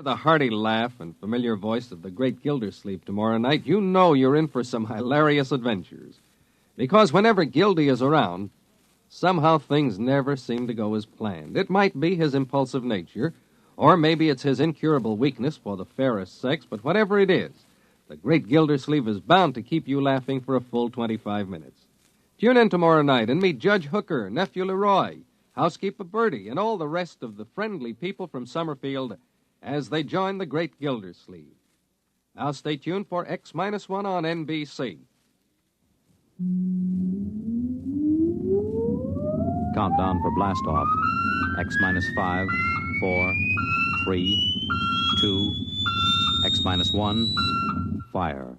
The hearty laugh and familiar voice of the great Gildersleeve tomorrow night, you know you're in for some hilarious adventures. Because whenever Gildy is around, somehow things never seem to go as planned. It might be his impulsive nature, or maybe it's his incurable weakness for the fairest sex, but whatever it is, the great Gildersleeve is bound to keep you laughing for a full 25 minutes. Tune in tomorrow night and meet Judge Hooker, Nephew Leroy, Housekeeper Bertie, and all the rest of the friendly people from Summerfield as they join the great Gildersleeve. Now stay tuned for X-1 on NBC. Countdown for blast-off. X-5, 4, 3, 2, X-1, fire.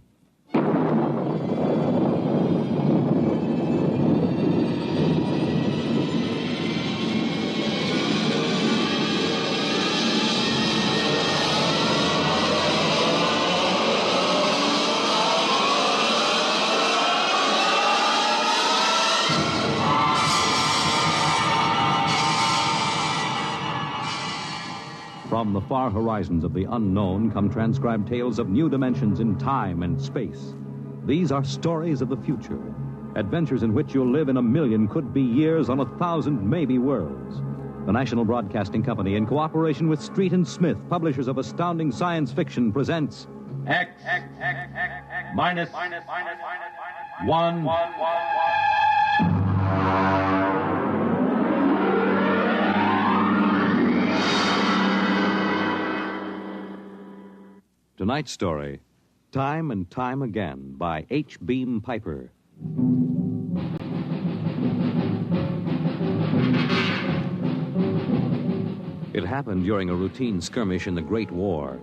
From the far horizons of the unknown come transcribed tales of new dimensions in time and space. These are stories of the future, adventures in which you'll live in a million could-be years on 1,000 maybe worlds. The National Broadcasting Company, in cooperation with Street and Smith, publishers of astounding science fiction, presents X minus 1. Tonight's story, Time and Time Again, by H. Beam Piper. It happened during a routine skirmish in the Great War.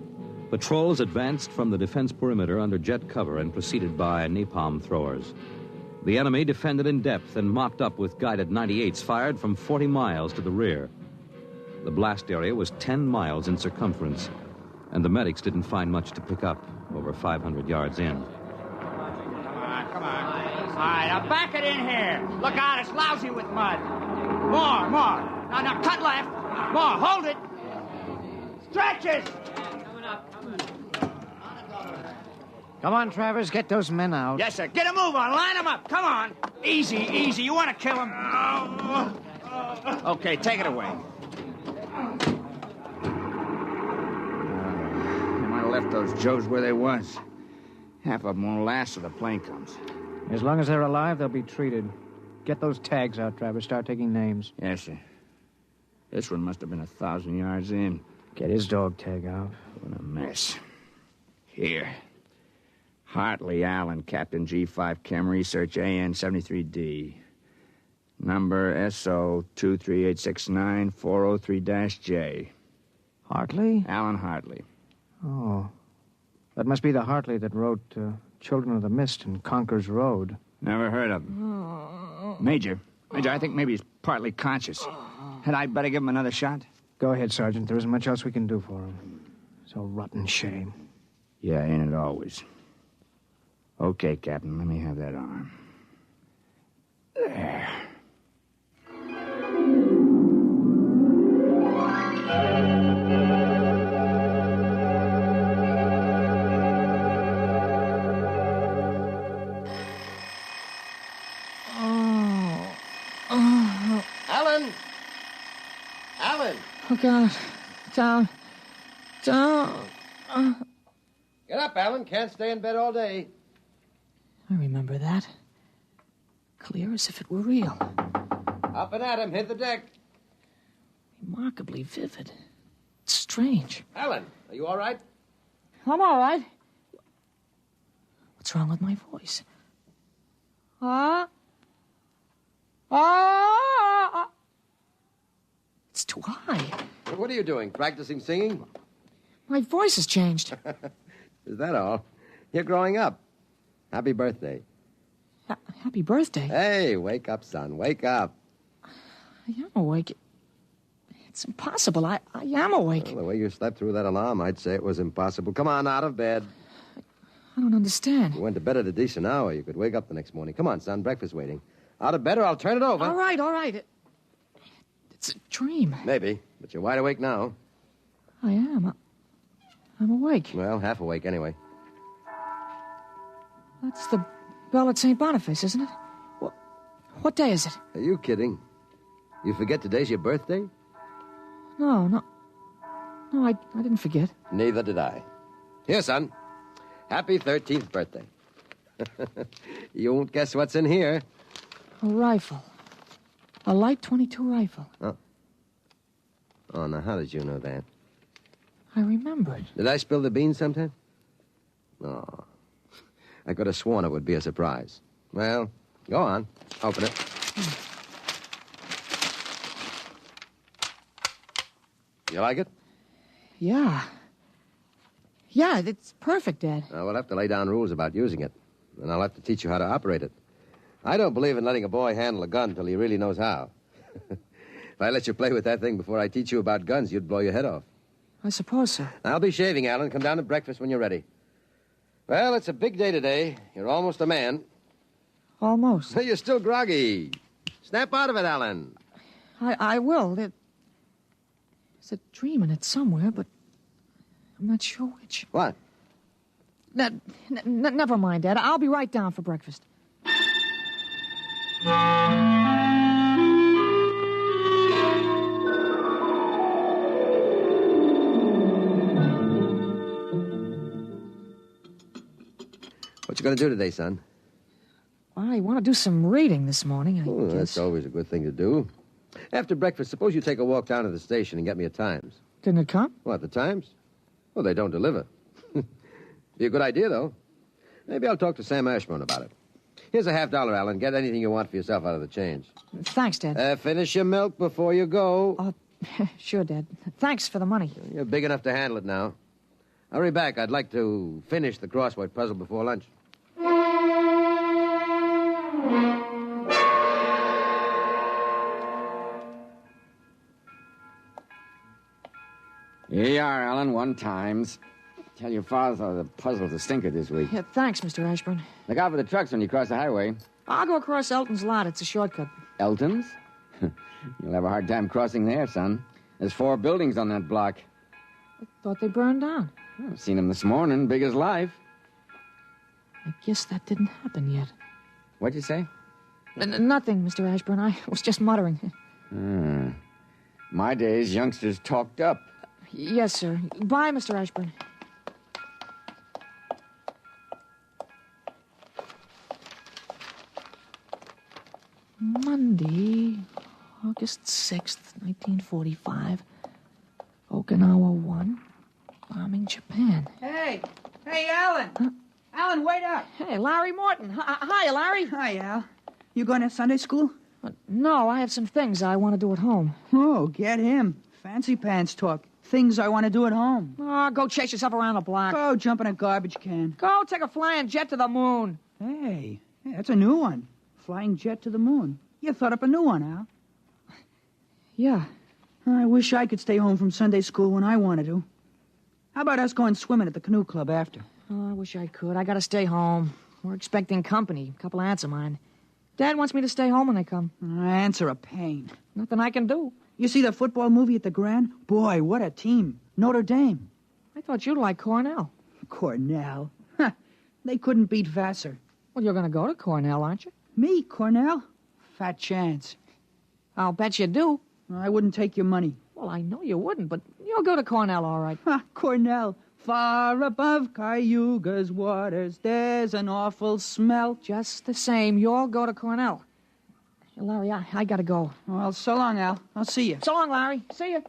Patrols advanced from the defense perimeter under jet cover and preceded by napalm throwers. The enemy defended in depth and mopped up with guided 98s fired from 40 miles to the rear. The blast area was 10 miles in circumference, and the medics didn't find much to pick up over 500 yards in. Come on. All right, now back it in here. Look out, it's lousy with mud. More. Now, cut left. More, hold it. Stretches. Come on, Travers, get those men out. Yes, sir. Get a move on. Line them up. Come on. Easy. You want to kill them? Okay, take it away. Left those Joes where they was. Half of them won't last till the plane comes. As long as they're alive, they'll be treated. Get those tags out, Travers. Start taking names. Yes, sir. This one must have been 1,000 yards in. Get his dog tag out. What a mess. Here. Hartley Allen, Captain G5 Chem Research, AN-73D. Number SO 23869403-J. Hartley? Allen Hartley. Oh. That must be the Hartley that wrote Children of the Mist and Conker's Road. Never heard of him. Major, I think maybe he's partly conscious. Had I better give him another shot? Go ahead, Sergeant. There isn't much else we can do for him. It's a rotten shame. Yeah, ain't it always? Okay, Captain, let me have that arm. There. Alan! Oh, God. Down. Get up, Alan. Can't stay in bed all day. I remember that. Clear as if it were real. Up and at him. Hit the deck. Remarkably vivid. It's strange. Alan, are you all right? I'm all right. What's wrong with my voice? It's too high. What are you doing? Practicing singing? My voice has changed. Is that all? You're growing up. Happy birthday. Happy birthday. Hey, wake up, son. Wake up. I am awake. It's impossible. I am awake. Well, the way you slept through that alarm, I'd say it was impossible. Come on, out of bed. I don't understand. You went to bed at a decent hour. You could wake up the next morning. Come on, son. Breakfast waiting. Out of bed or I'll turn it over. All right. It's a dream. Maybe, but you're wide awake now. I am. I'm awake. Well, half awake anyway. That's the bell at St. Boniface, isn't it? What day is it? Are you kidding? You forget today's your birthday? No, I didn't forget. Neither did I. Here, son. Happy 13th birthday. You won't guess what's in here. A rifle. A light .22 rifle. Oh, now how did you know that? I remembered. Did I spill the beans sometime? No. I could have sworn it would be a surprise. Well, go on. Open it. You like it? Yeah. Yeah, it's perfect, Dad. We'll have to lay down rules about using it. And I'll have to teach you how to operate it. I don't believe in letting a boy handle a gun till he really knows how. If I let you play with that thing before I teach you about guns, you'd blow your head off. I suppose so. I'll be shaving, Alan. Come down to breakfast when you're ready. Well, it's a big day today. You're almost a man. Almost. You're still groggy. Snap out of it, Alan. I will. There's a dream in it somewhere, but I'm not sure which. What? Never mind, Dad. I'll be right down for breakfast. What you going to do today, son? I want to do some reading this morning, I guess. That's always a good thing to do. After breakfast, suppose you take a walk down to the station and get me a Times. Didn't it come? What, the Times? Well, they don't deliver. Be a good idea, though. Maybe I'll talk to Sam Ashburn about it. Here's a $50, Alan. Get anything you want for yourself out of the change. Thanks, Dad. Finish your milk before you go. Sure, Dad. Thanks for the money. You're big enough to handle it now. Hurry back. I'd like to finish the crossword puzzle before lunch. Here you are, Alan, 1 times. Tell your father the puzzle's a stinker this week. Yeah, thanks, Mr. Ashburn. Look out for the trucks when you cross the highway. I'll go across Elton's lot. It's a shortcut. Elton's? You'll have a hard time crossing there, son. There's 4 buildings on that block. I thought they burned down. I've seen them this morning, big as life. I guess that didn't happen yet. What'd you say? Nothing, Mr. Ashburn. I was just muttering. My days, youngsters talked up. Yes, sir. Bye, Mr. Ashburn. Monday, August 6th, 1945. Okinawa 1. Bombing Japan. Hey, Alan. Huh? Alan, wait up. Hey, Larry Morton. Hi, Larry. Hi, Al. You going to Sunday school? No, I have some things I want to do at home. Oh, get him. Fancy pants talk. Things I want to do at home. Oh, go chase yourself around the block. Go jump in a garbage can. Go take a flying jet to the moon. Hey, that's a new one. Flying jet to the moon. You thought up a new one, Al. Yeah. I wish I could stay home from Sunday school when I wanted to. How about us going swimming at the canoe club after? Oh, I wish I could. I gotta stay home. We're expecting company. A couple of aunts of mine. Dad wants me to stay home when they come. Aunts are a pain. Nothing I can do. You see the football movie at the Grand? Boy, what a team. Notre Dame. I thought you'd like Cornell. Cornell? Huh. They couldn't beat Vassar. Well, you're gonna go to Cornell, aren't you? Me, Cornell? Fat chance. I'll bet you do. I wouldn't take your money. Well, I know you wouldn't, but you'll go to Cornell, all right. Cornell. Far above Cayuga's waters, there's an awful smell. Just the same, you'll go to Cornell. Hey, Larry, I gotta go. Well, so long, Al. I'll see you. So long, Larry. See you.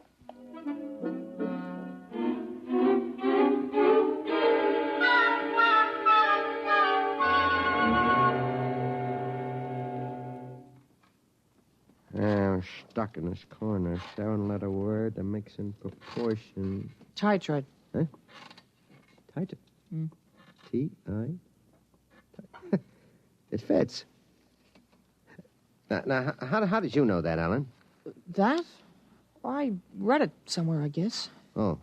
I'm stuck in this corner. 7-letter word, a mix in proportion. Tight. Huh? Tight. T-I? It fits. Now, how did you know that, Alan? That? I read it somewhere, I guess. Oh.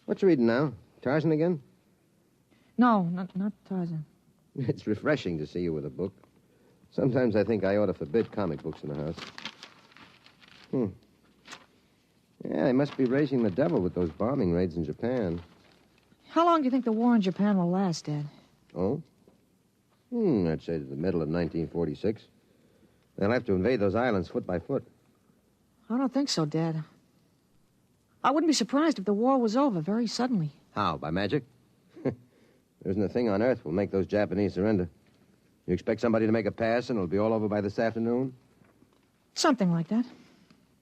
What you reading now? Tarzan again? No, not Tarzan. It's refreshing to see you with a book. Sometimes I think I ought to forbid comic books in the house. Yeah, Yeah, they must be raising the devil with those bombing raids in Japan. How long do you think the war in Japan will last, Dad? Oh? I'd say to the middle of 1946. They'll have to invade those islands foot by foot. I don't think so, Dad. I wouldn't be surprised if the war was over very suddenly. How, by magic? There isn't a thing on earth will make those Japanese surrender. You expect somebody to make a pass and it'll be all over by this afternoon? Something like that.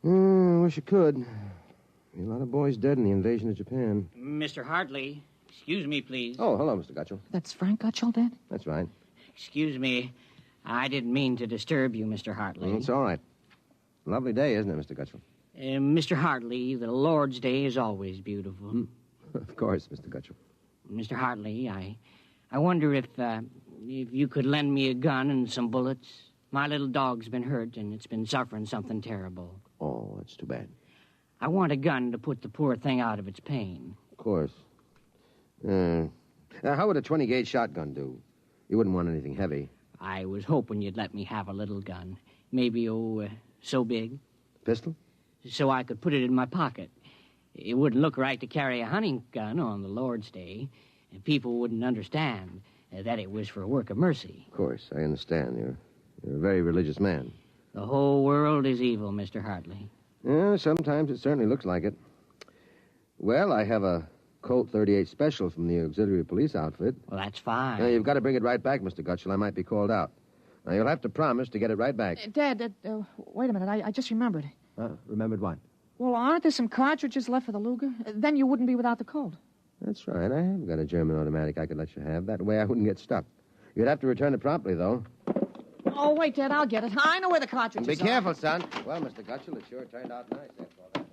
Wish it could. A lot of boys dead in the invasion of Japan. Mr. Hartley, excuse me, please. Oh, hello, Mr. Gutchell. That's Frank Gutchell, Dad? That's right. Excuse me. I didn't mean to disturb you, Mr. Hartley. It's all right. Lovely day, isn't it, Mr. Gutchell? Mr. Hartley, the Lord's Day is always beautiful. Of course, Mr. Gutchell. Mr. Hartley, I wonder if you could lend me a gun and some bullets. My little dog's been hurt, and it's been suffering something terrible. Oh, that's too bad. I want a gun to put the poor thing out of its pain. Of course. How would a 20-gauge shotgun do? You wouldn't want anything heavy. I was hoping you'd let me have a little gun. Maybe, so big. Pistol? So I could put it in my pocket. It wouldn't look right to carry a hunting gun on the Lord's Day, and people wouldn't understand that it was for a work of mercy. Of course, I understand. You're a very religious man. The whole world is evil, Mr. Hartley. Yeah, sometimes it certainly looks like it. Well, I have a Colt 38 special from the auxiliary police outfit. Well, that's fine. Now, you've got to bring it right back, Mr. Gutchell. I might be called out. Now, you'll have to promise to get it right back. Dad, wait a minute. I just remembered. Remembered what? Well, aren't there some cartridges left for the Luger? Then you wouldn't be without the Colt. That's right. I have got a German automatic I could let you have. That way I wouldn't get stuck. You'd have to return it promptly, though. Oh, wait, Dad, I'll get it. I know where the cartridges are. Be careful, son. Well, Mr. Gutchell, it sure turned out nice after all that.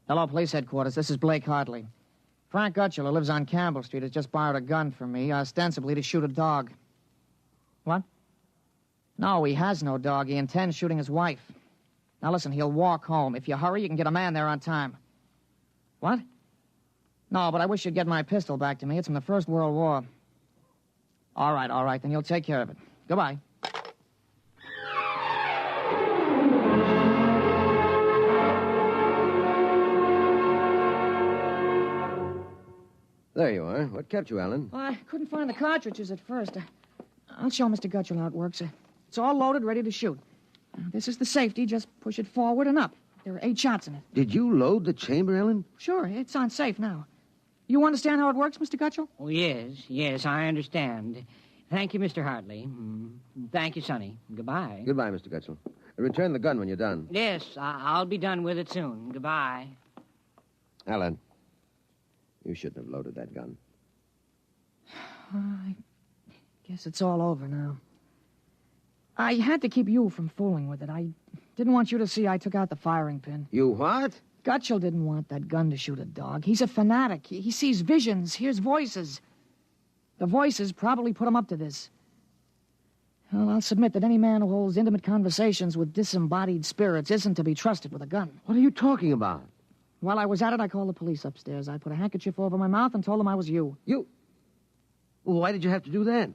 Hello, police headquarters. This is Blake Hartley. Frank Gutchell, who lives on Campbell Street, has just borrowed a gun from me, ostensibly to shoot a dog. What? No, he has no dog. He intends shooting his wife. Now, listen, he'll walk home. If you hurry, you can get a man there on time. What? No, but I wish you'd get my pistol back to me. It's from the First World War. All right. Then you'll take care of it. Goodbye. There you are. What kept you, Alan? Well, I couldn't find the cartridges at first. I'll show Mr. Gutchell how it works. It's all loaded, ready to shoot. This is the safety. Just push it forward and up. There are 8 shots in it. Did you load the chamber, Ellen? Sure, it's on safe now. You understand how it works, Mr. Gutchell? Oh, yes, I understand. Thank you, Mr. Hartley. Thank you, Sonny. Goodbye. Goodbye, Mr. Gutchell. Return the gun when you're done. Yes, I'll be done with it soon. Goodbye. Alan, you shouldn't have loaded that gun. I guess it's all over now. I had to keep you from fooling with it. I didn't want you to see I took out the firing pin. You what? Gutchell didn't want that gun to shoot a dog. He's a fanatic. He sees visions, hears voices. The voices probably put him up to this. Well, I'll submit that any man who holds intimate conversations with disembodied spirits isn't to be trusted with a gun. What are you talking about? While I was at it, I called the police upstairs. I put a handkerchief over my mouth and told them I was you. You? Well, why did you have to do that?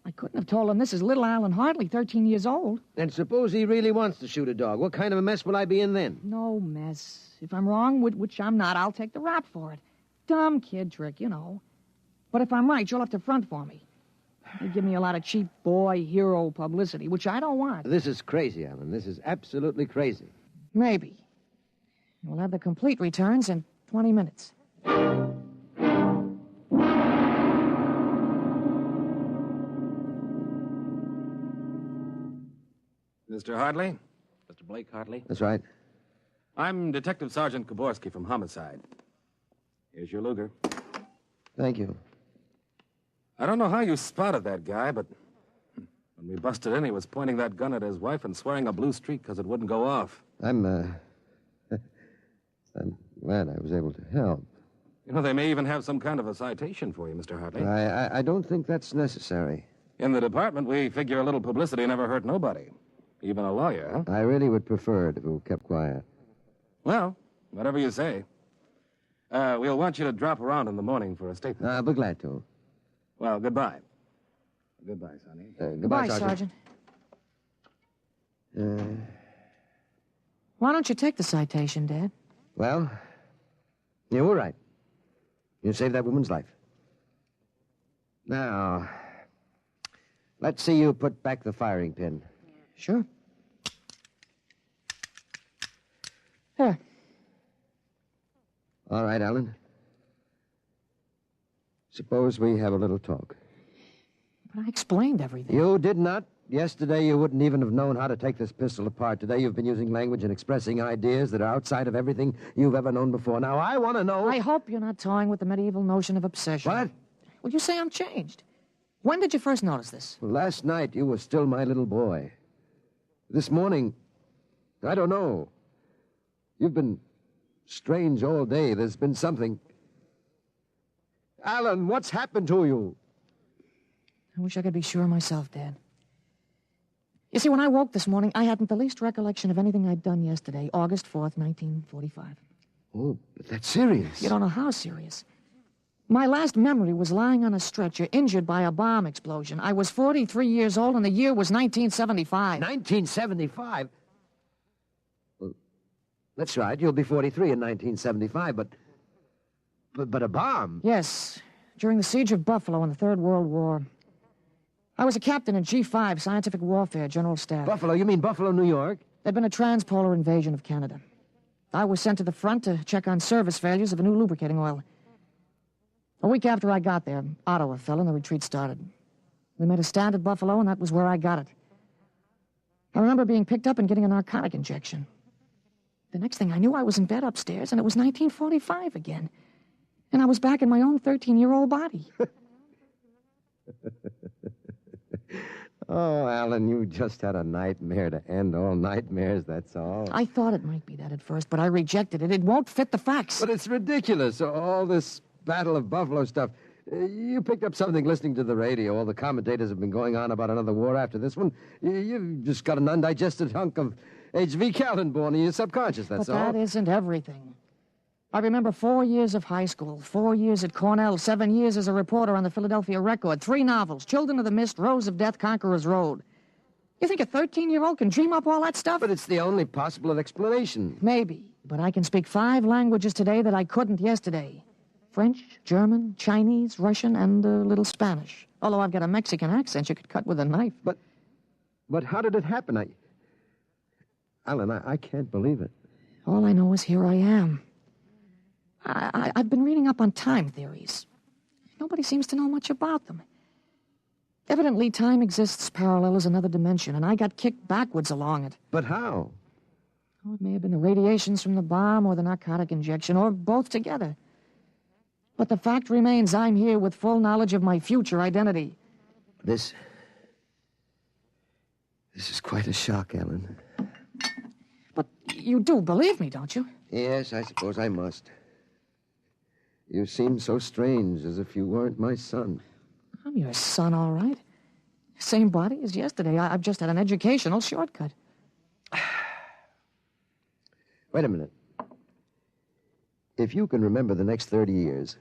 I couldn't have told them this is little Alan Hartley, 13 years old. And suppose he really wants to shoot a dog. What kind of a mess will I be in then? No mess. If I'm wrong, which I'm not, I'll take the rap for it. Dumb kid trick, you know. But if I'm right, you'll have to front for me. They give me a lot of cheap boy hero publicity, which I don't want. This is crazy, Alan. This is absolutely crazy. Maybe. We'll have the complete returns in 20 minutes. Mr. Hartley? Mr. Blake Hartley? That's right. I'm Detective Sergeant Koborski from Homicide. Here's your Luger. Thank you. I don't know how you spotted that guy, but when we busted in, he was pointing that gun at his wife and swearing a blue streak because it wouldn't go off. I'm glad I was able to help. You know, they may even have some kind of a citation for you, Mr. Hartley. I don't think that's necessary. In the department, we figure a little publicity never hurt nobody. Even a lawyer, huh? I really would prefer it if it were kept quiet. Well, whatever you say. We'll want you to drop around in the morning for a statement. I'll be glad to. Well, goodbye. Goodbye, Sonny. Goodbye, Sergeant. Why don't you take the citation, Dad? Well, you were right. You saved that woman's life. Now, let's see you put back the firing pin. Sure. Here. All right, Alan. Suppose we have a little talk. But I explained everything. You did not. Yesterday, you wouldn't even have known how to take this pistol apart. Today, you've been using language and expressing ideas that are outside of everything you've ever known before. Now, I want to know... I hope you're not toying with the medieval notion of obsession. What? Well, you say I'm changed. When did you first notice this? Well, last night, you were still my little boy. This morning, I don't know. You've been strange all day. There's been something... Alan, what's happened to you? I wish I could be sure myself, Dad. You see, when I woke this morning, I hadn't the least recollection of anything I'd done yesterday, August 4th, 1945. Oh, but that's serious. You don't know how serious. My last memory was lying on a stretcher, injured by a bomb explosion. I was 43 years old, and the year was 1975. 1975? Well, that's right. You'll be 43 in 1975, but a bomb? Yes, during the siege of Buffalo in the Third World War. I was a captain in G5, Scientific Warfare, General Staff. Buffalo? You mean Buffalo, New York? There'd been a transpolar invasion of Canada. I was sent to the front to check on service failures of a new lubricating oil. A week after I got there, Ottawa fell and the retreat started. We made a stand at Buffalo, and that was where I got it. I remember being picked up and getting a narcotic injection. The next thing I knew, I was in bed upstairs, and it was 1945 again. And I was back in my own 13-year-old body. Oh, Alan, you just had a nightmare to end all nightmares, that's all. I thought it might be that at first, but I rejected it. It won't fit the facts. But it's ridiculous, all this Battle of Buffalo stuff. You picked up something listening to the radio. All the commentators have been going on about another war after this one. You've just got an undigested hunk of H.V. Kaltenborn in your subconscious, that's all. But that isn't everything. I remember 4 years of high school, 4 years at Cornell, 7 years as a reporter on the Philadelphia Record, 3 novels, Children of the Mist, Rose of Death, Conqueror's Road. You think a 13-year-old can dream up all that stuff? But it's the only possible explanation. Maybe, but I can speak 5 languages today that I couldn't yesterday. French, German, Chinese, Russian, and a little Spanish. Although I've got a Mexican accent you could cut with a knife. But how did it happen? Alan, I can't believe it. All I know is here I am. I've been reading up on time theories. Nobody seems to know much about them. Evidently, time exists parallel as another dimension, and I got kicked backwards along it. But how? Oh, it may have been the radiations from the bomb or the narcotic injection, or both together. But the fact remains I'm here with full knowledge of my future identity. This is quite a shock, Alan. But you do believe me, don't you? Yes, I suppose I must. You seem so strange, as if you weren't my son. I'm your son, all right. Same body as yesterday. I've just had an educational shortcut. Wait a minute. If you can remember the next 30 years,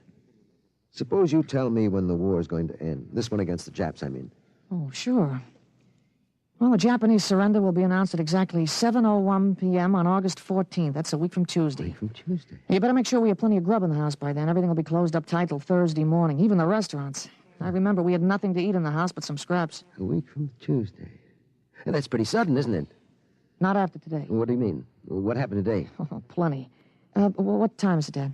suppose you tell me when the war is going to end. This one against the Japs, I mean. Oh, sure. Well, the Japanese surrender will be announced at exactly 7:01 p.m. on August 14th. That's a week from Tuesday. A week from Tuesday? You better make sure we have plenty of grub in the house by then. Everything will be closed up tight till Thursday morning, even the restaurants. I remember we had nothing to eat in the house but some scraps. A week from Tuesday. And that's pretty sudden, isn't it? Not after today. What do you mean? What happened today? Oh, plenty. What time is it, Dad?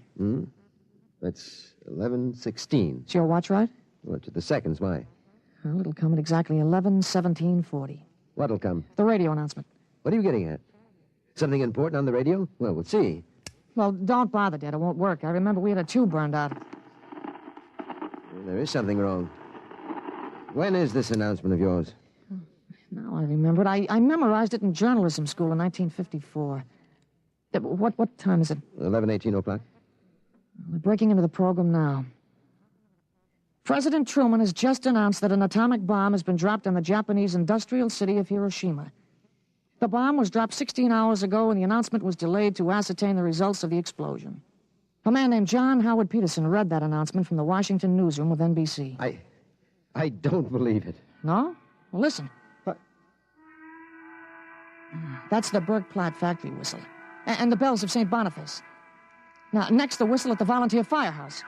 That's 11:16. Is your watch right? Well, to the seconds, why? Well, it'll come at exactly 11:17:40. What'll come? The radio announcement. What are you getting at? Something important on the radio? Well, we'll see. Well, don't bother, Dad. It won't work. I remember we had a tube burned out. There is something wrong. When is this announcement of yours? Now I remember it. I memorized it in journalism school in 1954. What time is it? 11:18 o'clock. We're breaking into the program now. President Truman has just announced that an atomic bomb has been dropped on the Japanese industrial city of Hiroshima. The bomb was dropped 16 hours ago, and the announcement was delayed to ascertain the results of the explosion. A man named John Howard Peterson read that announcement from the Washington newsroom of NBC. I don't believe it. No? Well, listen. What? That's the Bergplatt factory whistle. And the bells of St. Boniface. Now, next, the whistle at the volunteer firehouse.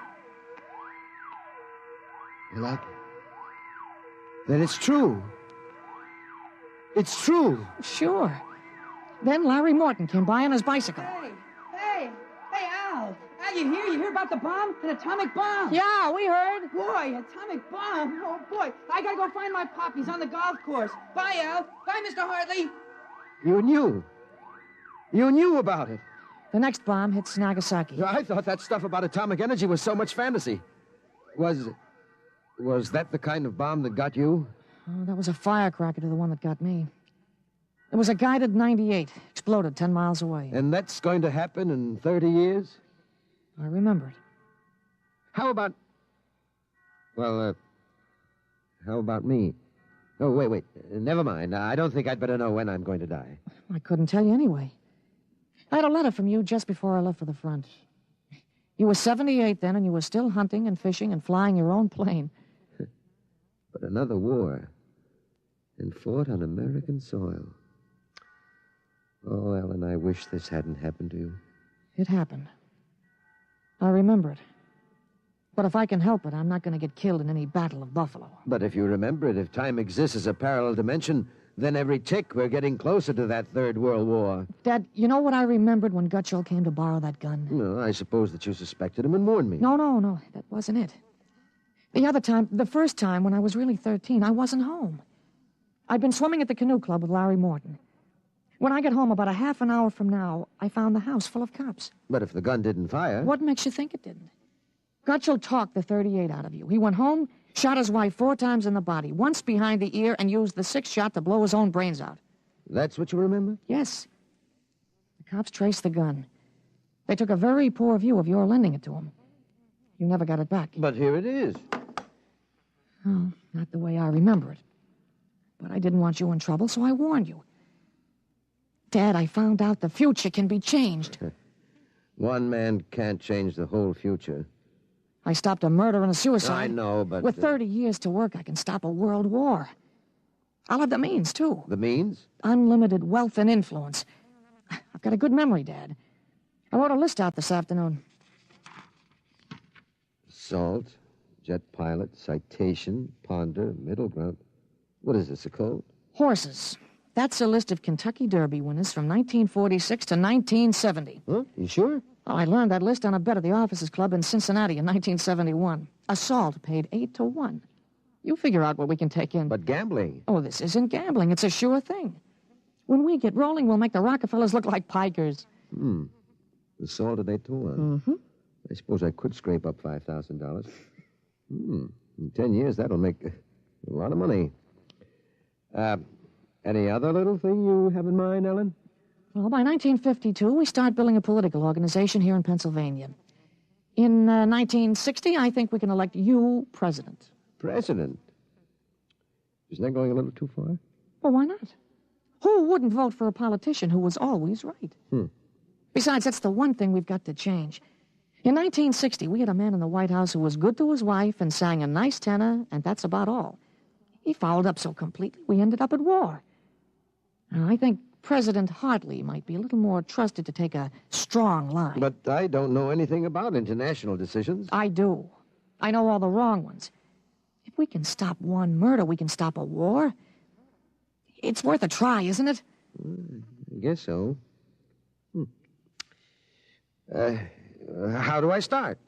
Well, then it's true. It's true. Sure. Then Larry Morton came by on his bicycle. Hey, Al. Al, you hear? You hear about the bomb? An atomic bomb. Yeah, we heard. Boy, atomic bomb. Oh, boy. I gotta go find my poppies on the golf course. Bye, Al. Bye, Mr. Hartley. You knew. You knew about it. The next bomb hits Nagasaki. I thought that stuff about atomic energy was so much fantasy. Was that the kind of bomb that got you? Oh, that was a firecracker to the one that got me. It was a guided 98. Exploded 10 miles away. And that's going to happen in 30 years? I remember it. How about... Well, how about me? Oh, wait. Never mind. I don't think I'd better know when I'm going to die. I couldn't tell you anyway. I had a letter from you just before I left for the front. You were 78 then, and you were still hunting and fishing and flying your own plane. But another war. And fought on American soil. Oh, Ellen, I wish this hadn't happened to you. It happened. I remember it. But if I can help it, I'm not going to get killed in any battle of Buffalo. But if you remember it, if time exists as a parallel dimension, then every tick we're getting closer to that Third World War. Dad, you know what I remembered when Gutschall came to borrow that gun? No, I suppose that you suspected him and warned me. No, that wasn't it. The first time when I was really 13, I wasn't home. I'd been swimming at the canoe club with Larry Morton. When I got home about a half an hour from now, I found the house full of cops. But if the gun didn't fire... What makes you think it didn't? Gutschall talked the 38 out of you. He went home, shot his wife 4 times in the body, once behind the ear, and used the 6th shot to blow his own brains out. That's what you remember? Yes. The cops traced the gun. They took a very poor view of your lending it to him. You never got it back. But here it is. Oh, not the way I remember it. But I didn't want you in trouble, so I warned you. Dad, I found out the future can be changed. One man can't change the whole future. I stopped a murder and a suicide. I know, but... With 30 years to work, I can stop a world war. I'll have the means, too. The means? Unlimited wealth and influence. I've got a good memory, Dad. I wrote a list out this afternoon. Salt, jet pilot, citation, ponder, middle ground. What is this, a code? Horses. That's a list of Kentucky Derby winners from 1946 to 1970. Huh? You sure? Oh, I learned that list on a bet at the Officers Club in Cincinnati in 1971. Assault paid 8 to 1. You figure out what we can take in. But gambling. Oh, this isn't gambling. It's a sure thing. When we get rolling, we'll make the Rockefellers look like pikers. Assault at 8 to 1. Mm-hmm. I suppose I could scrape up $5,000. In 10 years, that'll make a lot of money. Any other little thing you have in mind, Ellen? Well, by 1952, we start building a political organization here in Pennsylvania. In 1960, I think we can elect you president. President? Isn't that going a little too far? Well, why not? Who wouldn't vote for a politician who was always right? Besides, that's the one thing we've got to change. In 1960, we had a man in the White House who was good to his wife and sang a nice tenor, and that's about all. He fouled up so completely, we ended up at war. Now, I think President Hartley might be a little more trusted to take a strong line. But I don't know anything about international decisions. I do. I know all the wrong ones. If we can stop one murder, we can stop a war. It's worth a try, isn't it? I guess so. How do I start?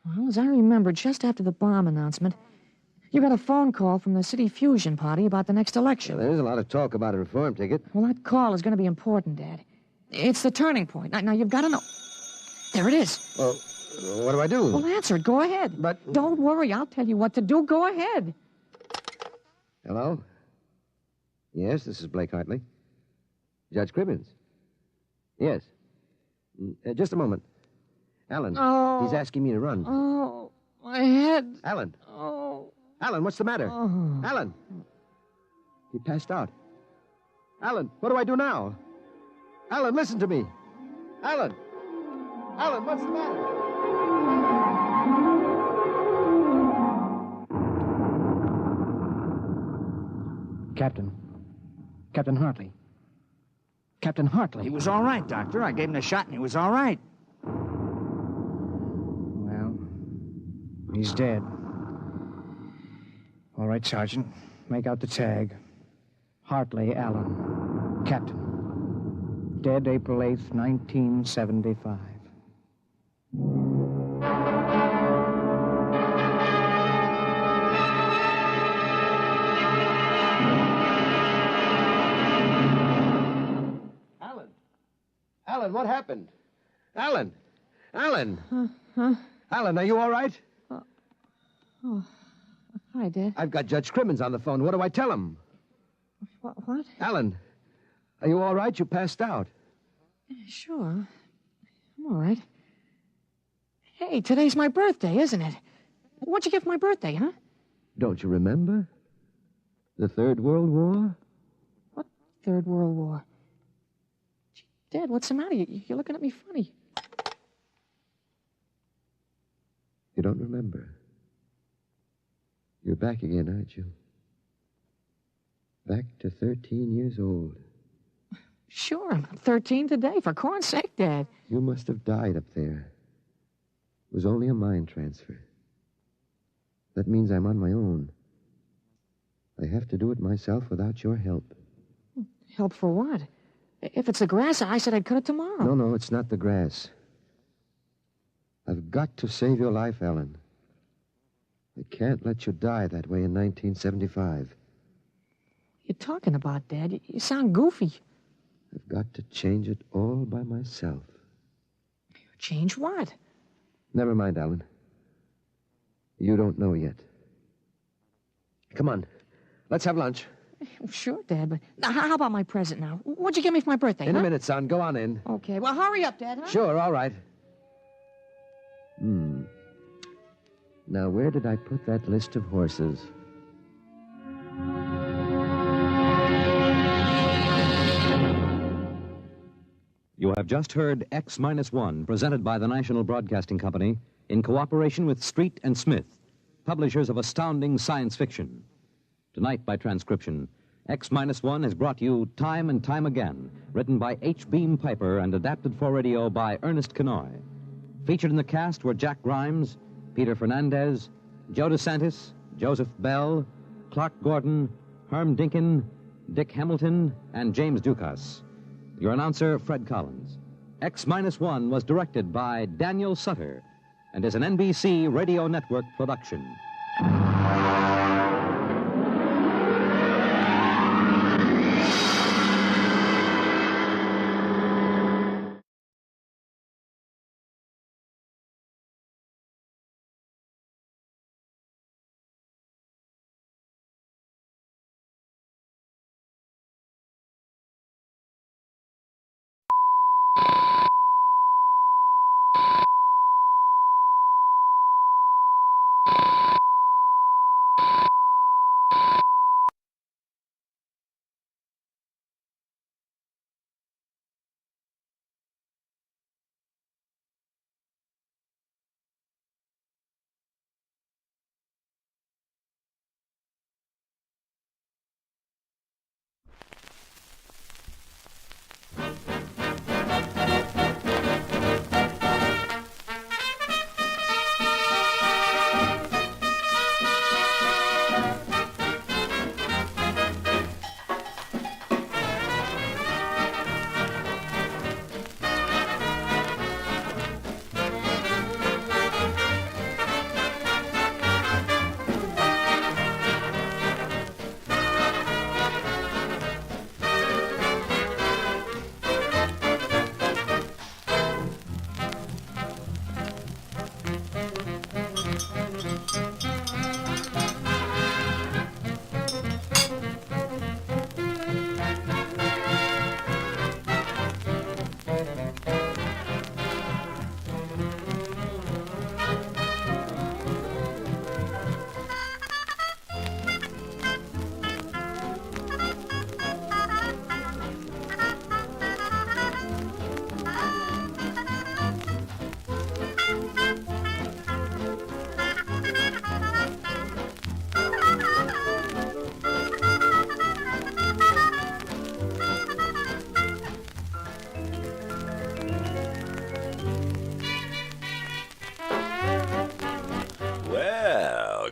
Well, as I remember, just after the bomb announcement, you got a phone call from the City Fusion Party about the next election. Well, there's a lot of talk about a reform ticket. Well, that call is going to be important, Dad. It's the turning point. Now you've got to know. There it is. Well, what do I do? Well, answer it. Go ahead. But... Don't worry. I'll tell you what to do. Go ahead. Hello? Yes, this is Blake Hartley. Judge Cribbins. Yes. Just a moment. Alan. Oh. He's asking me to run. Oh, my head. Alan. Oh. Alan, what's the matter? Oh. Alan. He passed out. Alan, what do I do now? Alan, listen to me. Alan. Alan, what's the matter? Captain Hartley. Captain Hartley. He was all right, Doctor. I gave him a shot and he was all right. Well, he's dead. All right, Sergeant. Make out the tag. Hartley Allen. Captain. Dead April 8th, 1975. Alan, what happened? Alan! Alan! Huh? Alan, are you all right? Oh, hi, Dad. I've got Judge Crimmins on the phone. What do I tell him? What? Alan, are you all right? You passed out. Sure. I'm all right. Hey, today's my birthday, isn't it? What'd you get for my birthday, huh? Don't you remember? The Third World War? What Third World War? Gee, Dad, what's the matter? You're looking at me funny. You don't remember. You're back again, aren't you? Back to 13 years old. Sure, I'm 13 today. For corn's sake, Dad. You must have died up there. It was only a mind transfer. That means I'm on my own. I have to do it myself without your help. Help for what? If it's the grass, I said I'd cut it tomorrow. No, it's not the grass. I've got to save your life, Ellen. I can't let you die that way in 1975. You're talking about, Dad? You sound goofy. I've got to change it all by myself. Change what? Never mind, Alan. You don't know yet. Come on. Let's have lunch. Sure, Dad, but now, how about my present now? What'd you get me for my birthday, In a minute, son. Go on in. Okay, well, hurry up, Dad, huh? Sure, all right. Now, where did I put that list of horses? You have just heard X-1, presented by the National Broadcasting Company in cooperation with Street and Smith, publishers of astounding science fiction. Tonight, by transcription, X-1 has brought you Time and Time Again, written by H. Beam Piper and adapted for radio by Ernest Kenoy. Featured in the cast were Jack Grimes, Peter Fernandez, Joe DeSantis, Joseph Bell, Clark Gordon, Herm Dinkin, Dick Hamilton, and James Dukas. Your announcer, Fred Collins. X-1 was directed by Daniel Sutter and is an NBC Radio Network production.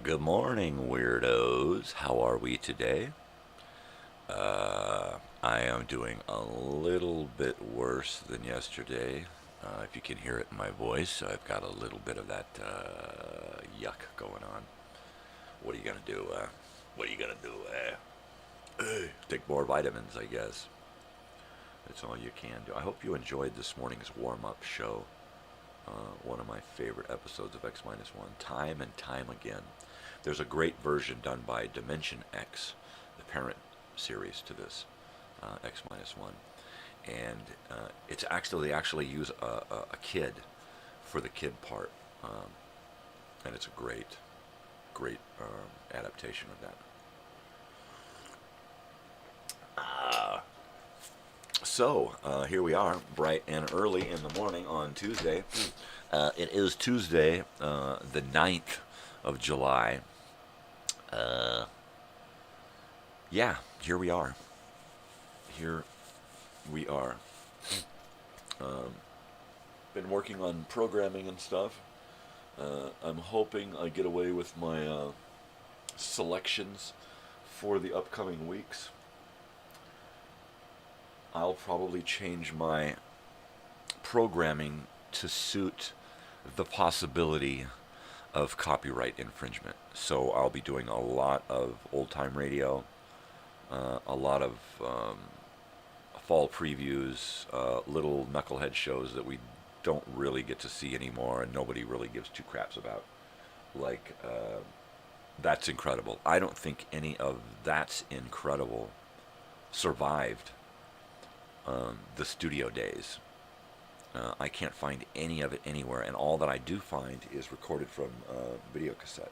Good morning, weirdos. How are we today? I am doing a little bit worse than yesterday. If you can hear it in my voice, I've got a little bit of that yuck going on. What are you gonna do? Take more vitamins, I guess. That's all you can do. I hope you enjoyed this morning's warm-up show. One of my favorite episodes of X-1, time and time again. There's a great version done by Dimension X, the parent series to this, X-1. And it's actually, they actually use a kid for the kid part. And it's a great adaptation of that. So, here we are, bright and early in the morning on Tuesday. It is Tuesday, the 9th of July. Yeah, here we are. Been working on programming and stuff. I'm hoping I get away with my selections for the upcoming weeks. I'll probably change my programming to suit the possibility of copyright infringement. So I'll be doing a lot of old-time radio, a lot of fall previews, little knucklehead shows that we don't really get to see anymore and nobody really gives two craps about. Like, That's Incredible. I don't think any of That's Incredible survived the studio days. I can't find any of it anywhere, and all that I do find is recorded from video cassette.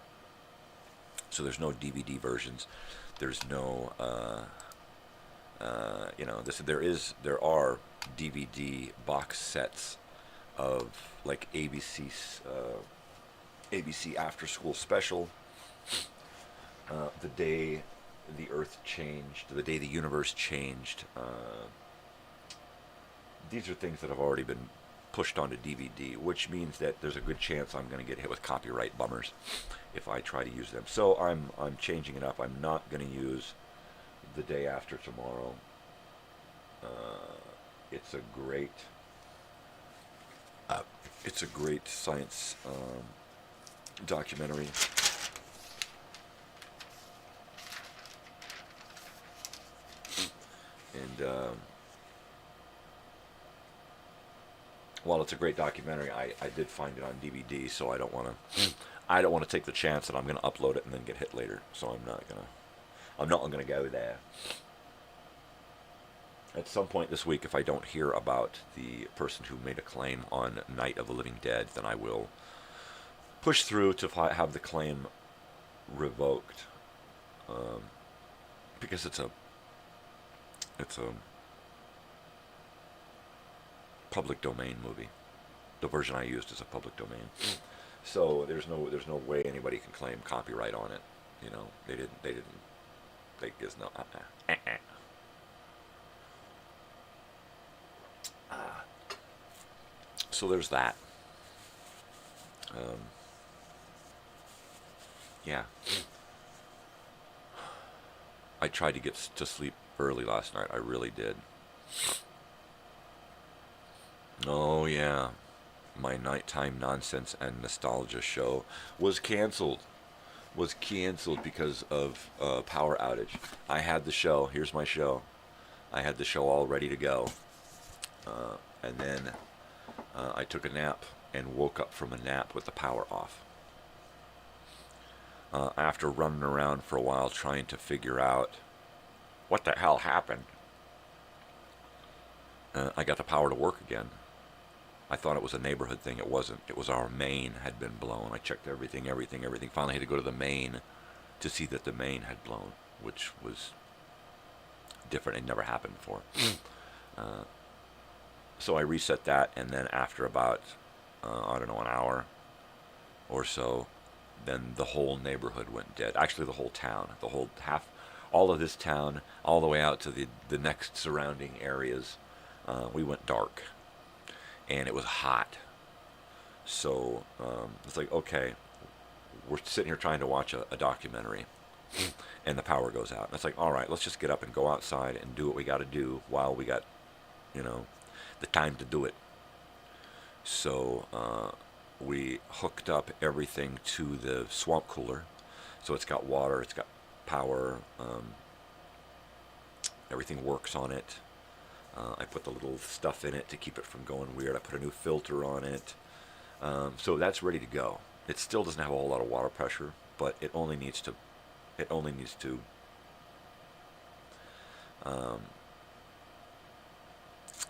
So there's no DVD versions. There's no, there are DVD box sets of like ABC After School Special, The Day the Earth Changed, The Day the Universe Changed. These are things that have already been pushed onto DVD, which means that there's a good chance I'm going to get hit with copyright bummers if I try to use them. So I'm changing it up. I'm not going to use The Day After Tomorrow. It's a great science documentary. And while it's a great documentary, I did find it on DVD, so I don't want to take the chance that I'm going to upload it and then get hit later. So I'm not going to go there. At some point this week, if I don't hear about the person who made a claim on Night of the Living Dead, then I will push through to have the claim revoked, because it's a public domain movie. The version I used is a public domain, so there's no way anybody can claim copyright on it. You know, there's no. So there's that. Yeah. I tried to get to sleep early last night. I really did. Oh, yeah. My nighttime nonsense and nostalgia show was canceled. Because of power outage. I had the show. Here's my show. I had the show all ready to go. And then I took a nap and woke up from a nap with the power off. After running around for a while trying to figure out what the hell happened, I got the power to work again. I thought it was a neighborhood thing. It wasn't. It was our main had been blown. I checked everything. Finally had to go to the main to see that the main had blown, which was different. It never happened before. So I reset that, and then after about, an hour or so, then the whole neighborhood went dead. Actually, the whole town, all of this town, all the way out to the next surrounding areas, we went dark. And it was hot. So it's like, okay, we're sitting here trying to watch a documentary, and the power goes out. And it's like, all right, let's just get up and go outside and do what we got to do while we got, the time to do it. So we hooked up everything to the swamp cooler. So it's got water, it's got power, everything works on it. I put the little stuff in it to keep it from going weird. I put a new filter on it. So that's ready to go. It still doesn't have a whole lot of water pressure, but it only needs to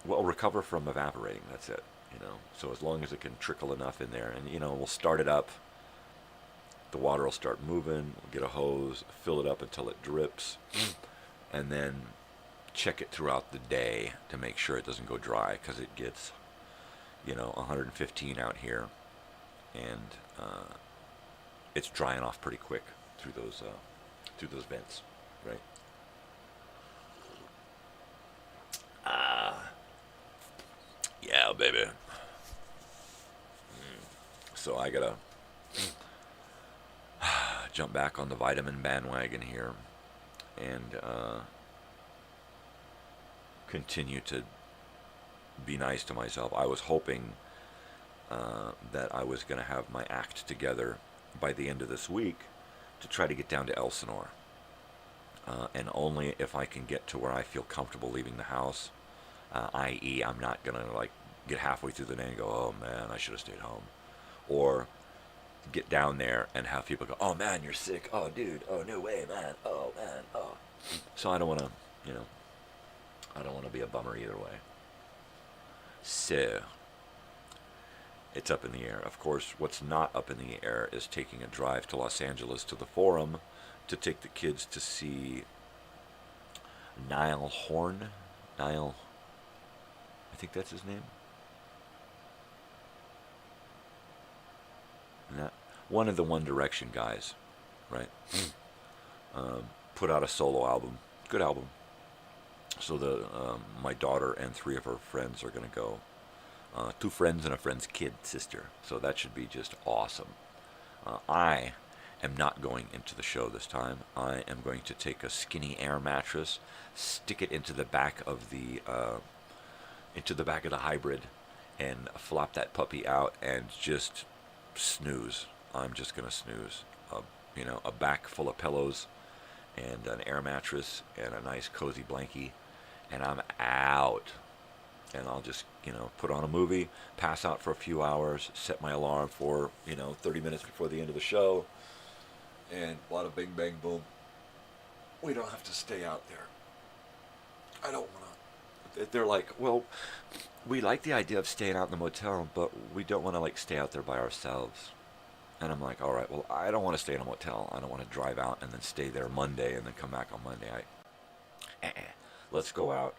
recover from evaporating. That's it, So as long as it can trickle enough in there, and we'll start it up. The water will start moving. We'll get a hose, fill it up until it drips, and then check it throughout the day to make sure it doesn't go dry, because it gets 115 out here, and it's drying off pretty quick through those vents, right? Yeah, baby. So I gotta jump back on the vitamin bandwagon here, and continue to be nice to myself. I was hoping that I was going to have my act together by the end of this week to try to get down to Elsinore. And only if I can get to where I feel comfortable leaving the house, i.e. I'm not going to get halfway through the day and go, oh man, I should have stayed home. Or get down there and have people go, oh man, you're sick. Oh dude, oh no way, man. Oh man, oh. So I don't want to, I don't want to be a bummer either way. So, it's up in the air. Of course, what's not up in the air is taking a drive to Los Angeles to the Forum to take the kids to see Niall Horn. Niall, I think that's his name. One of the One Direction guys, right? Put out a solo album. Good album. So my daughter and 3 of her friends are going to go. 2 friends and a friend's sister. So that should be just awesome. I am not going into the show this time. I am going to take a skinny air mattress, stick it into the back of the hybrid, and flop that puppy out and just snooze. I'm just going to snooze. A back full of pillows and an air mattress and a nice cozy blankie, and I'm out. And I'll just, put on a movie, pass out for a few hours, set my alarm for, 30 minutes before the end of the show, and bada bing bang boom. We don't have to stay out there. I don't want to. They're like, well, we like the idea of staying out in the motel, but we don't want to, stay out there by ourselves. And I'm like, all right, well, I don't want to stay in a motel. I don't want to drive out and then stay there Monday and then come back on Monday. Let's go out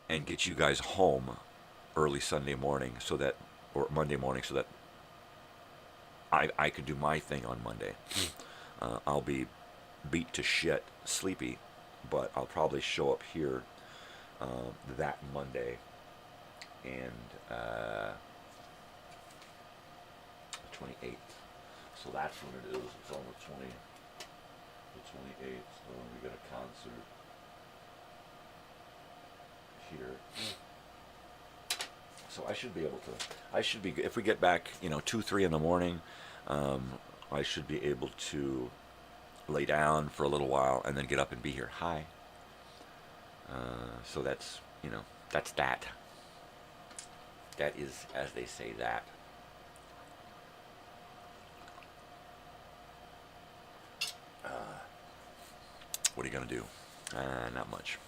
and get you guys home early Sunday morning or Monday morning so that I could do my thing on Monday. I'll be beat to shit, sleepy, but I'll probably show up here that Monday, and the 28th. So that's when it is. It's on the 28th. We got a concert here. So I should be, if we get back, 2, 3 in the morning, I should be able to lay down for a little while and then get up and be here. Hi. So that's, that's that. That is, as they say, that. What are you going to do? Not much.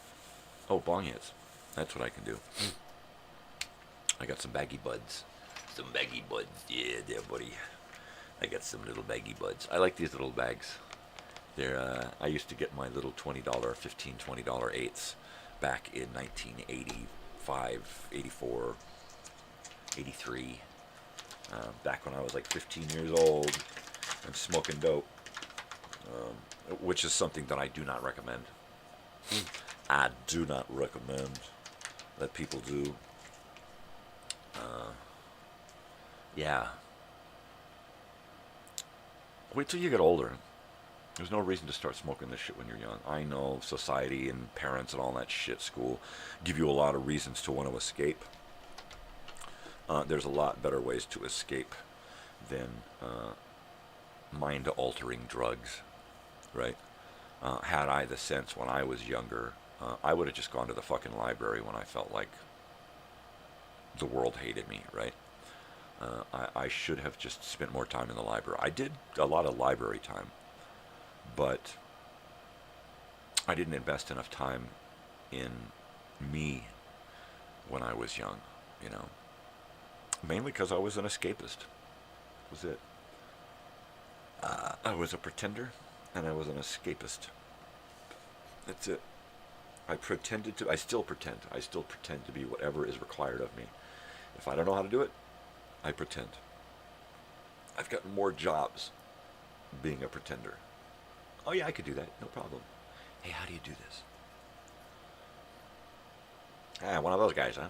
Oh, Bong Hits. That's what I can do. I got some baggy buds. Some baggy buds. Yeah, there, buddy. I got some little baggy buds. I like these little bags. They're, I used to get my little $20, $15, $20 eighths back in 1985, 84, 83. Back when I was like 15 years old and smoking dope. Which is something that I do not recommend. I do not recommend that people do. Yeah. Wait till you get older. There's no reason to start smoking this shit when you're young. I know society and parents and all that shit, school, give you a lot of reasons to want to escape. There's a lot better ways to escape than mind-altering drugs, right? Had I the sense when I was younger, I would have just gone to the fucking library when I felt like the world hated me, right? I should have just spent more time in the library. I did a lot of library time, but I didn't invest enough time in me when I was young, you know. Mainly because I was an escapist. That was it. I was a pretender, and I was an escapist. That's it. I still pretend. I still pretend to be whatever is required of me. If I don't know how to do it, I pretend. I've gotten more jobs being a pretender. Oh yeah, I could do that, no problem. Hey, how do you do this? Ah, one of those guys, huh?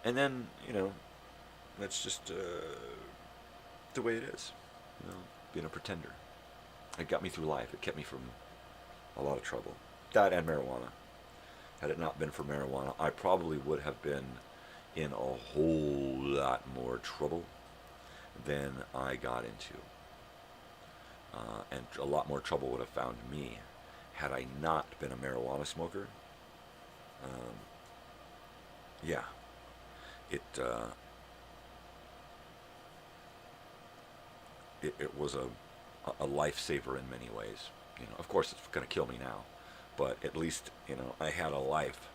And then, you know, that's just the way it is, you know, being a pretender. It got me through life. It kept me from a lot of trouble. That and marijuana. Had it not been for marijuana, I probably would have been in a whole lot more trouble than I got into. And a lot more trouble would have found me had I not been a marijuana smoker. Yeah. It was a lifesaver in many ways. You know, of course, it's going to kill me now, but at least, you know, I had a life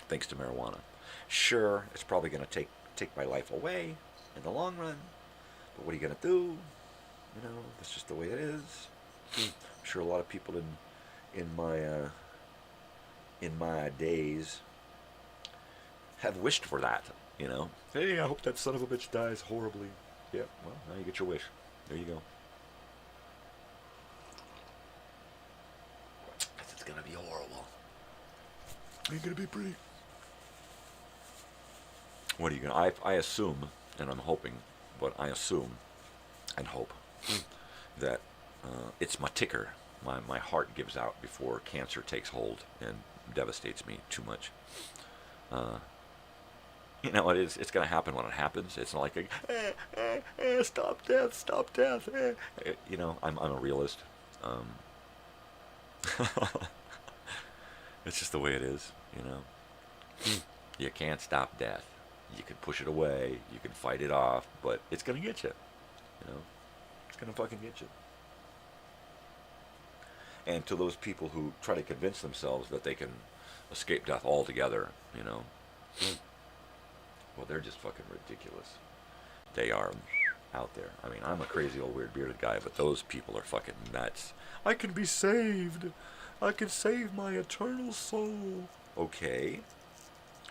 thanks to marijuana. Sure, it's probably going to take my life away in the long run, but what are you going to do? You know, that's just the way it is. I'm sure a lot of people in my days have wished for that, you know. Hey, I hope that son of a bitch dies horribly. Yeah, well, now you get your wish. There you go. It's gonna be horrible. Ain't gonna be pretty. What are you gonna... I assume, and I'm hoping, but I assume and hope that it's my ticker. My heart gives out before cancer takes hold and devastates me too much. You know, it's going to happen when it happens. It's not like stop death. You know, I'm a realist. It's just the way it is, you know. You can't stop death. You can push it away, you can fight it off, but it's going to get you. You know, it's going to fucking get you. And to those people who try to convince themselves that they can escape death altogether, you know, well, they're just fucking ridiculous. They are out there. I mean, I'm a crazy old weird bearded guy, but those people are fucking nuts. I can be saved. I can save my eternal soul. Okay.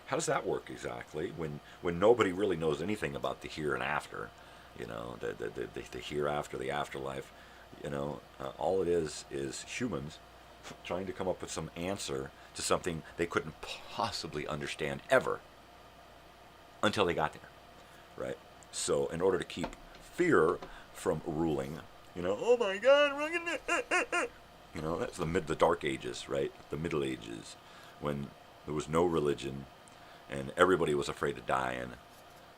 How does that work exactly? When nobody really knows anything about the here and after, you know, the hereafter, the afterlife, you know, all it is humans trying to come up with some answer to something they couldn't possibly understand ever until they got there, right? So in order to keep fear from ruling, you know, oh my God, we're gonna, you know, that's the Dark Ages, right? The Middle Ages, when there was no religion and everybody was afraid of dying,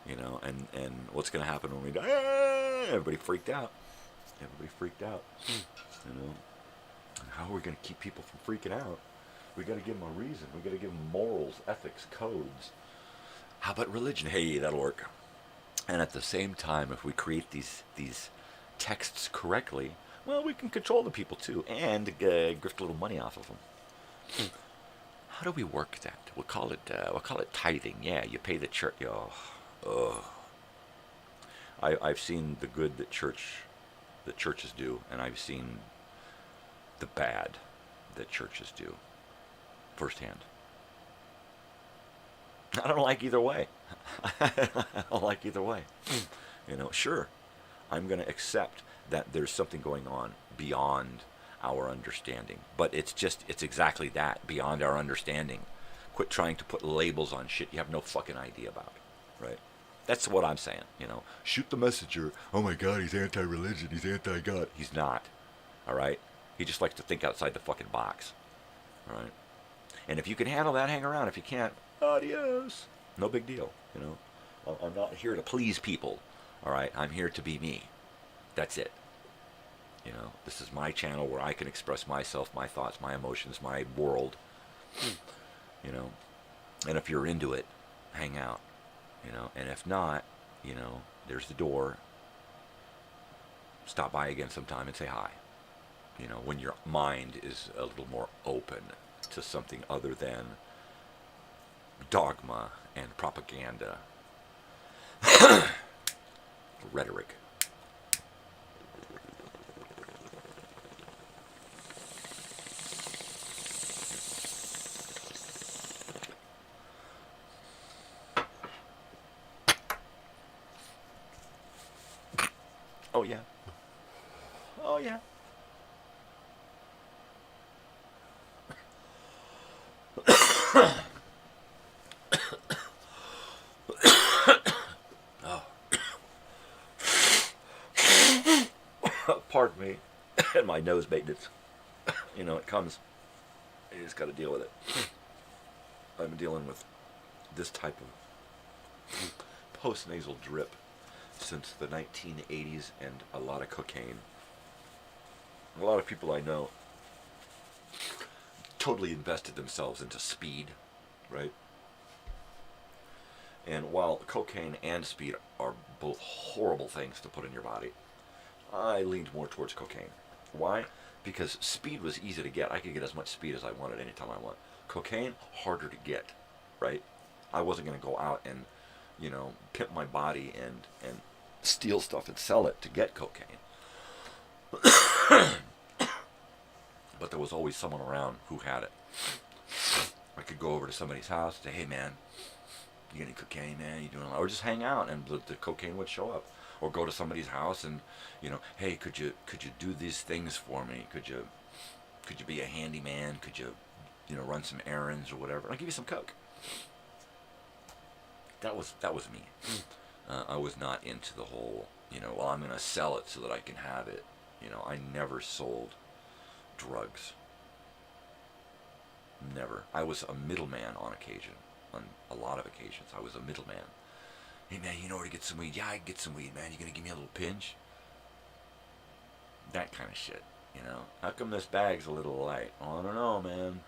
you know, and what's going to happen when we die? Everybody freaked out. You know. And how are we going to keep people from freaking out? We got to give them a reason. We got to give them morals, ethics, codes. How about religion? Hey, that'll work. And at the same time, if we create these texts correctly, well, we can control the people too, and grift a little money off of them. How do we work that? We'll call it tithing. Yeah, you pay the church. I've seen the good that churches do, and I've seen the bad that churches do firsthand. I don't like either way. I don't like either way. You know, sure, I'm going to accept that there's something going on beyond our understanding. But it's exactly that, beyond our understanding. Quit trying to put labels on shit you have no fucking idea about, right? That's what I'm saying, you know. Shoot the messenger. Oh my God, he's anti-religion. He's anti-God. He's not. All right? He just likes to think outside the fucking box. All right? And if you can handle that, hang around. If you can't, adios. No big deal, you know. I'm not here to please people. All right? I'm here to be me. That's it. You know, this is my channel where I can express myself, my thoughts, my emotions, my world. You know, and if you're into it, hang out. You know, and if not, you know, there's the door. Stop by again sometime and say hi. You know, when your mind is a little more open to something other than dogma and propaganda. Rhetoric. Oh, yeah. Oh, yeah. Pardon me. And my nose maintenance. You know, it comes. You just got to deal with it. I've been dealing with this type of post-nasal drip since the 1980s, and a lot of cocaine. A lot of people I know totally invested themselves into speed, right? And while cocaine and speed are both horrible things to put in your body, I leaned more towards cocaine. Why? Because speed was easy to get. I could get as much speed as I wanted anytime I want. Cocaine, harder to get, right? I wasn't going to go out and, you know, pimp my body and steal stuff and sell it to get cocaine. But there was always someone around who had it. I could go over to somebody's house and say, hey man, you get any cocaine, man? You doing a lot? Or just hang out and the cocaine would show up. Or go to somebody's house and, you know, hey, could you do these things for me? Could you be a handyman? Could you know, run some errands or whatever? I'll give you some coke. That was me. I was not into the whole, you know, well, I'm going to sell it so that I can have it. You know, I never sold drugs. Never. I was a middleman on occasion. On a lot of occasions, I was a middleman. Hey, man, you know where to get some weed? Yeah, I can get some weed, man. You going to give me a little pinch? That kind of shit, you know. How come this bag's a little light? Oh, I don't know, man.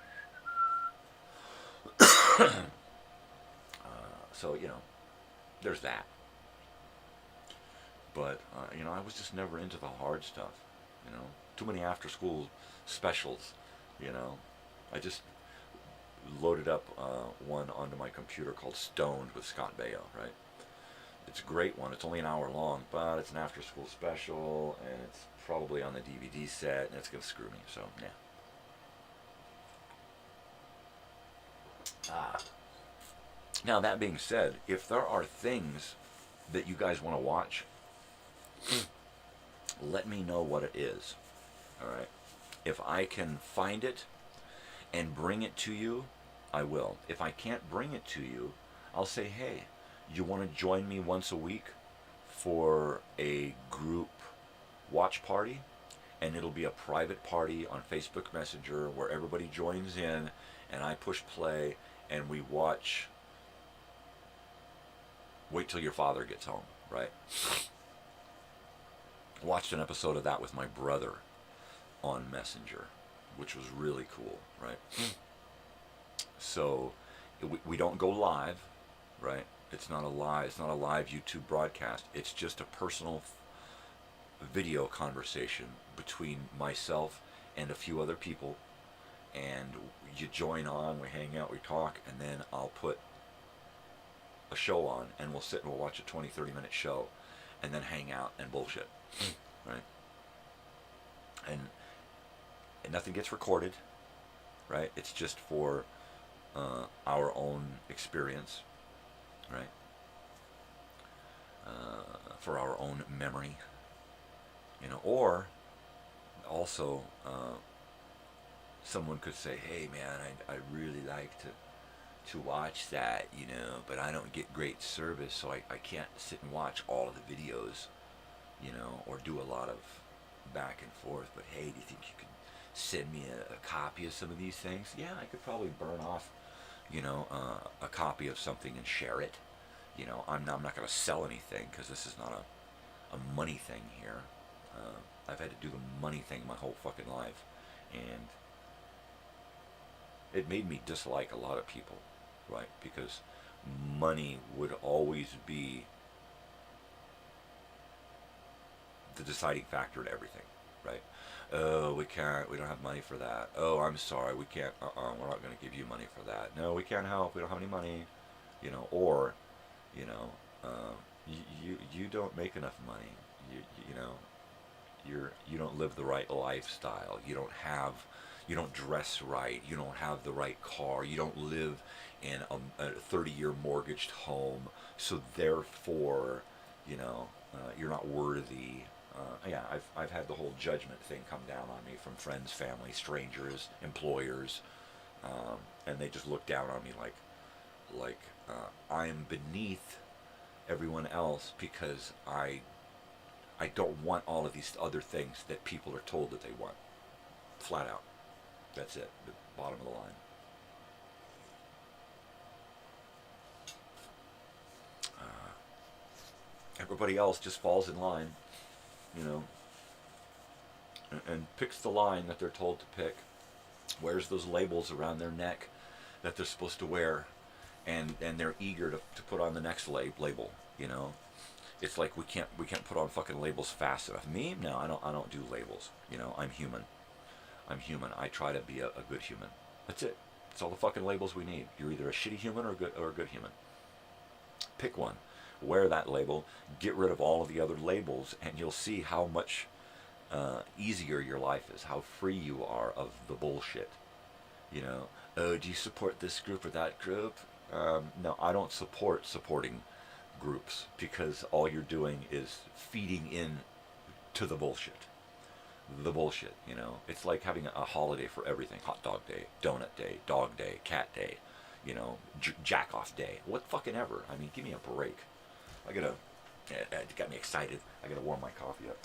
So, you know, there's that. But, you know, I was just never into the hard stuff, you know. Too many after-school specials, you know. I just loaded up one onto my computer called Stoned with Scott Baio, right? It's a great one. It's only an hour long, but it's an after-school special, and it's probably on the DVD set, and it's going to screw me, so, yeah. Now, that being said, if there are things that you guys want to watch, let me know what it is, all right? If I can find it and bring it to you, I will. If I can't bring it to you, I'll say, hey, you want to join me once a week for a group watch party? And it'll be a private party on Facebook Messenger where everybody joins in and I push play and we watch Wait Till Your Father Gets Home, right? Watched an episode of that with my brother on Messenger, which was really cool, right? So we don't go live, right? It's not a live YouTube broadcast. It's just a personal video conversation between myself and a few other people, and you join on, we hang out, we talk, and then I'll put a show on, and we'll sit and we'll watch a 20-30 minute show, and then hang out and bullshit, right? And nothing gets recorded, right? It's just for our own experience, right? For our own memory, you know. Or also someone could say, hey man, I really like to to watch that, you know, but I don't get great service, so I can't sit and watch all of the videos, you know, or do a lot of back and forth. But hey, do you think you could send me a copy of some of these things? Yeah, I could probably burn off, you know, a copy of something and share it. You know, I'm not going to sell anything, because this is not a money thing here. I've had to do the money thing my whole fucking life, and it made me dislike a lot of people, right? Because money would always be the deciding factor in everything, right? Oh, we don't have money for that. Oh, I'm sorry, we can't, we're not going to give you money for that. No, we can't help, we don't have any money, you know. Or, you know, you don't make enough money, you know, you don't live the right lifestyle, you don't dress right, you don't have the right car, you don't live in a 30-year mortgaged home, so therefore, you know, you're not worthy. Yeah, I've had the whole judgment thing come down on me from friends, family, strangers, employers, and they just look down on me like I'm beneath everyone else because I don't want all of these other things that people are told that they want. Flat out. That's it. The bottom of the line. Everybody else just falls in line, you know, and picks the line that they're told to pick, wears those labels around their neck that they're supposed to wear, and they're eager to put on the next label, you know. It's like we can't put on fucking labels fast enough. Me? No, I don't do labels. You know, I'm human. I try to be a good human. That's it. That's all the fucking labels we need. You're either a shitty human or a good human. Pick one. Wear that label. Get rid of all of the other labels, and you'll see how much easier your life is. How free you are of the bullshit. You know. Oh, do you support this group or that group? No, I don't support supporting groups, because all you're doing is feeding in to the bullshit. You know. It's like having a holiday for everything. Hot dog day, donut day, dog day, cat day, you know, jack off day, what fucking ever. I mean, give me a break. It got me excited. I gotta warm my coffee up.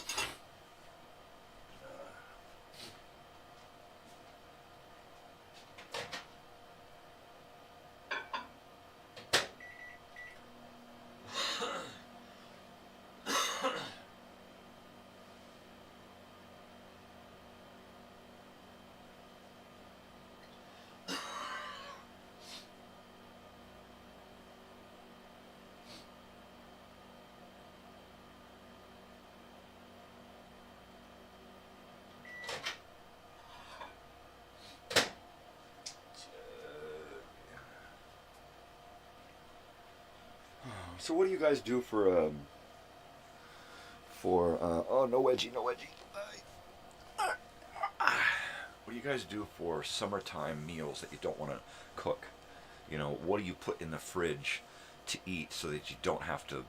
So what do you guys do for oh, no wedgie. What do you guys do for summertime meals that you don't want to cook? You know, what do you put in the fridge to eat so that you don't have to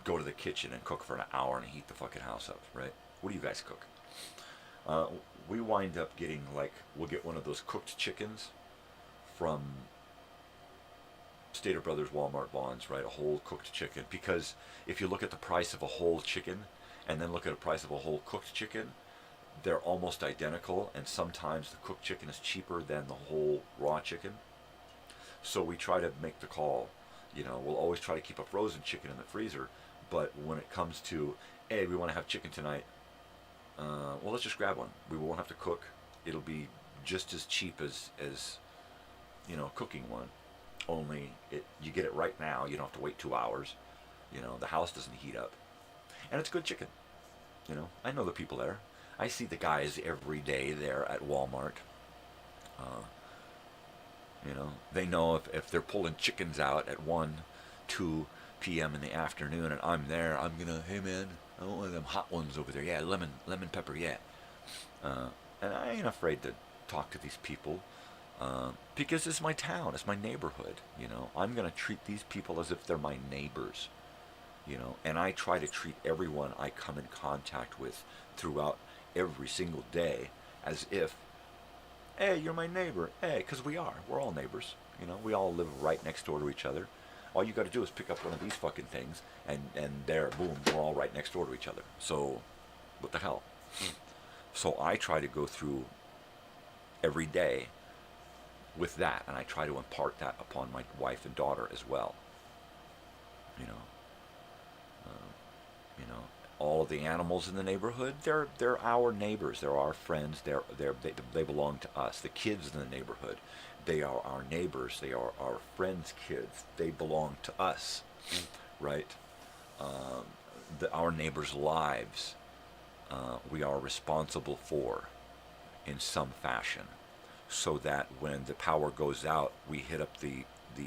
go to the kitchen and cook for an hour and heat the fucking house up, right? What do you guys cook? We wind up getting, like, we'll get one of those cooked chickens from Stater Brothers Walmart bonds, right? A whole cooked chicken. Because if you look at the price of a whole chicken and then look at the price of a whole cooked chicken, they're almost identical, and sometimes the cooked chicken is cheaper than the whole raw chicken. So we try to make the call. You know, we'll always try to keep a frozen chicken in the freezer, but when it comes to, hey, we want to have chicken tonight, well, let's just grab one. We won't have to cook. It'll be just as cheap as you know, cooking one. Only you get it right now. You don't have to wait 2 hours. You know, the house doesn't heat up, and it's good chicken. You know, I know the people there. I see the guys every day there at Walmart. You know, they know if they're pulling chickens out at 1, 2 p.m. in the afternoon, and I'm there, I'm gonna, hey man, I want one of them hot ones over there. Yeah, lemon pepper, yeah. And I ain't afraid to talk to these people. Because it's my town, it's my neighborhood, you know. I'm going to treat these people as if they're my neighbors, you know. And I try to treat everyone I come in contact with throughout every single day as if, hey, you're my neighbor. Hey, because we're all neighbors, You know, we all live right next door to each other. All you got to do is pick up one of these fucking things, and there, boom, we're all right next door to each other. So, what the hell? So I try to go through every day with that, and I try to impart that upon my wife and daughter as well. You know, all of the animals in the neighborhood, they're our neighbors, they're our friends, they belong to us. The kids in the neighborhood, they are our neighbors, they are our friends' kids, they belong to us, right? Our neighbors' lives, we are responsible for in some fashion, so that when the power goes out, we hit up the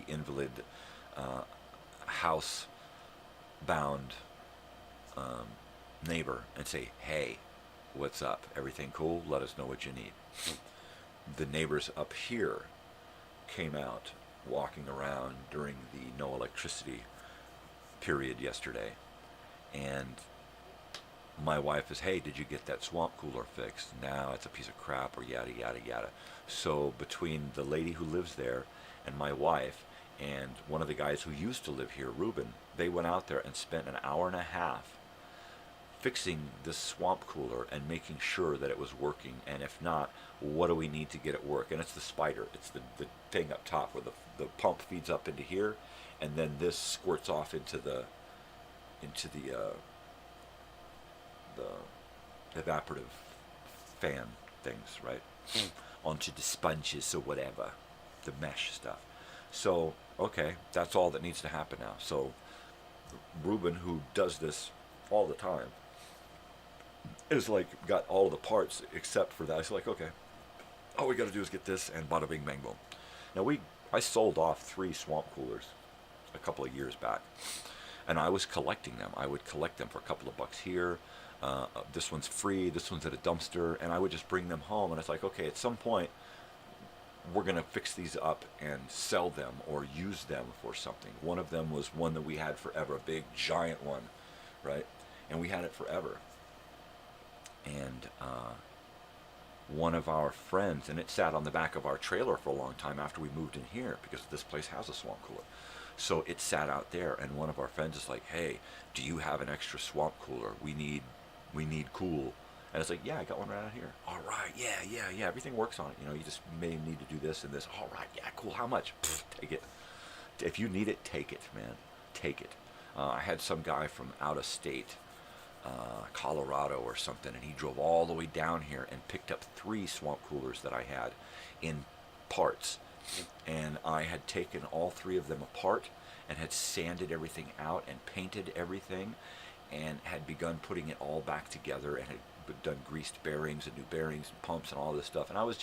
invalid house-bound neighbor and say, hey, what's up? Everything cool? Let us know what you need. The neighbors up here came out walking around during the no electricity period yesterday, and my wife is, hey, did you get that swamp cooler fixed? No, it's a piece of crap, or yada, yada, yada. So between the lady who lives there and my wife and one of the guys who used to live here, Ruben, they went out there and spent an hour and a half fixing this swamp cooler and making sure that it was working, and if not, what do we need to get it work? And it's the spider, it's the thing up top where the pump feeds up into here, and then this squirts off into the evaporative fan things, right? Onto the sponges or whatever, the mesh stuff. So, okay, that's all that needs to happen now. So Ruben, who does this all the time, is like got all of the parts except for that. It's like, okay, all we got to do is get this, and bada bing bang boom. Now I sold off 3 swamp coolers a couple of years back, and I was collecting them. I would collect them for a couple of bucks here. This one's free, this one's at a dumpster, and I would just bring them home, and it's like, okay, at some point we're going to fix these up and sell them or use them for something. One of them was one that we had forever, a big giant one, right? And we had it forever. And one of our friends, and it sat on the back of our trailer for a long time after we moved in here, because this place has a swamp cooler. So it sat out there, and one of our friends is like, hey, do you have an extra swamp cooler? We need cool. And it's like, yeah, I got one right out here. All right, yeah, everything works on it. You know, you just may need to do this and this. All right, yeah, cool, how much? Pfft, take it. If you need it, take it, man. Take it. I had some guy from out of state, Colorado or something, and he drove all the way down here and picked up 3 swamp coolers that I had in parts. And I had taken all 3 of them apart and had sanded everything out and painted everything and had begun putting it all back together and had done greased bearings and new bearings and pumps and all this stuff. And I was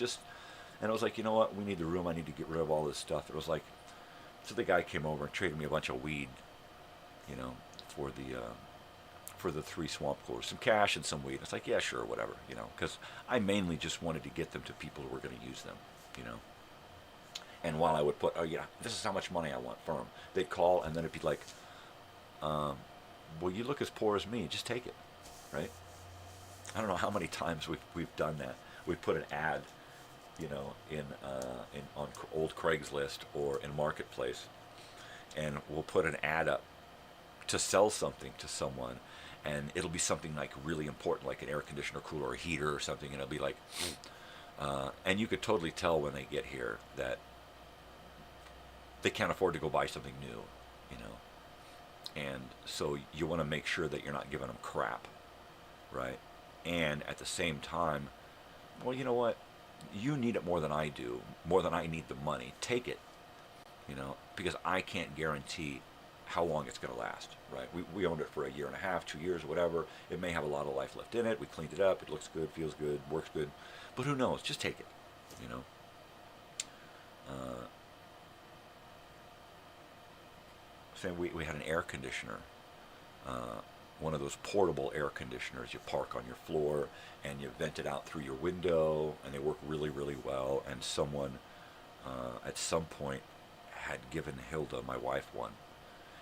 like, you know what, we need the room, I need to get rid of all this stuff. It was like, so the guy came over and traded me a bunch of weed, you know, for the 3 swamp coolers, some cash and some weed. It's like, yeah, sure, whatever, you know, because I mainly just wanted to get them to people who were going to use them, you know. And while I would put, oh yeah, this is how much money I want for them, they'd call, and then it'd be like, well, you look as poor as me, just take it, right? I don't know how many times we've done that. We've put an ad, you know, on old Craigslist or in Marketplace, and we'll put an ad up to sell something to someone, and it'll be something like really important, like an air conditioner, cooler, or a heater or something, and it'll be like, and you could totally tell when they get here that they can't afford to go buy something new, you know. And so you want to make sure that you're not giving them crap, right? And at the same time, well, you know what? You need it more than I do, more than I need the money. Take it, you know, because I can't guarantee how long it's going to last, right? We owned it for 1.5 years, 2 years, whatever. It may have a lot of life left in it. We cleaned it up. It looks good, feels good, works good. But who knows? Just take it, you know. Saying we had an air conditioner, one of those portable air conditioners you park on your floor and you vent it out through your window, and they work really, really well. And someone at some point had given Hilda, my wife, one.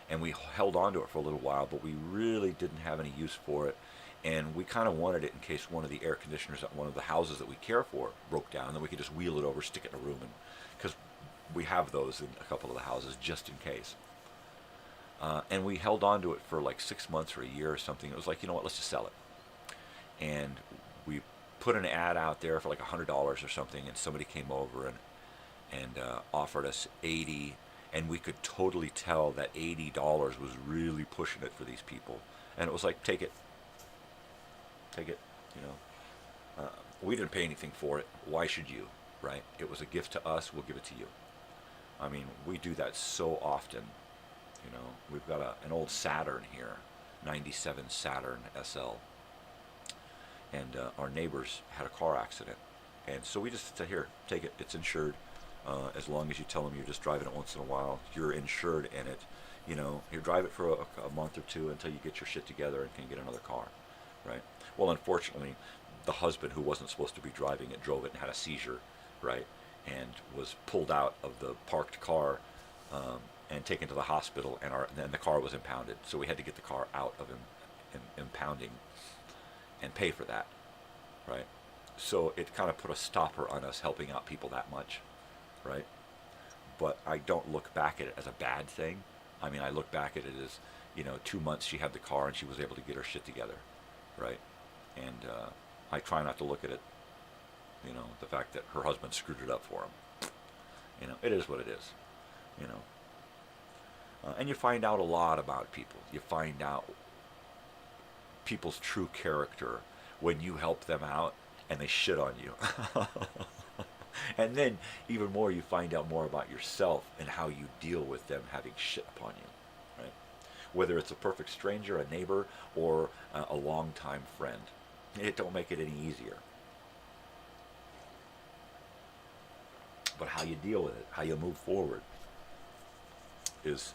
And we held on to it for a little while, but we really didn't have any use for it. And we kind of wanted it in case one of the air conditioners at one of the houses that we care for broke down, and then we could just wheel it over, stick it in a room, and because we have those in a couple of the houses just in case. And we held on to it for like 6 months or a year or something. It was like, you know what, let's just sell it. And we put an ad out there for like $100 or something, and somebody came over and offered us $80, and we could totally tell that $80 was really pushing it for these people. And it was like, take it, you know. We didn't pay anything for it. Why should you, right? It was a gift to us. We'll give it to you. I mean, we do that so often. You know, we've got an old Saturn here, 97 Saturn SL. And our neighbors had a car accident. And so we just said, here, take it. It's insured. As long as you tell them you're just driving it once in a while, you're insured in it. You know, you drive it for a month or two until you get your shit together and can get another car, right? Well, unfortunately, the husband who wasn't supposed to be driving it drove it and had a seizure, right? And was pulled out of the parked car and taken to the hospital, and then the car was impounded. So we had to get the car out of impounding and pay for that, right? So it kind of put a stopper on us helping out people that much, right? But I don't look back at it as a bad thing. I mean, I look back at it as, you know, 2 months she had the car and she was able to get her shit together, right? And I try not to look at it, you know, the fact that her husband screwed it up for him. You know, it is what it is, you know. And you find out a lot about people. You find out people's true character when you help them out and they shit on you. And then even more, you find out more about yourself and how you deal with them having shit upon you, right? Whether it's a perfect stranger, a neighbor, or a longtime friend. It don't make it any easier. But how you deal with it, how you move forward, is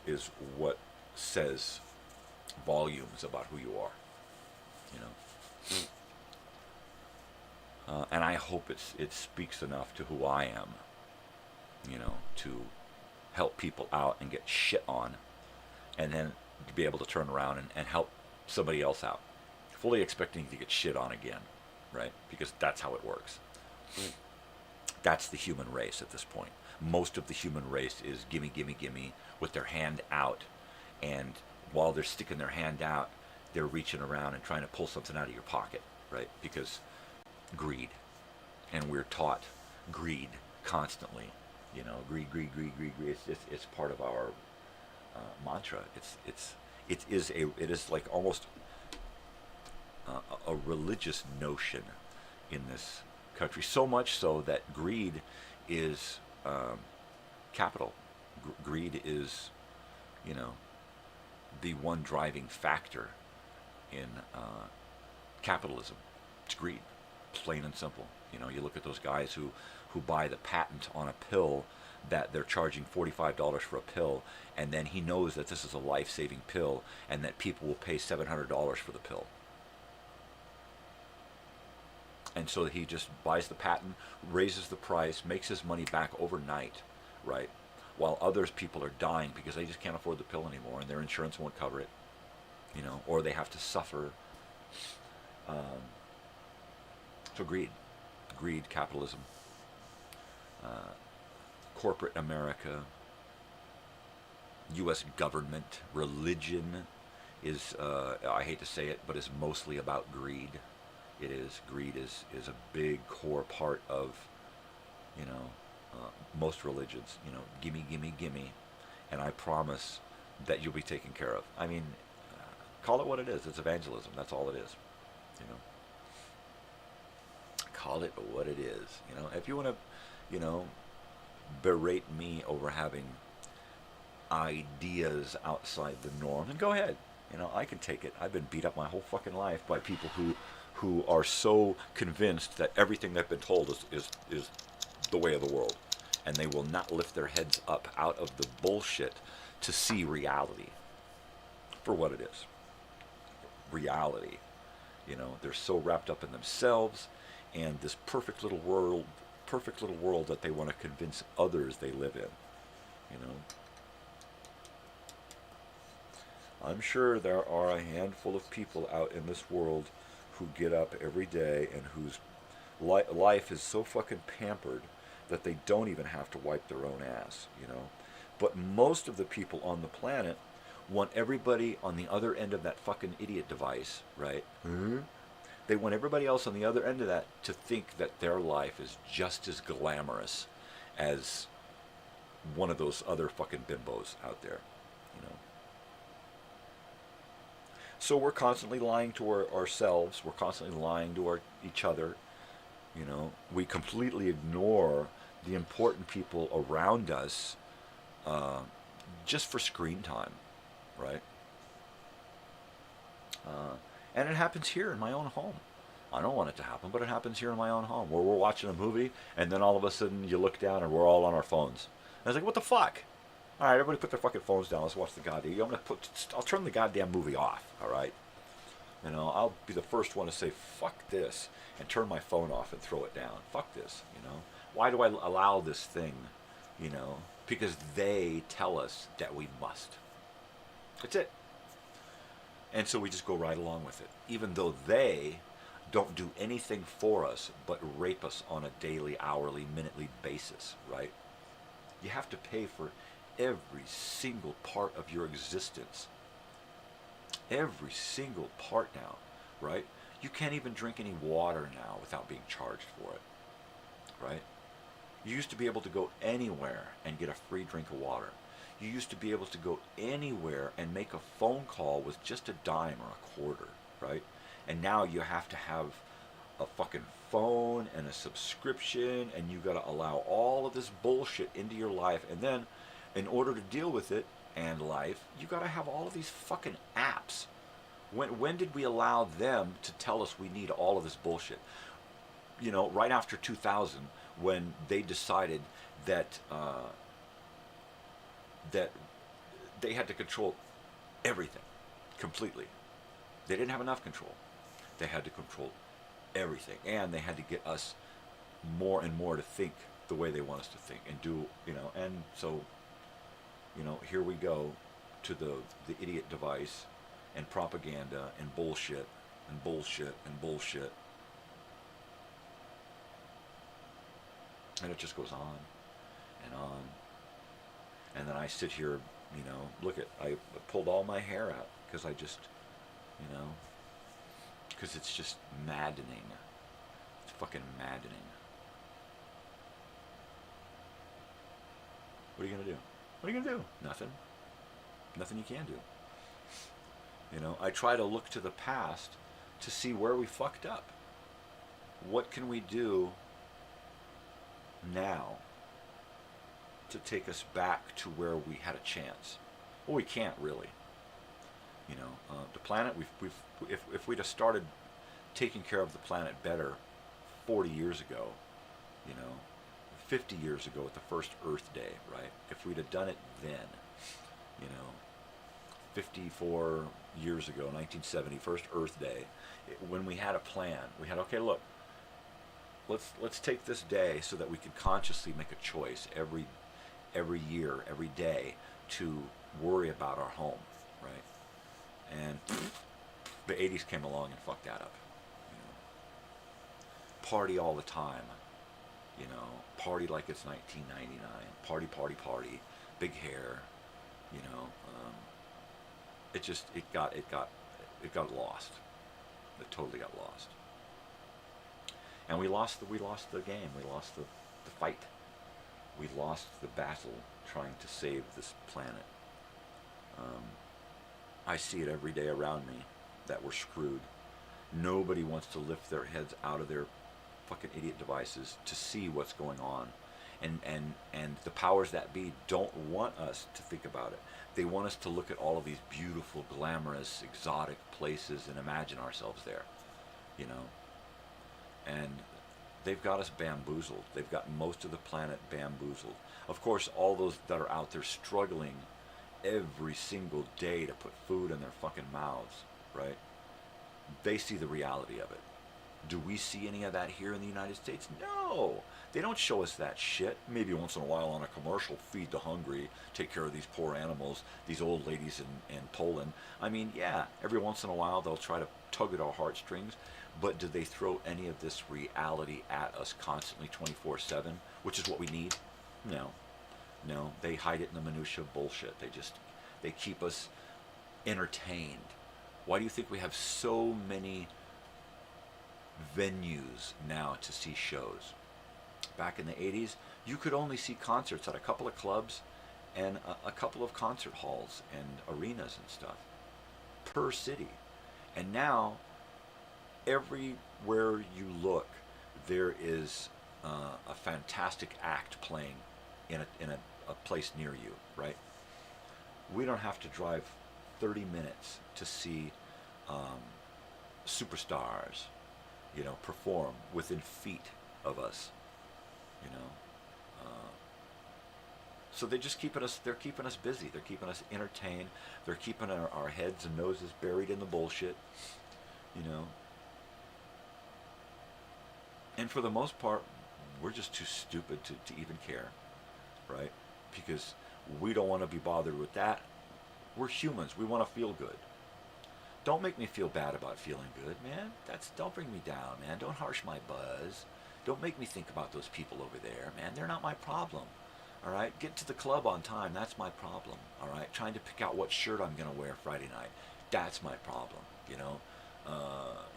what says volumes about who you are, you know. And I hope it speaks enough to who I am, you know, to help people out and get shit on, and then to be able to turn around and help somebody else out, fully expecting to get shit on again, right? Because that's how it works. That's the human race at this point. Most of the human race is gimme, gimme, gimme, with their hand out, and while they're sticking their hand out, they're reaching around and trying to pull something out of your pocket, right? Because greed, and we're taught greed constantly, you know, greed. It's part of our mantra. It is like almost a religious notion in this country. So much so that greed is capital. Greed is, you know, the one driving factor in capitalism. It's greed. Plain and simple. You know, you look at those guys who buy the patent on a pill that they're charging $45 for a pill, and then he knows that this is a life-saving pill and that people will pay $700 for the pill. And so he just buys the patent, raises the price, makes his money back overnight, right? While others people are dying because they just can't afford the pill anymore and their insurance won't cover it, you know, or they have to suffer. So greed, capitalism, corporate America, U.S. government, religion is, I hate to say it, but is mostly about greed. It is. Greed is a big core part of, you know, most religions. You know, gimme, gimme, gimme, and I promise that you'll be taken care of. I mean, call it what it is. It's evangelism. That's all it is, you know. Call it what it is. You know, if you want to, you know, berate me over having ideas outside the norm, then go ahead. You know, I can take it. I've been beat up my whole fucking life by people who are so convinced that everything they've been told is the way of the world, and they will not lift their heads up out of the bullshit to see reality for what it is. Reality. You know, they're so wrapped up in themselves and this perfect little world that they want to convince others they live in, you know. I'm sure there are a handful of people out in this world who get up every day and whose life is so fucking pampered that they don't even have to wipe their own ass, you know. But most of the people on the planet want everybody on the other end of that fucking idiot device, right? They want everybody else on the other end of that to think that their life is just as glamorous as one of those other fucking bimbos out there, you know. So we're constantly lying to ourselves. We're constantly lying to each other. You know, we completely ignore the important people around us just for screen time, right? And it happens here in my own home. I don't want it to happen, but it happens here in my own home, where we're watching a movie, and then all of a sudden you look down and we're all on our phones. And I was like, what the fuck? All right, everybody put their fucking phones down. Let's watch the goddamn. I'll turn the goddamn movie off. All right. You know, I'll be the first one to say fuck this and turn my phone off and throw it down. Fuck this. You know, why do I allow this thing? You know, because they tell us that we must. That's it. And so we just go right along with it, even though they don't do anything for us but rape us on a daily, hourly, minutely basis, right? You have to pay for every single part of your existence. Every single part now, right? You can't even drink any water now without being charged for it, right? You used to be able to go anywhere and get a free drink of water. You used to be able to go anywhere and make a phone call with just a dime or a quarter, right? And now you have to have a fucking phone and a subscription, and you got to allow all of this bullshit into your life. And then, in order to deal with it and life, you got to have all of these fucking apps. When did we allow them to tell us we need all of this bullshit? You know, right after 2000, when they decided that that they had to control everything completely. They didn't have enough control. They had to control everything, and they had to get us more and more to think the way they want us to think and do, you know. And so, you know, here we go to the idiot device and propaganda and bullshit and bullshit and bullshit, and it just goes on and on. And then I sit here, you know, look at, I pulled all my hair out because I just, you know, because it's just maddening. It's fucking maddening. What are you going to do? What are you going to do? Nothing. Nothing you can do. You know, I try to look to the past to see where we fucked up. What can we do now to take us back to where we had a chance? Well, we can't really. You know, the planet, if we'd have started taking care of the planet better 40 years ago, you know, 50 years ago at the first Earth Day, right? If we'd have done it then, you know, 54 years ago, 1970, first Earth Day, when we had a plan, we had, okay, look, let's take this day so that we can consciously make a choice every year, every day, to worry about our home, right? And the 80s came along and fucked that up. You know, party all the time. You know, party like it's 1999. Party, party, party. Big hair. You know, it got lost. It totally got lost. And we lost the game. We lost the fight. We lost the battle trying to save this planet. I see it every day around me that we're screwed. Nobody wants to lift their heads out of their fucking idiot devices to see what's going on. And the powers that be don't want us to think about it. They want us to look at all of these beautiful, glamorous, exotic places and imagine ourselves there, you know. And they've got us bamboozled. They've got most of the planet bamboozled. Of course, all those that are out there struggling every single day to put food in their fucking mouths, right? They see the reality of it. Do we see any of that here in the United States? No. They don't show us that shit. Maybe once in a while on a commercial, feed the hungry, take care of these poor animals, these old ladies in Poland. I mean, yeah, every once in a while they'll try to tug at our heartstrings, but do they throw any of this reality at us constantly 24/7, which is what we need? No. No, they hide it in the minutia of bullshit. They keep us entertained. Why do you think we have so many venues now to see shows? Back in the 80s, you could only see concerts at a couple of clubs and a couple of concert halls and arenas and stuff per city. And now, everywhere you look, there is a fantastic act playing in a place near you, right? We don't have to drive 30 minutes to see superstars, perform within feet of us, So they're just keeping us busy. They're keeping us entertained. They're keeping our heads and noses buried in the bullshit, And for the most part, we're just too stupid to even care, right? Because we don't want to be bothered with that. We're humans. We want to feel good. Don't make me feel bad about feeling good, man. Don't bring me down, man. Don't harsh my buzz. Don't make me think about those people over there, man. They're not my problem. All right? Get to the club on time. That's my problem. All right? Trying to pick out what shirt I'm going to wear Friday night. That's my problem,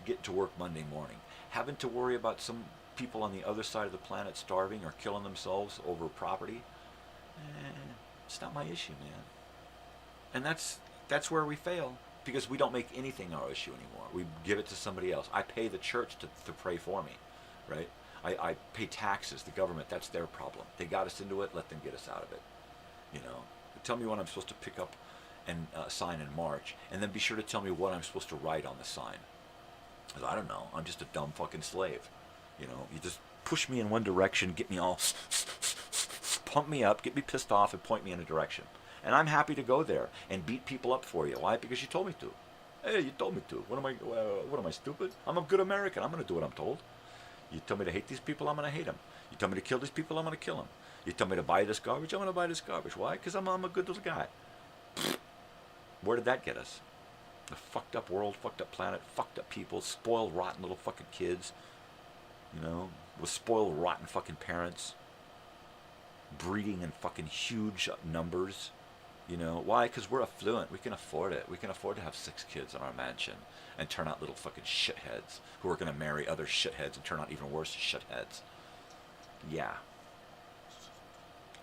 Getting to work Monday morning. Having to worry about some people on the other side of the planet starving or killing themselves over property. It's not my issue, man. And that's where we fail, because we don't make anything our issue anymore. We give it to somebody else. I pay the church to pray for me, right? I pay taxes, the government, that's their problem. They got us into it, let them get us out of it. Tell me when I'm supposed to pick up and sign in March, and then be sure to tell me what I'm supposed to write on the sign. Because I don't know, I'm just a dumb fucking slave. You just push me in one direction, get me all pump me up, get me pissed off, and point me in a direction. And I'm happy to go there and beat people up for you. Why? Because you told me to. Hey, you told me to. What am I, stupid? I'm a good American. I'm going to do what I'm told. You tell me to hate these people, I'm going to hate them. You tell me to kill these people, I'm going to kill them. You tell me to buy this garbage, I'm going to buy this garbage. Why? Because I'm a good little guy. Where did that get us? A fucked up world, fucked up planet, fucked up people, spoiled, rotten little fucking kids. With spoiled, rotten fucking parents. Breeding in fucking huge numbers. Why? Because we're affluent. We can afford it. We can afford to have 6 kids in our mansion and turn out little fucking shitheads who are going to marry other shitheads and turn out even worse shitheads. Yeah.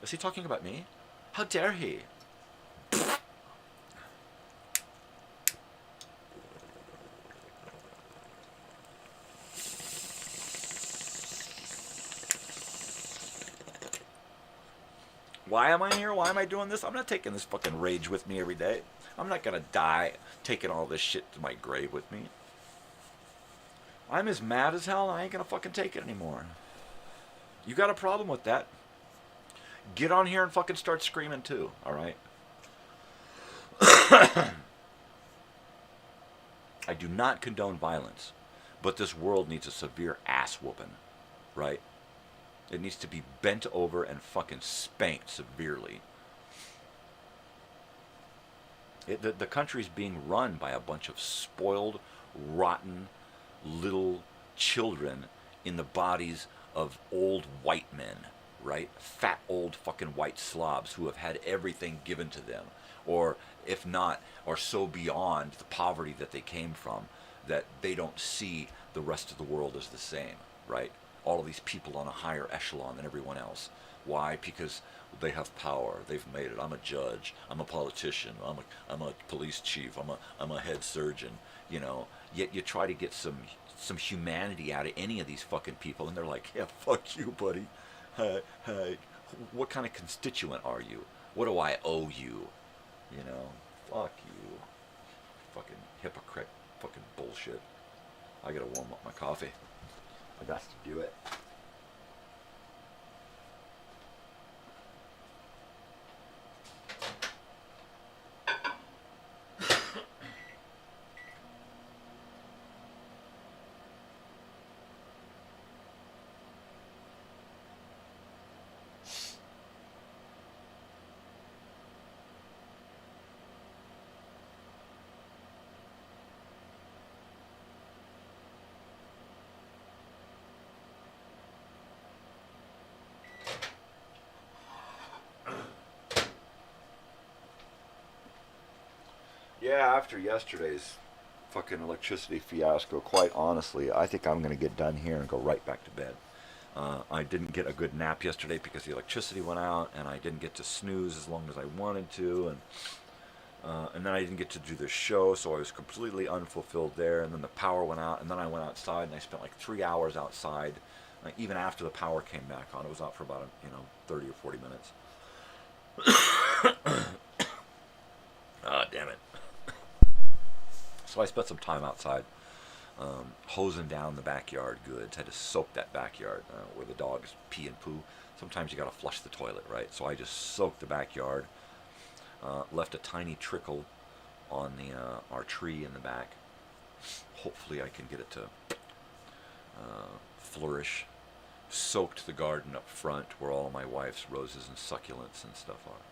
Is he talking about me? How dare he? Why am I here? Why am I doing this? I'm not taking this fucking rage with me every day. I'm not going to die taking all this shit to my grave with me. I'm as mad as hell, and I ain't going to fucking take it anymore. You got a problem with that? Get on here and fucking start screaming too, alright? I do not condone violence, but this world needs a severe ass whooping, right? It needs to be bent over and fucking spanked severely. The country's being run by a bunch of spoiled, rotten, little children in the bodies of old white men, right? Fat old fucking white slobs who have had everything given to them, or if not, are so beyond the poverty that they came from that they don't see the rest of the world as the same, right? All of these people on a higher echelon than everyone else. Why? Because they have power. They've made it. I'm a judge. I'm a politician. I'm a police chief. I'm a head surgeon. Yet you try to get some humanity out of any of these fucking people, and they're like, yeah, fuck you, buddy. Hey, what kind of constituent are you? What do I owe you? Fuck you. Fucking hypocrite. Fucking bullshit. I gotta warm up my coffee. I got to do it. after yesterday's fucking electricity fiasco, quite honestly, I think I'm going to get done here and go right back to bed. I didn't get a good nap yesterday because the electricity went out, and I didn't get to snooze as long as I wanted to, and then I didn't get to do the show, so I was completely unfulfilled there. And then the power went out, and then I went outside, and I spent like 3 hours outside. Even after the power came back on, it was out for about 30 or 40 minutes. Damn it. So I spent some time outside, hosing down the backyard goods. Had to soak that backyard where the dogs pee and poo. Sometimes you got to flush the toilet, right? So I just soaked the backyard, left a tiny trickle on our tree in the back. Hopefully I can get it to flourish. Soaked the garden up front where all of my wife's roses and succulents and stuff are.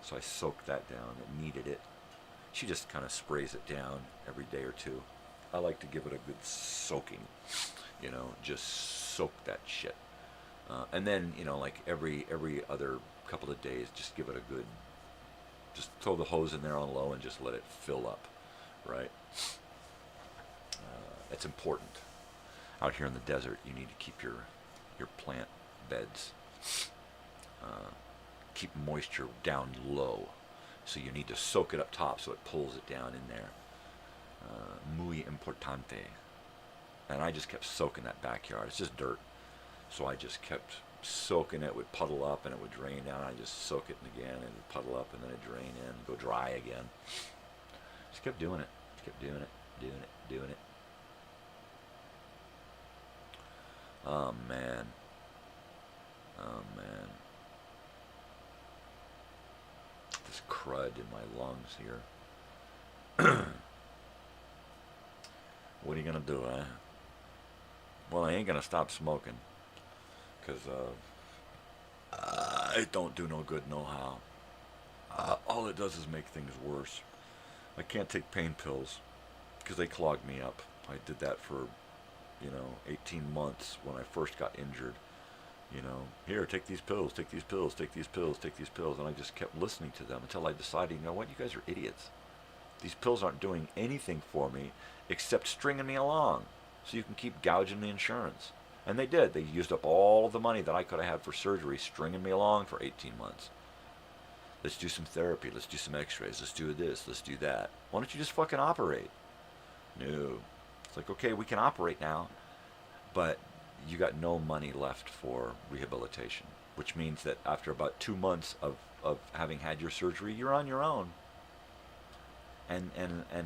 So I soaked that down. It needed it. She just kind of sprays it down every day or two. I like to give it a good soaking, just soak that shit. And then, like every other couple of days, just give it a good, just throw the hose in there on low and just let it fill up, right? It's important. Out here in the desert, you need to keep your plant beds, keep moisture down low. So you need to soak it up top so it pulls it down in there. Muy importante. And I just kept soaking that backyard. It's just dirt. So I just kept soaking it. It would puddle up and it would drain down. I just soak it again and it would puddle up and then it'd drain in and go dry again. Just kept doing it. Kept doing it. Doing it. Oh, man. This crud in my lungs here. What are you going to do, eh? Well, I ain't going to stop smoking. Because it don't do no good no how. All it does is make things worse. I can't take pain pills because they clog me up. I did that for 18 months when I first got injured. Here, take these pills, take these pills, take these pills, take these pills. And I just kept listening to them until I decided, you know what, you guys are idiots. These pills aren't doing anything for me except stringing me along so you can keep gouging the insurance. And they did. They used up all the money that I could have had for surgery stringing me along for 18 months. Let's do some therapy. Let's do some x-rays. Let's do this. Let's do that. Why don't you just fucking operate? No. It's like, okay, we can operate now, but you got no money left for rehabilitation, which means that after about 2 months of having had your surgery, you're on your own. And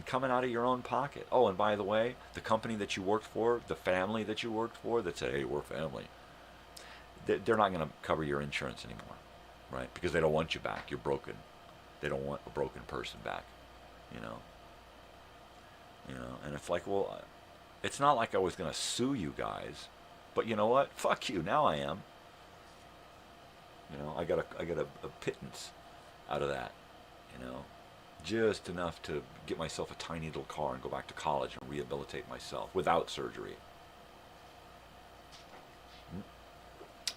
coming out of your own pocket. Oh, and by the way, the company that you worked for, the family that you worked for that said, hey, we're family, they're not going to cover your insurance anymore, right? Because they don't want you back. You're broken. They don't want a broken person back, And it's like, well, it's not like I was going to sue you guys, but you know what? Fuck you. Now I am. I got a pittance out of that, just enough to get myself a tiny little car and go back to college and rehabilitate myself without surgery.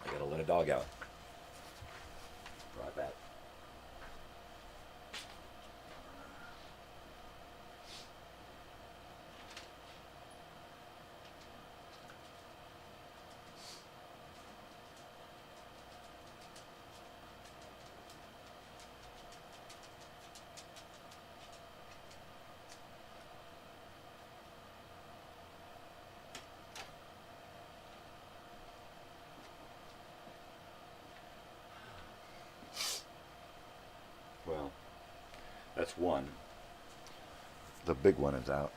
I gotta let a dog out. Right back. Well, that's one. The big one is out.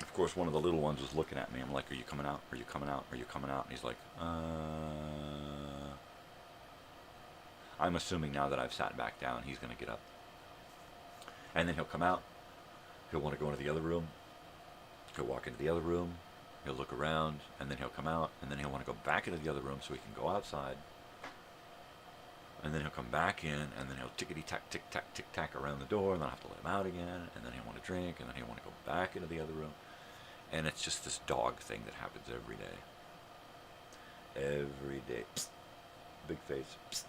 Of course, one of the little ones was looking at me. I'm like, are you coming out? Are you coming out? Are you coming out? And he's like, I'm assuming now that I've sat back down, he's going to get up. And then he'll come out. He'll want to go into the other room. He'll walk into the other room. He'll look around. And then he'll come out. And then he'll want to go back into the other room so he can go outside. And then he'll come back in, and then he'll tickety-tack, tick-tack, tick-tack around the door, and then I'll have to let him out again, and then he'll want to drink, and then he'll want to go back into the other room. And it's just this dog thing that happens every day. Every day. Psst. Big face. Psst.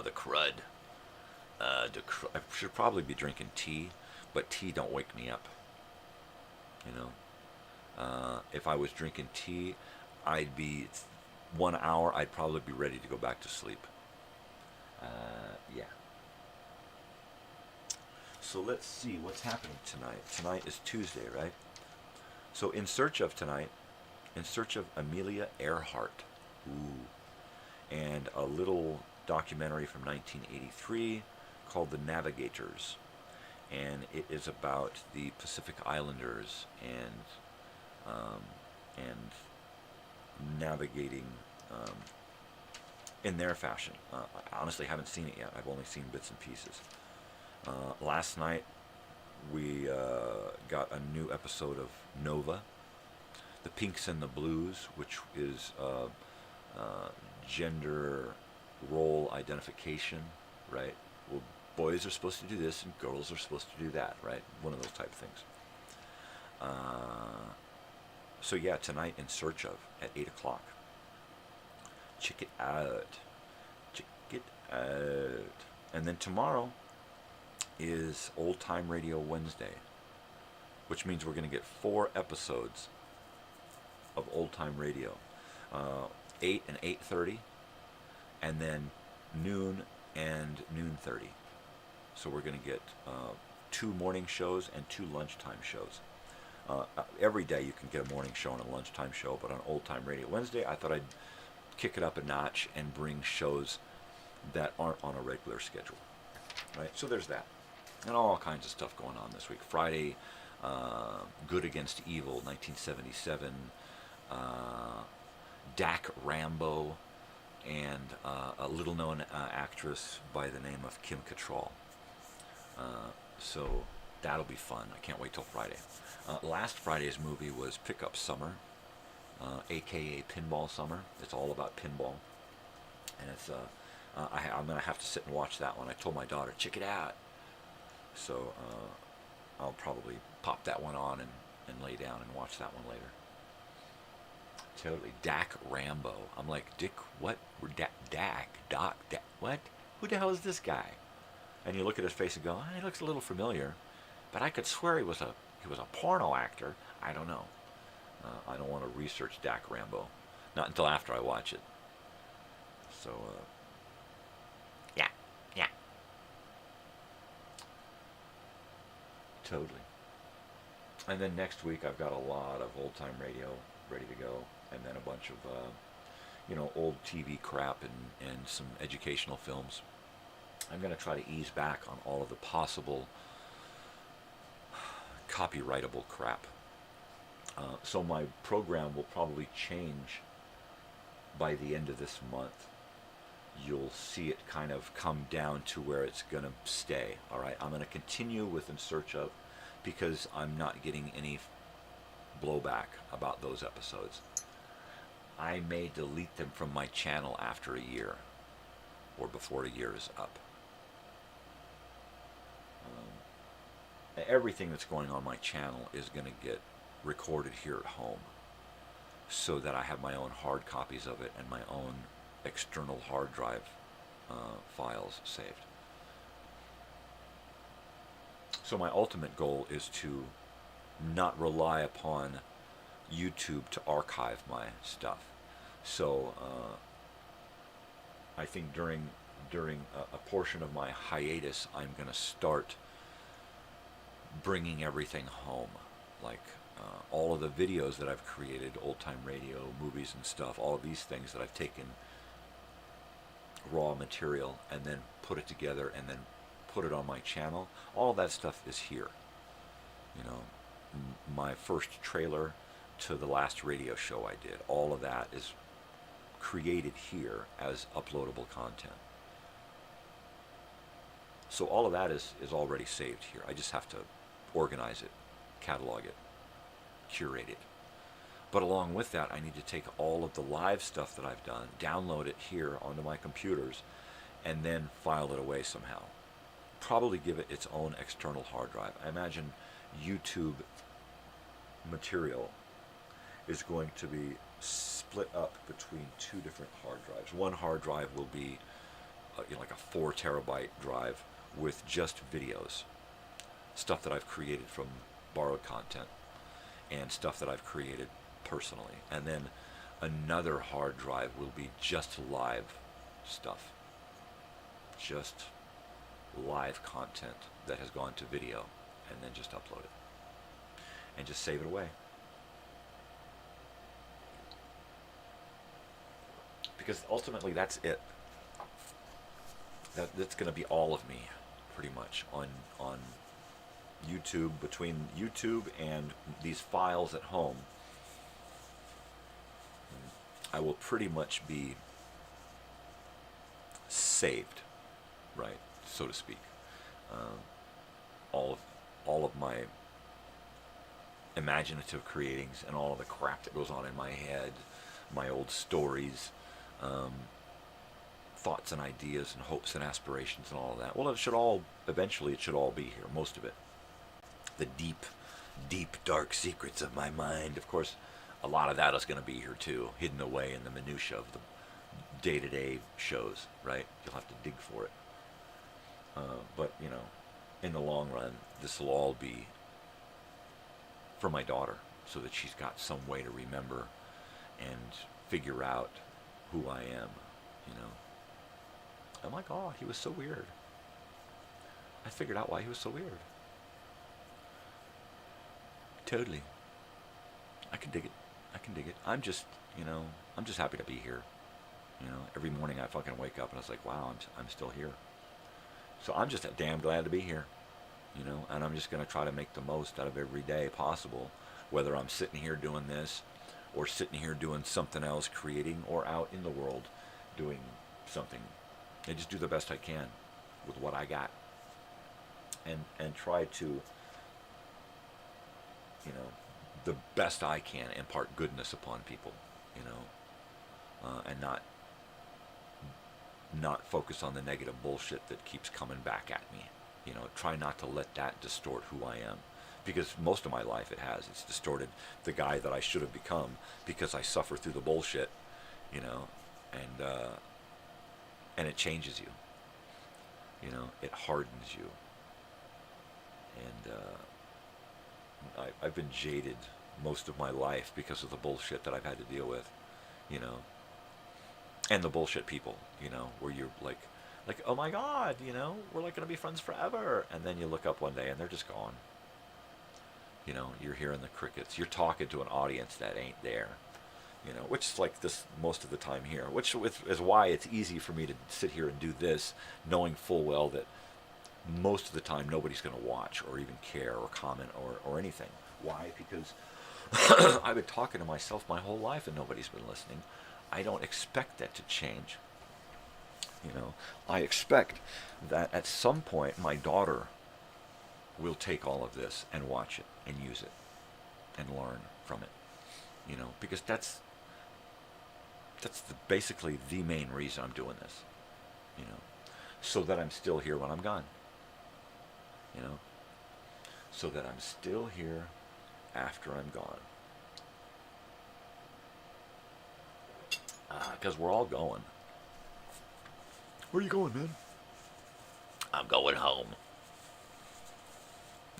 The crud. I should probably be drinking tea, but tea don't wake me up. You know, if I was drinking tea, I'd be 1 hour. I'd probably be ready to go back to sleep. Yeah. So let's see what's happening tonight. Tonight is Tuesday, right? So in search of Amelia Earhart. Ooh. And a little documentary from 1983 called The Navigators. And it is about the Pacific Islanders and navigating in their fashion. I honestly haven't seen it yet. I've only seen bits and pieces. Last night we got a new episode of Nova, The Pinks and the Blues, which is gender role identification, right? Well, boys are supposed to do this and girls are supposed to do that, right? One of those type of things. So yeah, tonight In Search of at 8 o'clock. Check it out. Check it out. And then tomorrow is Old Time Radio Wednesday, which means we're going to get 4 episodes of Old Time Radio. 8 and 8:30, and then noon and noon 30. So we're going to get 2 morning shows and 2 lunchtime shows. Every day you can get a morning show and a lunchtime show, but on Old Time Radio Wednesday, I thought I'd kick it up a notch and bring shows that aren't on a regular schedule. Right? So there's that. And all kinds of stuff going on this week. Friday, Good Against Evil, 1977. Dak Rambo, and a little-known actress by the name of Kim Cattrall. So that'll be fun. I can't wait till Friday. Last Friday's movie was Pickup Summer, a.k.a. Pinball Summer. It's all about pinball. And it's I'm going to have to sit and watch that one. I told my daughter, check it out. So I'll probably pop that one on and lay down and watch that one later. Totally. Dak Rambo. I'm like, Dick, what? Doc, what? Who the hell is this guy? And you look at his face and go, he looks a little familiar, but I could swear he was a porno actor. I don't know. I don't want to research Dak Rambo. Not until after I watch it. So, yeah. Totally. And then next week I've got a lot of Old Time Radio ready to go, and then a bunch of old TV crap and some educational films. I'm going to try to ease back on all of the possible copyrightable crap. So my program will probably change by the end of this month. You'll see it kind of come down to where it's going to stay. All right, I'm going to continue with In Search of, because I'm not getting any blowback about those episodes. I may delete them from my channel after a year, or before a year is up. Everything that's going on my channel is going to get recorded here at home, so that I have my own hard copies of it and my own external hard drive files saved. So my ultimate goal is to not rely upon YouTube to archive my stuff. So I think during a portion of my hiatus, I'm going to start bringing everything home, like all of the videos that I've created, Old Time Radio, movies and stuff, all of these things that I've taken raw material and then put it together and then put it on my channel. All that stuff is here. My first trailer to the last radio show I did, all of that is created here as uploadable content. So all of that is already saved here. I just have to organize it, catalog it, curate it. But along with that, I need to take all of the live stuff that I've done, download it here onto my computers, and then file it away somehow. Probably give it its own external hard drive. I imagine YouTube material is going to be split up between 2 different hard drives. One hard drive will be like a 4 terabyte drive. with just videos, stuff that I've created from borrowed content, and stuff that I've created personally. And then another hard drive will be just live stuff, just live content that has gone to video, and then just upload it and just save it away. Because ultimately that's it. That's going to be all of me, pretty much, on YouTube. Between YouTube and these files at home, I will pretty much be saved, right, so to speak. All of my imaginative creatings and all of the crap that goes on in my head, my old stories, thoughts and ideas and hopes and aspirations and all of that. Well, it should all be here, most of it. The deep, deep, dark secrets of my mind. Of course, a lot of that is going to be here too, hidden away in the minutia of the day-to-day shows, right? You'll have to dig for it. But, you know, in the long run, this will all be for my daughter, so that she's got some way to remember and figure out who I am, you know. I'm like, oh, he was so weird. I figured out why he was so weird. Totally. I can dig it. I can dig it. I'm just, you know, I'm just happy to be here. You know, every morning I fucking wake up and I was like, wow, I'm still here. So I'm just damn glad to be here, you know, and I'm just going to try to make the most out of every day possible, whether I'm sitting here doing this or sitting here doing something else, creating, or out in the world doing something. I just do the best I can with what I got, and try to, you know, the best I can impart goodness upon people, you know, and not focus on the negative bullshit that keeps coming back at me. You know, try not to let that distort who I am, because most of my life it has. It's distorted the guy that I should have become, because I suffer through the bullshit, you know, and it changes you. You know, it hardens you. And I've been jaded most of my life because of the bullshit that I've had to deal with, you know, and the bullshit people, you know, where you're like, oh my God, you know, we're like going to be friends forever. And then you look up one day and they're just gone. You know, you're hearing the crickets. You're talking to an audience that ain't there, you know, which is like this most of the time here, which is why it's easy for me to sit here and do this, knowing full well that most of the time nobody's going to watch or even care or comment or anything. Why? Because I've been talking to myself my whole life and nobody's been listening. I don't expect that to change. You know, I expect that at some point my daughter will take all of this and watch it and use it and learn from it. You know, because that's basically the main reason I'm doing this. You know, so that I'm still here when I'm gone. You know, so that I'm still here after I'm gone. Because we're all going. Where are you going, man? I'm going home.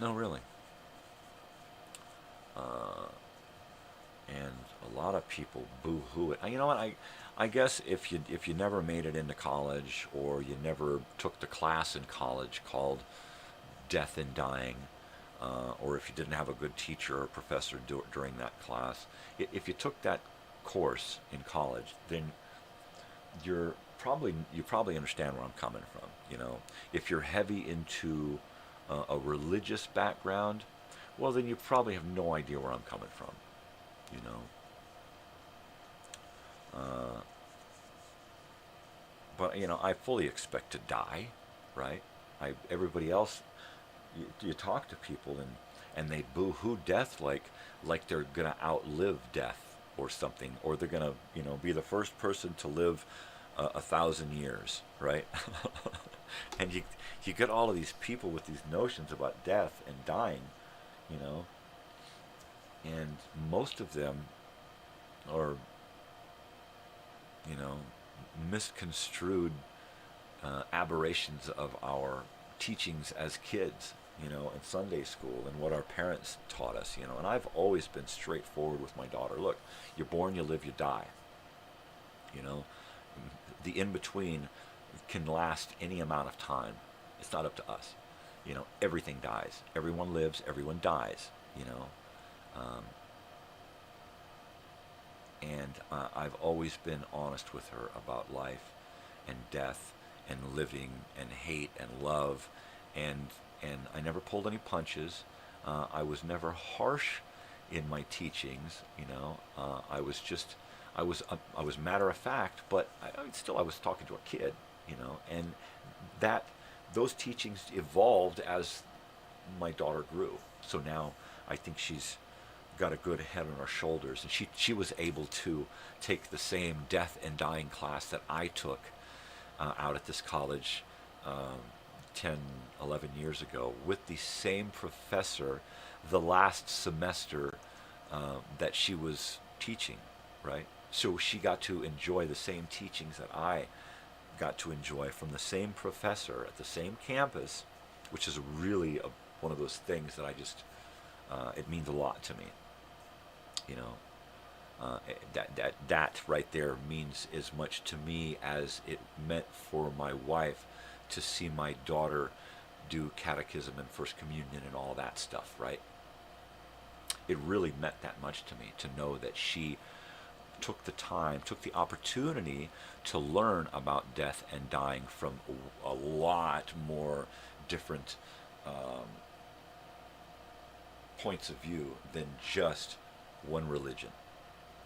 No, really. And a lot of people boo-hoo it. You know what? I guess if you never made it into college, or you never took the class in college called Death and Dying, or if you didn't have a good teacher or professor during that class, if you took that course in college, then you probably understand where I'm coming from. You know, if you're heavy into a religious background, well, then you probably have no idea where I'm coming from. You know, but you know, I fully expect to die, right? Everybody else, you talk to people and they boo-hoo death like they're gonna outlive death or something, or they're gonna, you know, be the first person to live 1,000 years, right? And you get all of these people with these notions about death and dying, you know, and most of them are, you know, misconstrued aberrations of our teachings as kids, you know, in Sunday school and what our parents taught us, you know. And I've always been straightforward with my daughter. Look, you're born, you live, you die. You know, the in-between can last any amount of time. It's not up to us. You know, everything dies. Everyone lives, everyone dies, you know. I've always been honest with her about life and death and living and hate and love, and I never pulled any punches. I was never harsh in my teachings, you know. I was matter of fact, but I was talking to a kid, you know, and those teachings evolved as my daughter grew. So now I think she's got a good head on her shoulders, and she was able to take the same death and dying class that I took out at this college 10, 11 years ago with the same professor the last semester that she was teaching, right? So she got to enjoy the same teachings that I got to enjoy from the same professor at the same campus, which is really one of those things that I just, it means a lot to me. You know, that right there means as much to me as it meant for my wife to see my daughter do catechism and first communion and all that stuff, right? It really meant that much to me to know that she took the time, took the opportunity to learn about death and dying from a lot more different points of view than just one religion,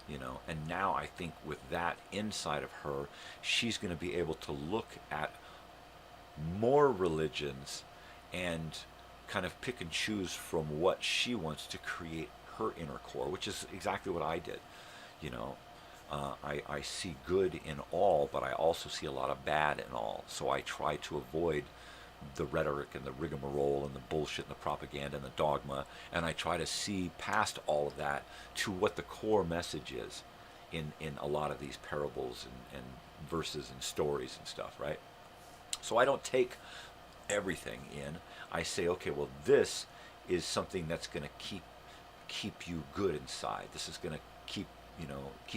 you know. And now I think with that inside of her, she's going to be able to look at more religions and kind of pick and choose from what she wants to create her inner core, which is exactly what I did. You know, I see good in all, but I also see a lot of bad in all. So I try to avoid the rhetoric and the rigmarole and the bullshit and the propaganda and the dogma, and I try to see past all of that to what the core message is in a lot of these parables and verses and stories and stuff, right? So I don't take everything in. I say, okay, well, this is something that's going to keep you good inside. This is going to keep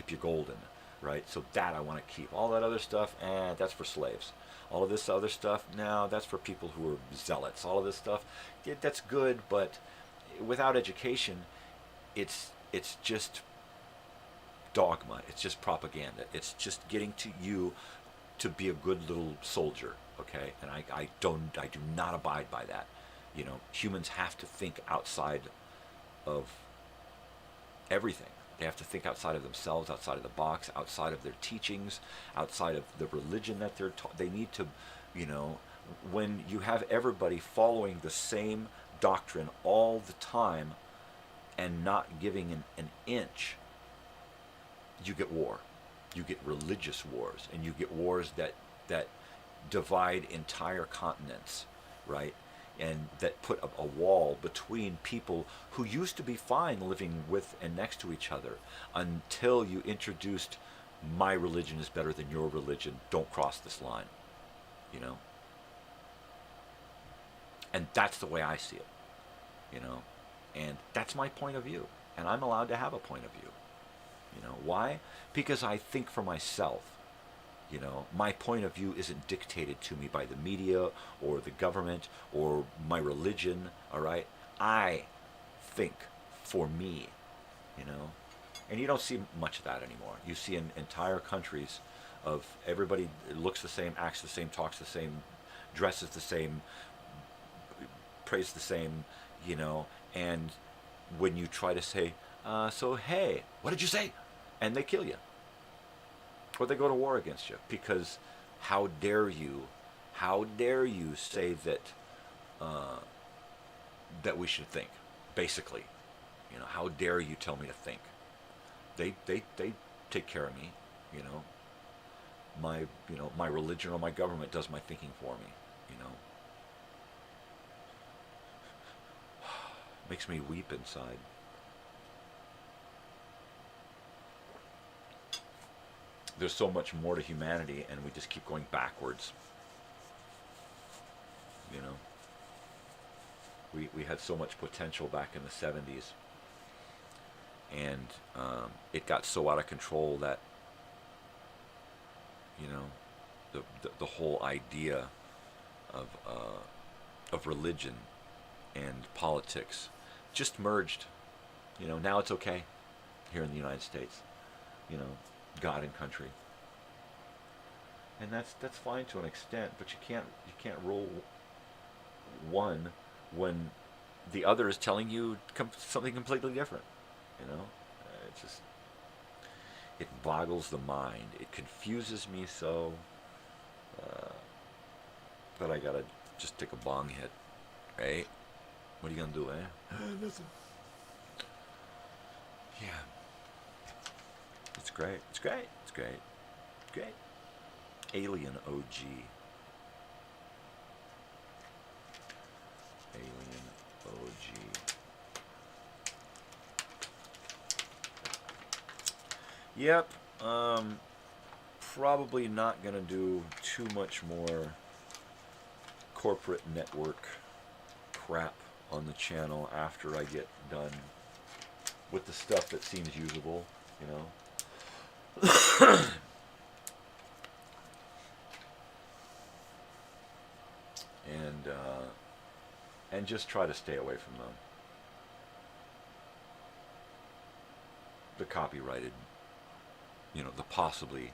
you golden, right? So that I want to keep. All that other stuff, that's for slaves. All of this other stuff, now that's for people who are zealots. All of this stuff, that's good, but without education, it's just dogma. It's just propaganda. It's just getting to you to be a good little soldier, okay? And I do not abide by that. You know, humans have to think outside of everything. They have to think outside of themselves, outside of the box, outside of their teachings, outside of the religion that they're taught. They need to, you know, when you have everybody following the same doctrine all the time and not giving an inch, you get war. You get religious wars, and you get wars that divide entire continents, right? And that put a wall between people who used to be fine living with and next to each other until you introduced my religion is better than your religion. Don't cross this line, you know? And that's the way I see it, you know? And that's my point of view. And I'm allowed to have a point of view. You know, why? Because I think for myself. You know, my point of view isn't dictated to me by the media or the government or my religion, all right? I think for me, you know? And you don't see much of that anymore. You see in entire countries of everybody looks the same, acts the same, talks the same, dresses the same, prays the same, you know? And when you try to say, so hey, what did you say? And they kill you. Or they go to war against you, because how dare you say that that we should think, basically, you know, how dare you tell me to think? They take care of me, you know. My religion or my government does my thinking for me, you know. Makes me weep inside. There's so much more to humanity, and we just keep going backwards. you know. We had so much potential back in the 70s, and it got so out of control that, you know, the whole idea of religion and politics just merged. You know, now it's okay here in the United States, you know, God and country, and that's fine to an extent, but you can't rule one when the other is telling you something completely different. You know, it boggles the mind. It confuses me so that I gotta just take a bong hit, right? What are you gonna do, eh? Nothing. Yeah. It's great. It's great. It's great. Great. Alien OG. Alien OG. Yep. Probably not gonna do too much more corporate network crap on the channel after I get done with the stuff that seems usable, you know. And just try to stay away from the copyrighted, you know, the possibly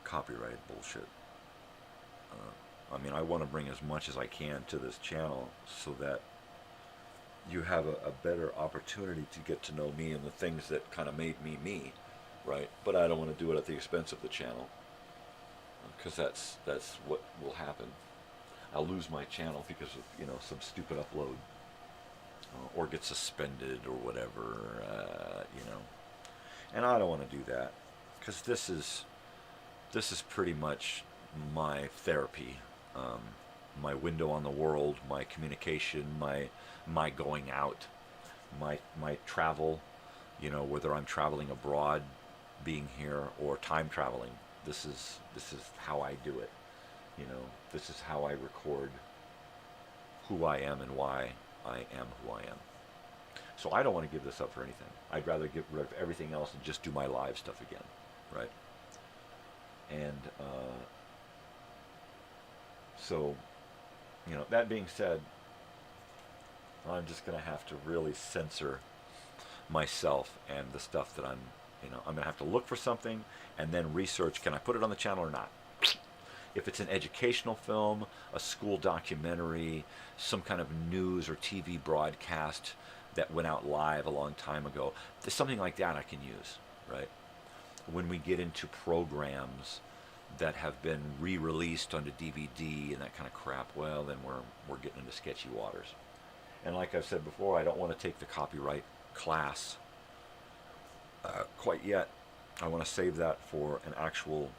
copyrighted bullshit. I mean, I want to bring as much as I can to this channel so that you have a better opportunity to get to know me and the things that kind of made me me, right? But I don't want to do it at the expense of the channel, because that's what will happen. I'll lose my channel because of, you know, some stupid upload, or get suspended or whatever, you know. And I don't want to do that, because this is pretty much my therapy, my window on the world, my communication, my going out, my travel, you know, whether I'm traveling abroad, being here, or time traveling. This is how I do it. You know, this is how I record who I am and why I am who I am. So I don't want to give this up for anything. I'd rather get rid of everything else and just do my live stuff again, right? And so, you know, that being said, I'm just going to have to really censor myself and the stuff that I'm going to have to look for something and then research, can I put it on the channel or not? If it's an educational film, a school documentary, some kind of news or TV broadcast that went out live a long time ago, there's something like that I can use, right? When we get into programs that have been re-released onto DVD and that kind of crap, well, then we're getting into sketchy waters. And like I've said before, I don't want to take the copyright class quite yet. I want to save that for an actual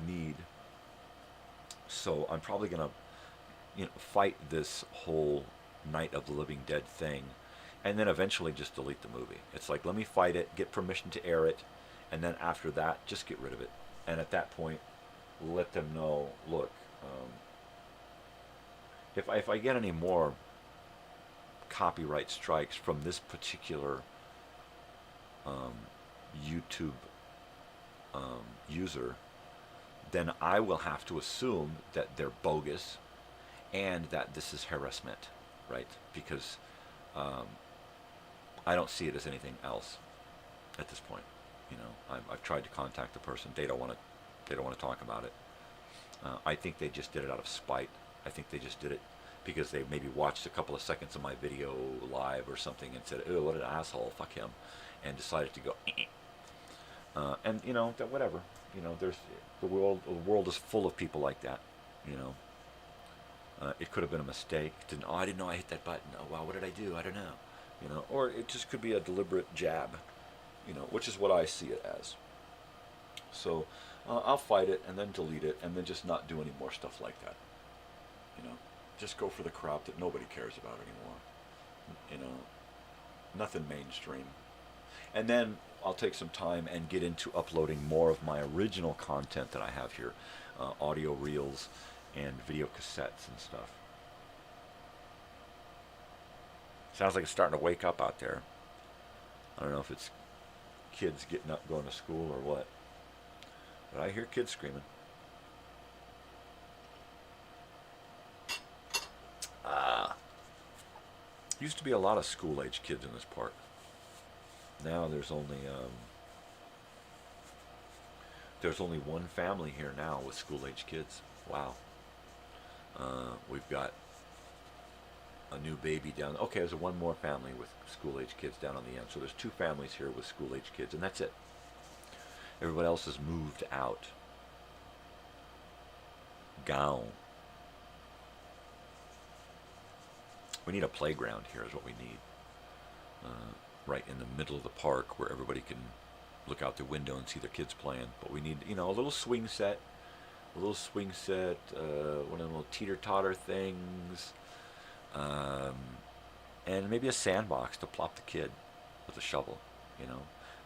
need. So I'm probably going to, you know, fight this whole Night of the Living Dead thing, and then eventually just delete the movie. It's like, let me fight it, get permission to air it, and then after that, just get rid of it. And at that point, let them know, look, if I get any more copyright strikes from this particular YouTube user, then I will have to assume that they're bogus and that this is harassment, right? Because I don't see it as anything else at this point. You know, I've tried to contact the person. They don't want to talk about it. I think they just did it out of spite. I think they just did it because they maybe watched a couple of seconds of my video live or something and said, "Oh, what an asshole! Fuck him," and decided to go. And you know, that whatever. You know, there's the world is full of people like that. You know, it could have been a mistake. I didn't know I hit that button. Oh wow, what did I do? I don't know. You know, or it just could be a deliberate jab. You know, which is what I see it as. So I'll fight it and then delete it and then just not do any more stuff like that. You know, just go for the crowd that nobody cares about anymore. You know, nothing mainstream. And then I'll take some time and get into uploading more of my original content that I have here, audio reels and video cassettes and stuff. Sounds like it's starting to wake up out there. I don't know if it's kids getting up, going to school, or what. But I hear kids screaming. Used to be a lot of school-age kids in this park. Now there's only one family here now with school-age kids. Wow. We've got a new baby down. Okay, there's one more family with school-age kids down on the end. So there's 2 families here with school-age kids, and that's it. Everybody else has moved out. Gone. We need a playground here is what we need. Right in the middle of the park where everybody can look out the window and see their kids playing. But we need, a little swing set. One of the little teeter-totter things. And maybe a sandbox to plop the kid with a shovel,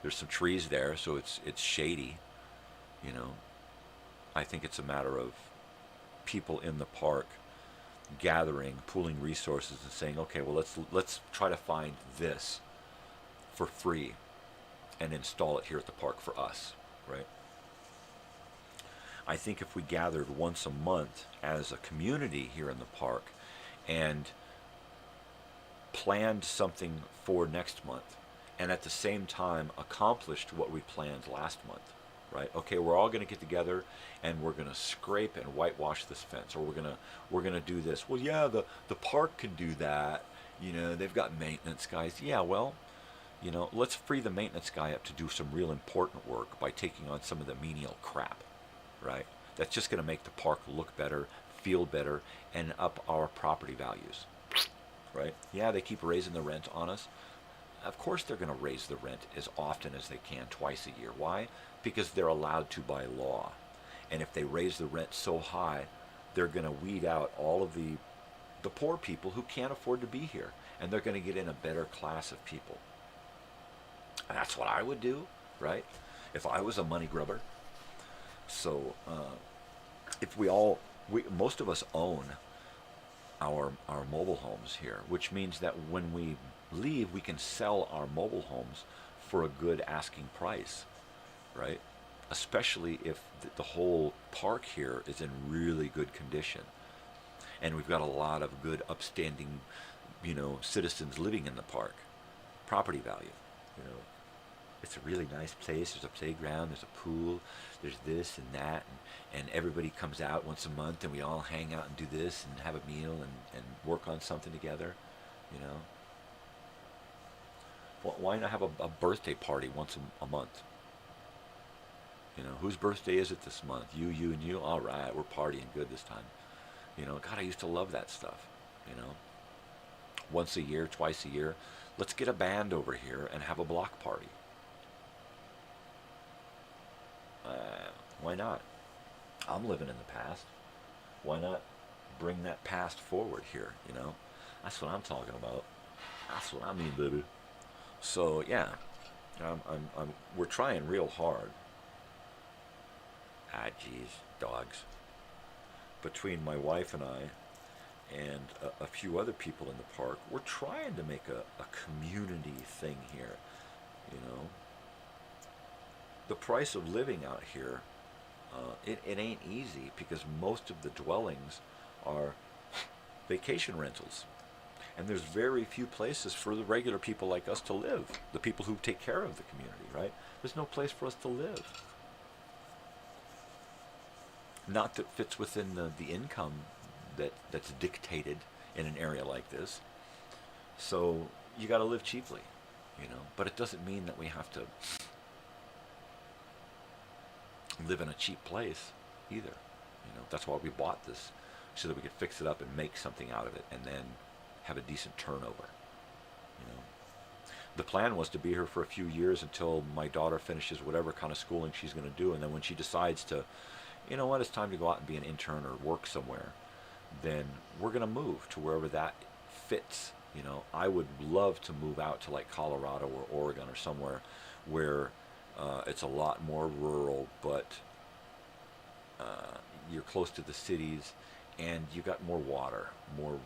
There's some trees there, so it's shady, I think it's a matter of people in the park gathering, pooling resources, and saying, okay, well, let's try to find this for free and install it here at the park for us, right? I think if we gathered once a month as a community here in the park and planned something for next month, and at the same time accomplished what we planned last month, right? Okay, we're all going to get together and we're going to scrape and whitewash this fence, or we're going to do this. Well, yeah, the park can do that. They've got maintenance guys. Yeah, well, let's free the maintenance guy up to do some real important work by taking on some of the menial crap, right? That's just going to make the park look better, feel better, and up our property values, right? Yeah, they keep raising the rent on us. Of course they're going to raise the rent as often as they can, twice a year. Why? Because they're allowed to by law. And if they raise the rent so high, they're going to weed out all of the poor people who can't afford to be here. And they're going to get in a better class of people. And that's what I would do, right? If I was a money grubber. So if most of us own our mobile homes here, which means that when we leave, we can sell our mobile homes for a good asking price, right? Especially if the whole park here is in really good condition. And we've got a lot of good upstanding, citizens living in the park. Property value, It's a really nice place. There's a playground, there's a pool, there's this and that, and everybody comes out once a month and we all hang out and do this and have a meal and work on something together, Why not have a birthday party once a month? Whose birthday is it this month? You, and you? All right, we're partying good this time. God, I used to love that stuff, Once a year, twice a year, let's get a band over here and have a block party. Why not? I'm living in the past. Why not bring that past forward here, That's what I'm talking about. That's what I mean, baby. So, yeah, we're trying real hard. Geez, dogs. Between my wife and I and a few other people in the park, we're trying to make a community thing here, The price of living out here, it ain't easy because most of the dwellings are vacation rentals. And there's very few places for the regular people like us to live, the people who take care of the community, right? There's no place for us to live. Not that fits within the income that's dictated in an area like this. So you got to live cheaply, But it doesn't mean that we have to live in a cheap place either. That's why we bought this, so that we could fix it up and make something out of it and then have a decent turnover. The plan was to be here for a few years until my daughter finishes whatever kind of schooling she's going to do, and then when she decides to, it's time to go out and be an intern or work somewhere, then we're going to move to wherever that fits. I would love to move out to like Colorado or Oregon or somewhere where it's a lot more rural, but you're close to the cities, and you got more water, more,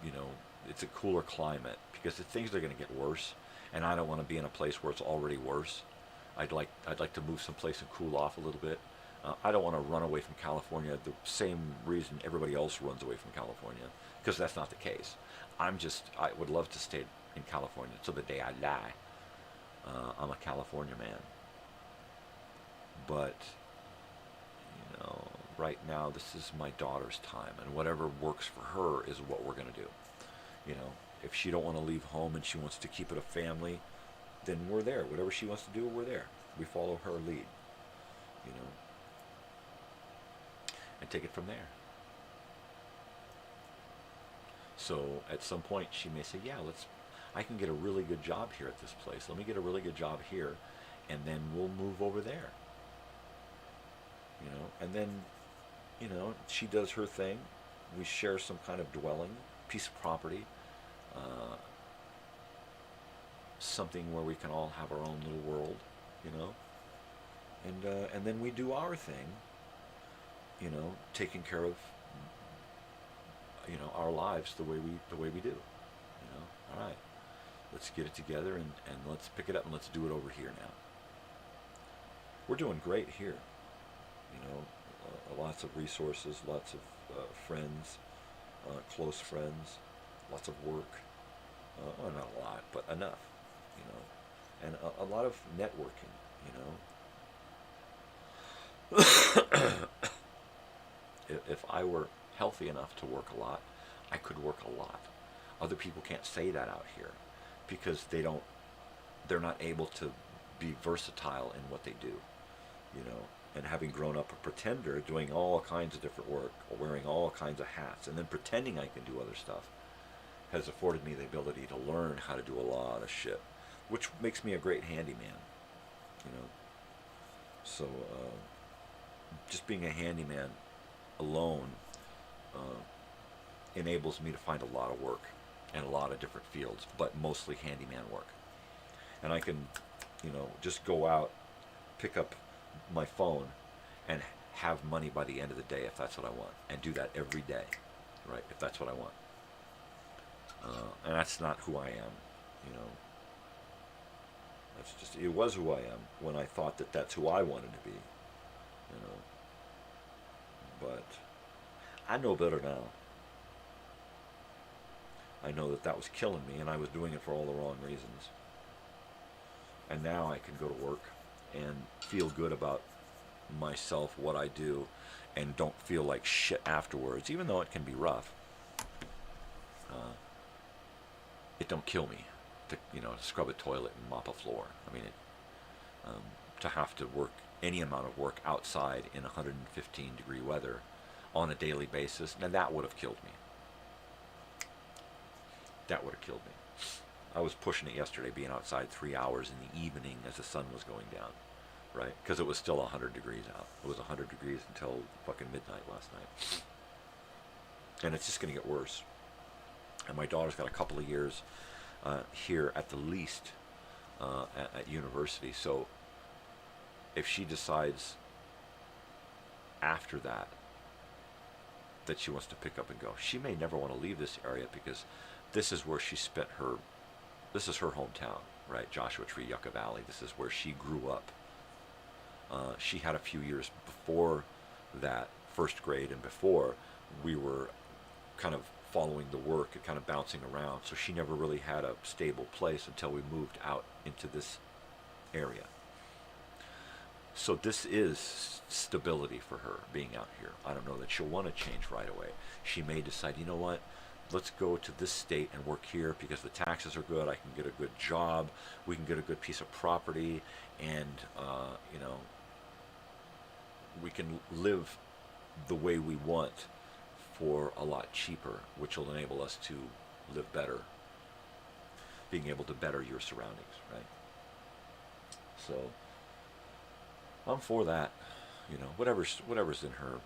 you know, it's a cooler climate, because the things are going to get worse, and I don't want to be in a place where it's already worse. I'd like to move someplace and cool off a little bit. I don't want to run away from California the same reason everybody else runs away from California, because that's not the case. I would love to stay in California till the day I die. I'm a California man. But, you know, right now this is my daughter's time, and whatever works for her is what we're going to do. You know, if she don't want to leave home and she wants to keep it a family, then we're there. Whatever she wants to do, we're there. We follow her lead, you know, and take it from there. So at some point she may say, yeah, I can get a really good job here at this place. Let me get a really good job here, and then we'll move over there. You know, and then, you know, she does her thing. We share some kind of dwelling, piece of property, something where we can all have our own little world, you know, and then we do our thing, you know, taking care of, you know, our lives the way we do, you know. All right, let's get it together and let's pick it up and let's do it over here now. We're doing great here, you know, lots of resources, lots of friends, close friends, lots of work, well, not a lot, but enough, you know, and a lot of networking, you know. If I were healthy enough to work a lot, I could work a lot. Other people can't say that out here because they're not able to be versatile in what they do, you know. And having grown up a pretender, doing all kinds of different work, wearing all kinds of hats, and then pretending I can do other stuff, has afforded me the ability to learn how to do a lot of shit, which makes me a great handyman, you know. So just being a handyman alone enables me to find a lot of work in a lot of different fields, but mostly handyman work. And I can, you know, just go out, pick up my phone, and have money by the end of the day if that's what I want, and do that every day, right, if that's what I want. And that's not who I am, you know. That's just, it was who I am when I thought that that's who I wanted to be, you know. But I know better now. I know that that was killing me, and I was doing it for all the wrong reasons. And now I can go to work and feel good about myself, what I do, and don't feel like shit afterwards, even though it can be rough. It don't kill me to, you know, to scrub a toilet and mop a floor. I mean, to have to work any amount of work outside in 115-degree weather on a daily basis, now that would have killed me. That would have killed me. I was pushing it yesterday, being outside 3 hours in the evening as the sun was going down, right? Because it was still 100 degrees out. It was 100 degrees until fucking midnight last night. And it's just going to get worse. And my daughter's got a couple of years here at the least at university. So if she decides after that she wants to pick up and go, she may never want to leave this area, because this is where she spent this is her hometown, right? Joshua Tree, Yucca Valley. This is where she grew up. She had a few years before that, first grade and before, we were kind of following the work and kind of bouncing around. So she never really had a stable place until we moved out into this area. So this is stability for her, being out here. I don't know that she'll want to change right away. She may decide, you know what, let's go to this state and work here because the taxes are good, I can get a good job, we can get a good piece of property, and, you know, we can live the way we want for a lot cheaper, which will enable us to live better, being able to better your surroundings, right? So I'm for that, you know, whatever's in her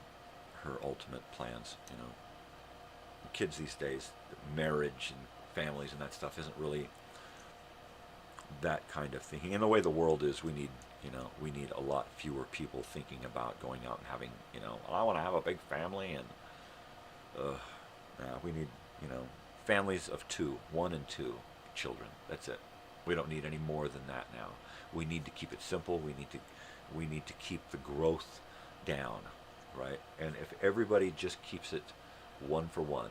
ultimate plans, you know. Kids these days, marriage and families and that stuff isn't really that kind of thinking. And the way the world is, we need a lot fewer people thinking about going out and having, I want to have a big family, and we need, families of 2, 1 and 2 children. That's it. We don't need any more than that now. We need to keep it simple. We need to keep the growth down, right? And if everybody just keeps it 1 for 1,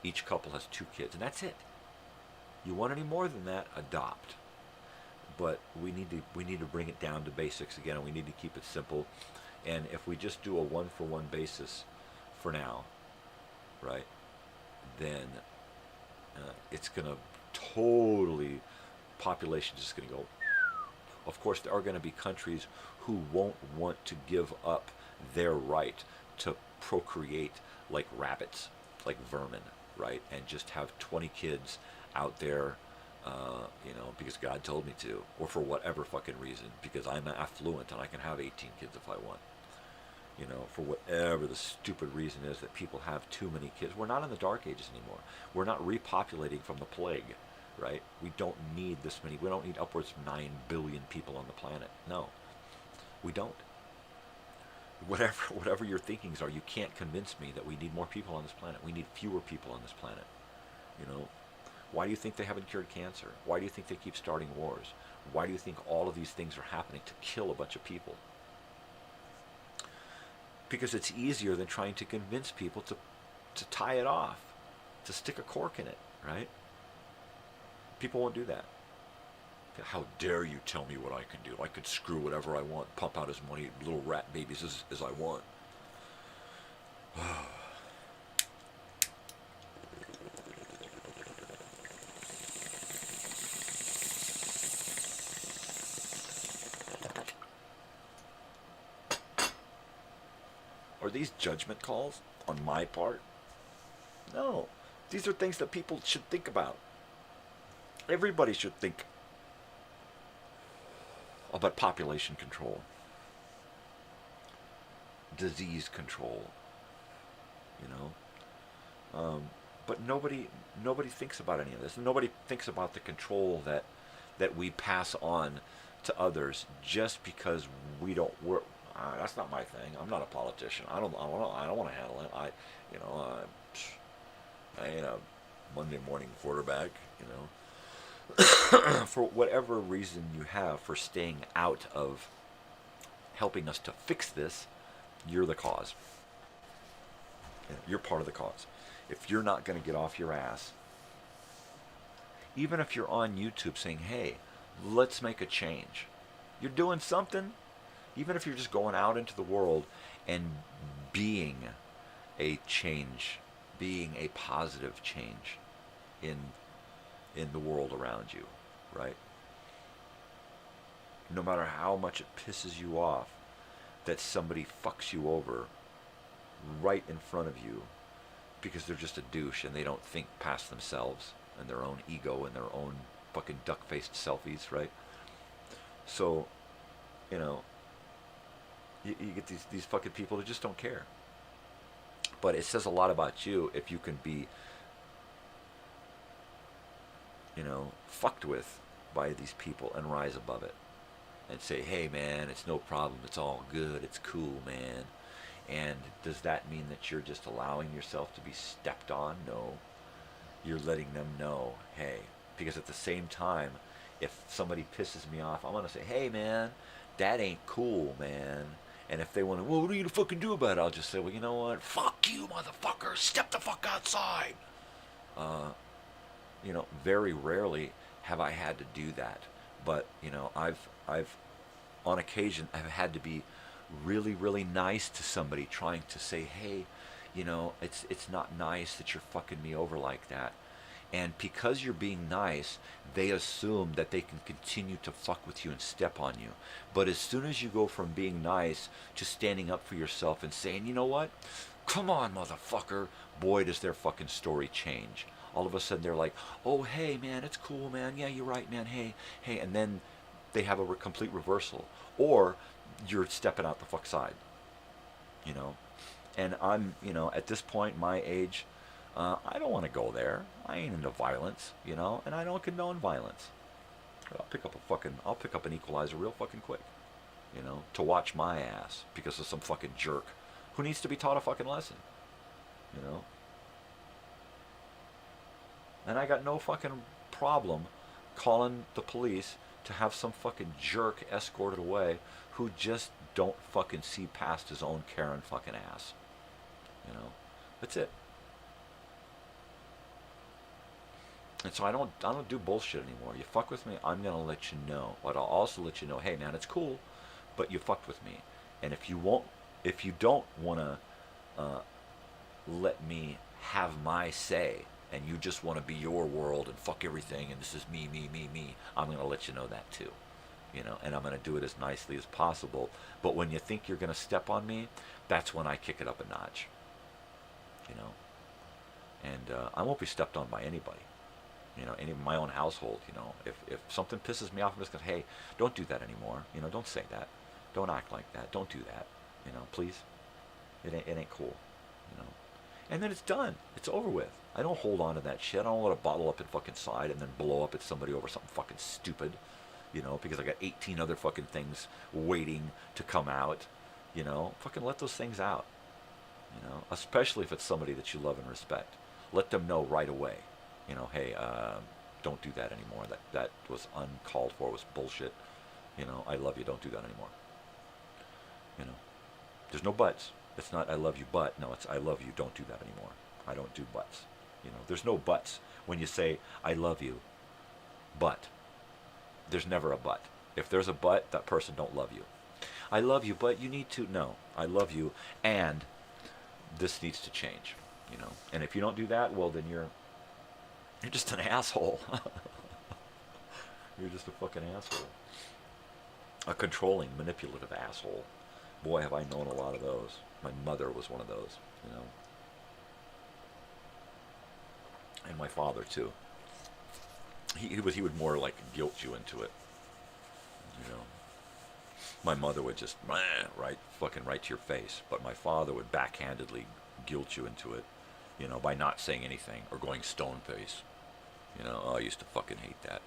each couple has 2 kids, and that's it. You want any more than that, adopt. But we need to bring it down to basics again, and we need to keep it simple. And if we just do a 1 for 1 basis for now, right, then it's going to totally, population is just going to go. Of course, there are going to be countries who won't want to give up their right to procreate like rabbits, like vermin, right, and just have 20 kids out there, because God told me to, or for whatever fucking reason, because I'm affluent and I can have 18 kids if I want. For whatever the stupid reason is that people have too many kids. We're not in the Dark Ages anymore. We're not repopulating from the plague, right? We don't need this many. We don't need upwards of 9 billion people on the planet. No, we don't. Whatever your thinkings are, you can't convince me that we need more people on this planet. We need fewer people on this planet. Why do you think they haven't cured cancer? Why do you think they keep starting wars? Why do you think all of these things are happening to kill a bunch of people? Because it's easier than trying to convince people to tie it off, to stick a cork in it, right? People won't do that. How dare you tell me what I can do? I could screw whatever I want, pump out as many little rat babies as I want. Are these judgment calls on my part? No. These are things that people should think about. Everybody should think about population control, disease control, but nobody thinks about any of this. Nobody thinks about the control that we pass on to others just because we don't work. That's not my thing. I'm not a politician. I don't want to handle it. I ain't a Monday morning quarterback. For whatever reason you have for staying out of helping us to fix this, you're the cause. You're part of the cause. If you're not going to get off your ass, even if you're on YouTube saying, hey, let's make a change, you're doing something. Even if you're just going out into the world and being a change, being a positive change in the world around you, right? No matter how much it pisses you off that somebody fucks you over right in front of you because they're just a douche and they don't think past themselves and their own ego and their own fucking duck-faced selfies, right? So, you get these fucking people that just don't care. But it says a lot about you if you can be, fucked with by these people and rise above it and say, hey man, it's no problem, it's all good, it's cool, man. And does that mean that you're just allowing yourself to be stepped on? No. You're letting them know, hey, because at the same time, if somebody pisses me off, I'm going to say, hey man, that ain't cool, man. And if they want to, well, what are you going to fucking do about it? I'll just say, well, you know what? Fuck you, motherfucker. Step the fuck outside. Very rarely have I had to do that. But, I've on occasion, I've had to be really, really nice to somebody trying to say, hey, it's not nice that you're fucking me over like that. And because you're being nice, they assume that they can continue to fuck with you and step on you. But as soon as you go from being nice to standing up for yourself and saying, you know what? Come on, motherfucker. Boy, does their fucking story change. All of a sudden they're like, oh, hey, man, it's cool, man. Yeah, you're right, man. Hey. And then they have a complete reversal. Or you're stepping out the fuck side. And I'm, at this point, my age, I don't want to go there. I ain't into violence, and I don't condone violence. I'll pick up an equalizer real fucking quick, to watch my ass because of some fucking jerk who needs to be taught a fucking lesson, And I got no fucking problem calling the police to have some fucking jerk escorted away who just don't fucking see past his own Karen fucking ass. That's it. And so I don't do bullshit anymore. You fuck with me, I'm gonna let you know. But I'll also let you know, hey man, it's cool, but you fucked with me. And if you don't wanna let me have my say, and you just want to be your world and fuck everything, and this is me, I'm gonna let you know that too. And I'm gonna do it as nicely as possible. But when you think you're gonna step on me, that's when I kick it up a notch. And I won't be stepped on by anybody. Any of my own household. If something pisses me off, I'm just gonna, hey, don't do that anymore. Don't say that. Don't act like that. Don't do that. Please. It ain't cool. And then it's done. It's over with. I don't hold on to that shit. I don't let it bottle up inside and then blow up at somebody over something fucking stupid. Because I got 18 other fucking things waiting to come out. Fucking let those things out. Especially if it's somebody that you love and respect. Let them know right away. Hey, don't do that anymore. That was uncalled for. It was bullshit. I love you. Don't do that anymore. There's no buts. It's not I love you, but. No, it's I love you. Don't do that anymore. I don't do buts. There's no buts when you say I love you, but. There's never a but. If there's a but, that person don't love you. I love you, but you need to. No, I love you, and this needs to change. And if you don't do that, well, then you're just an asshole. You're just a fucking asshole. A controlling, manipulative asshole. Boy, have I known a lot of those. My mother was one of those, And my father, too. He would more like guilt you into it. My mother would just, right to your face. But my father would backhandedly guilt you into it, by not saying anything or going stone face. I used to fucking hate that.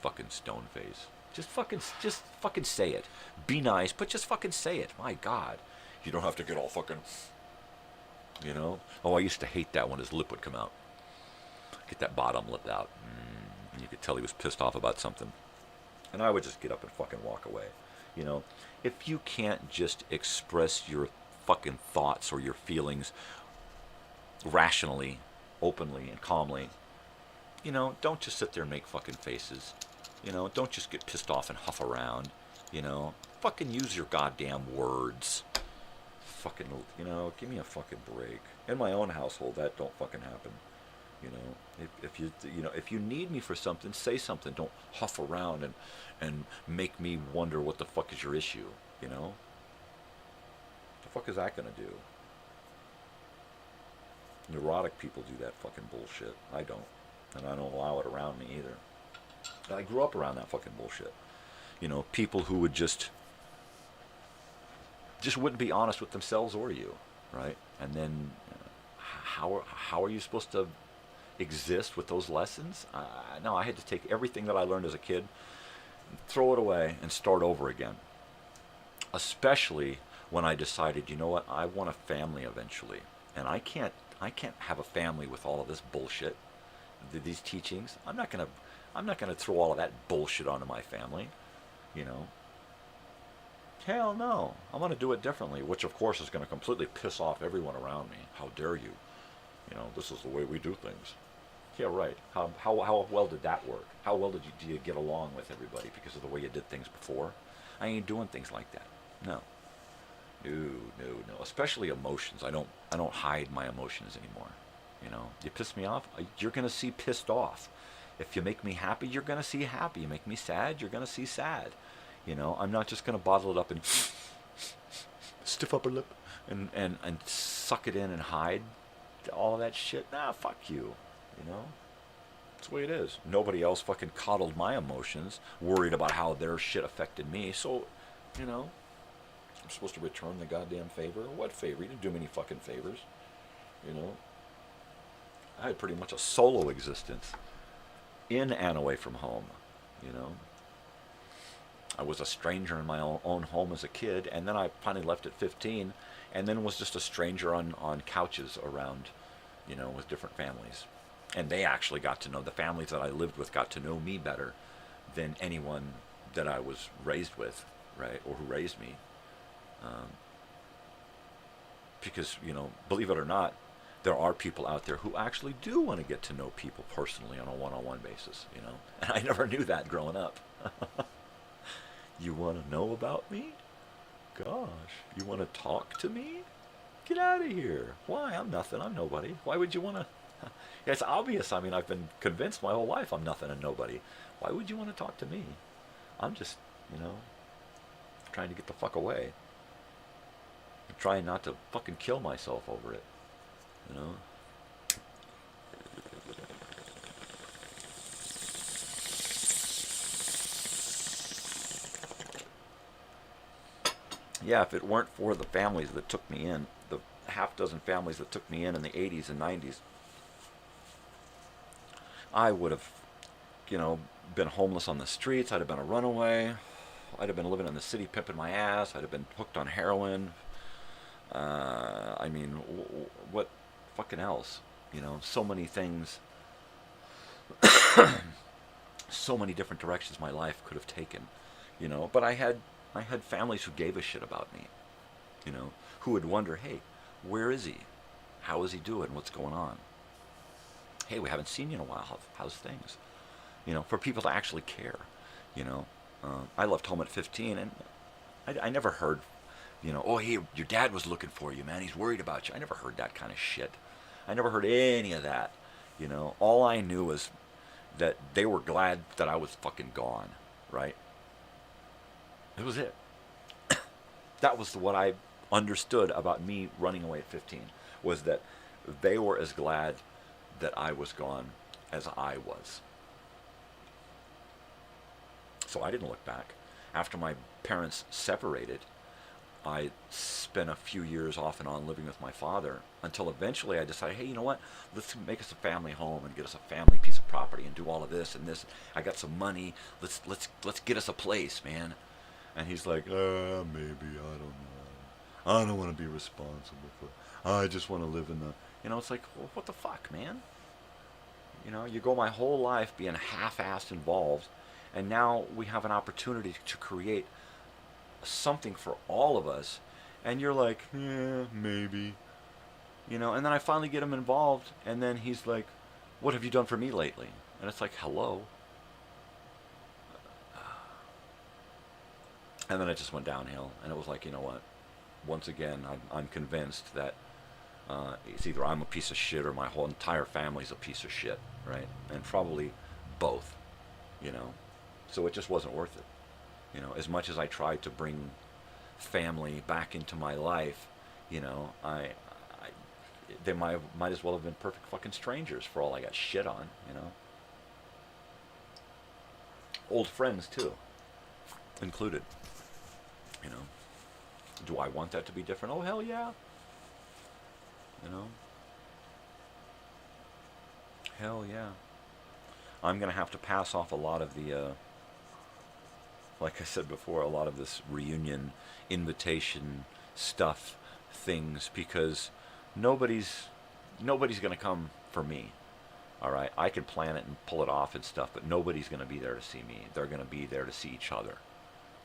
Fucking stone face. Just fucking say it. Be nice, but just fucking say it. My God. You don't have to get all fucking, Oh, I used to hate that when his lip would come out. Get that bottom lip out. And you could tell he was pissed off about something. And I would just get up and fucking walk away. If you can't just express your fucking thoughts or your feelings rationally, openly, and calmly, don't just sit there and make fucking faces. Don't just get pissed off and huff around. Fucking use your goddamn words. Fucking, give me a fucking break. In my own household, that don't fucking happen. If you need me for something, say something. Don't huff around and make me wonder what the fuck is your issue. The fuck is that gonna do? Neurotic people do that fucking bullshit. I don't, and I don't allow it around me either. I grew up around that fucking bullshit. People who would just wouldn't be honest with themselves or you, right? And then how are you supposed to exist with those lessons? No, I had to take everything that I learned as a kid, throw it away, and start over again. Especially when I decided, you know what, I want a family eventually, and I can't have a family with all of this bullshit, these teachings. I'm not gonna throw all of that bullshit onto my family, Hell no, I'm gonna do it differently, which of course is gonna completely piss off everyone around me. How dare you? This is the way we do things. Yeah, right. How well did that work? How well do you get along with everybody because of the way you did things before? I ain't doing things like that. No. Especially emotions. I don't hide my emotions anymore. You piss me off, you're gonna see pissed off. If you make me happy, you're gonna see happy. You make me sad, you're gonna see sad. I'm not just gonna bottle it up and stiff upper lip and suck it in and hide all of that shit. Nah, fuck you. That's the way it is. Nobody else fucking coddled my emotions, worried about how their shit affected me. So, I'm supposed to return the goddamn favor. What favor? You didn't do me any fucking favors. I had pretty much a solo existence in and away from home. you know. I was a stranger in my own home as a kid, and then I finally left at 15, and then was just a stranger on couches around, you know, with different families. And they actually got to know, the families that I lived with got to know me better than anyone that I was raised with, right, or who raised me. Because, you know, believe it or not, there are people out there who actually do want to get to know people personally on a one-on-one basis, you know. And I never knew that growing up. You want to know about me? Gosh, you want to talk to me? Get out of here. Why? I'm nothing. I'm nobody. Why would you want to? It's obvious. I mean, I've been convinced my whole life I'm nothing and nobody. Why would you want to talk to me? I'm just, you know, trying to get the fuck away. I'm trying not to fucking kill myself over it, you know? Yeah, if it weren't for the families that took me in, the half dozen families that took me in the 80s and 90s, I would have, you know, been homeless on the streets. I'd have been a runaway. I'd have been living in the city pimping my ass. I'd have been hooked on heroin. I mean, what fucking else? You know, so many things, so many different directions my life could have taken, you know. But I had families who gave a shit about me, you know, who would wonder, hey, where is he? How is he doing? What's going on? Hey, we haven't seen you in a while. How's things? You know, for people to actually care, you know. I left home at 15, and I never heard, you know, oh, hey, your dad was looking for you, man. He's worried about you. I never heard that kind of shit. I never heard any of that, you know. All I knew was that they were glad that I was fucking gone, right? It was it. That was what I understood about me running away at 15, was that they were as glad that I was gone as I was. So I didn't look back. After my parents separated, I spent a few years off and on living with my father until eventually I decided, hey, you know what? Let's make us a family home and get us a family piece of property and do all of this and this. I got some money. Let's get us a place, man. And he's like, maybe, I don't know. I don't want to be responsible for. I just want to live in the. You know, it's like, well, what the fuck, man? You know, you go my whole life being half-assed involved, and now we have an opportunity to create something for all of us, and you're like, yeah, maybe. You know, and then I finally get him involved, and then he's like, what have you done for me lately? And it's like, hello. And then it just went downhill, and it was like, you know what? Once again, I'm convinced that it's either I'm a piece of shit or my whole entire family's a piece of shit, right? And probably both, you know? So it just wasn't worth it. You know, as much as I tried to bring family back into my life, you know, they might as well have been perfect fucking strangers for all I got shit on, you know? Old friends, too, included. You know, do I want that to be different? Oh, hell yeah. You know? Hell yeah. I'm going to have to pass off a lot of the, like I said before, a lot of this reunion, invitation stuff, things, because nobody's going to come for me. All right? I can plan it and pull it off and stuff, but nobody's going to be there to see me. They're going to be there to see each other.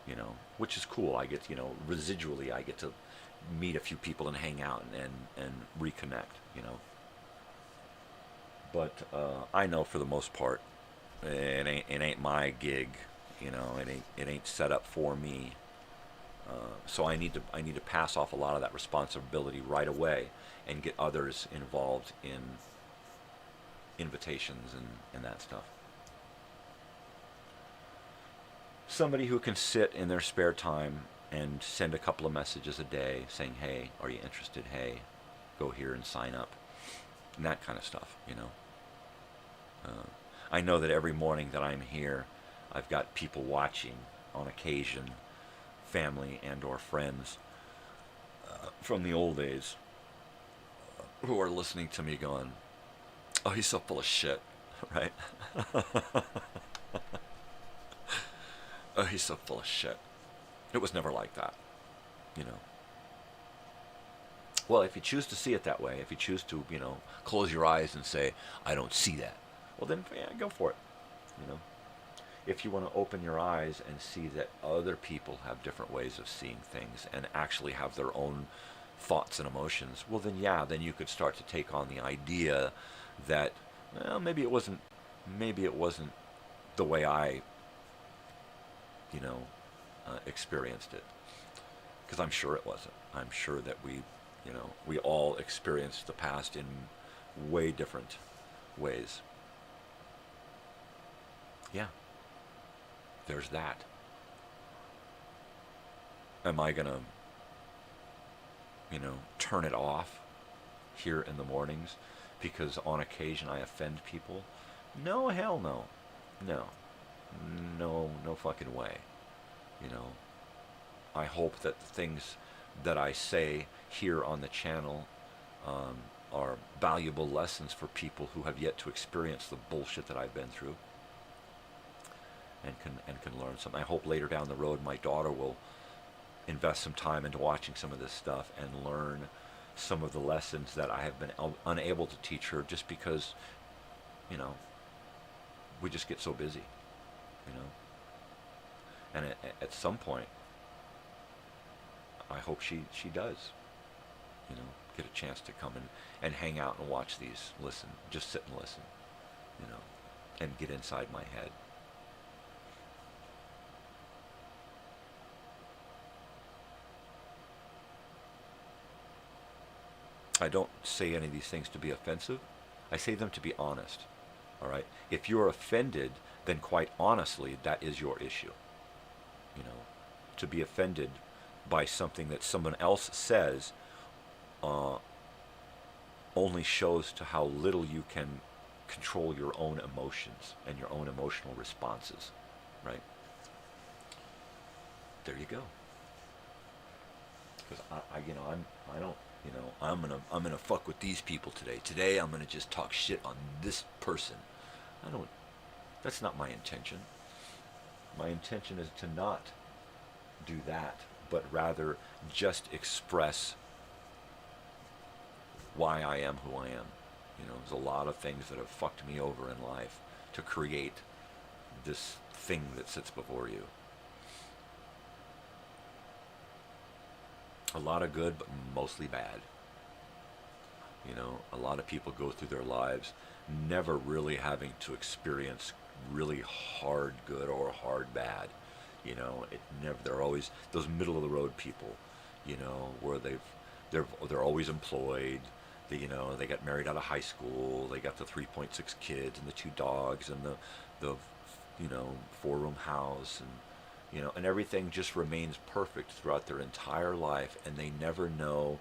You know, which is cool. I get, you know, residually, I get to meet a few people and hang out and reconnect, you know. But I know for the most part, it ain't my gig, you know. It ain't set up for me. So I need to pass off a lot of that responsibility right away and get others involved in invitations and that stuff. Somebody who can sit in their spare time and send a couple of messages a day saying, hey, are you interested? Hey, go here and sign up. And that kind of stuff, you know. I know that every morning that I'm here, I've got people watching on occasion, family and or friends from the old days who are listening to me going, oh, he's so full of shit, right? Oh, he's so full of shit. It was never like that, you know. Well, if you choose to see it that way, if you choose to, you know, close your eyes and say, I don't see that, well then, yeah, go for it, you know. If you want to open your eyes and see that other people have different ways of seeing things and actually have their own thoughts and emotions, well then, yeah, then you could start to take on the idea that, well, maybe it wasn't the way I, you know, experienced it. Because I'm sure it wasn't. I'm sure that we all experienced the past in way different ways. Yeah. There's that. Am I gonna, you know, turn it off here in the mornings because on occasion I offend people? No, hell no. No fucking way. You know, I hope that the things that I say here on the channel are valuable lessons for people who have yet to experience the bullshit that I've been through, and can learn something. I hope later down the road my daughter will invest some time into watching some of this stuff and learn some of the lessons that I have been unable to teach her just because, you know, we just get so busy, you know. And at some point, I hope she does, you know, get a chance to come and hang out and watch these, listen, just sit and listen, you know, and get inside my head. I don't say any of these things to be offensive. I say them to be honest, all right? If you're offended, then quite honestly, that is your issue, you know. To be offended by something that someone else says only shows to how little you can control your own emotions and your own emotional responses, right? There you go. Because I'm gonna fuck with these people today. Today I'm gonna just talk shit on this person. That's not my intention. My intention is to not do that, but rather just express why I am who I am. You know, there's a lot of things that have fucked me over in life to create this thing that sits before you. A lot of good, but mostly bad. You know, a lot of people go through their lives never really having to experience really hard good or hard bad. You know, they're always those middle of the road people, you know, where they're always employed. You know, they got married out of high school, they got the 3.6 kids and the 2 dogs and the you know, 4-room house, and you know, and everything just remains perfect throughout their entire life, and they never know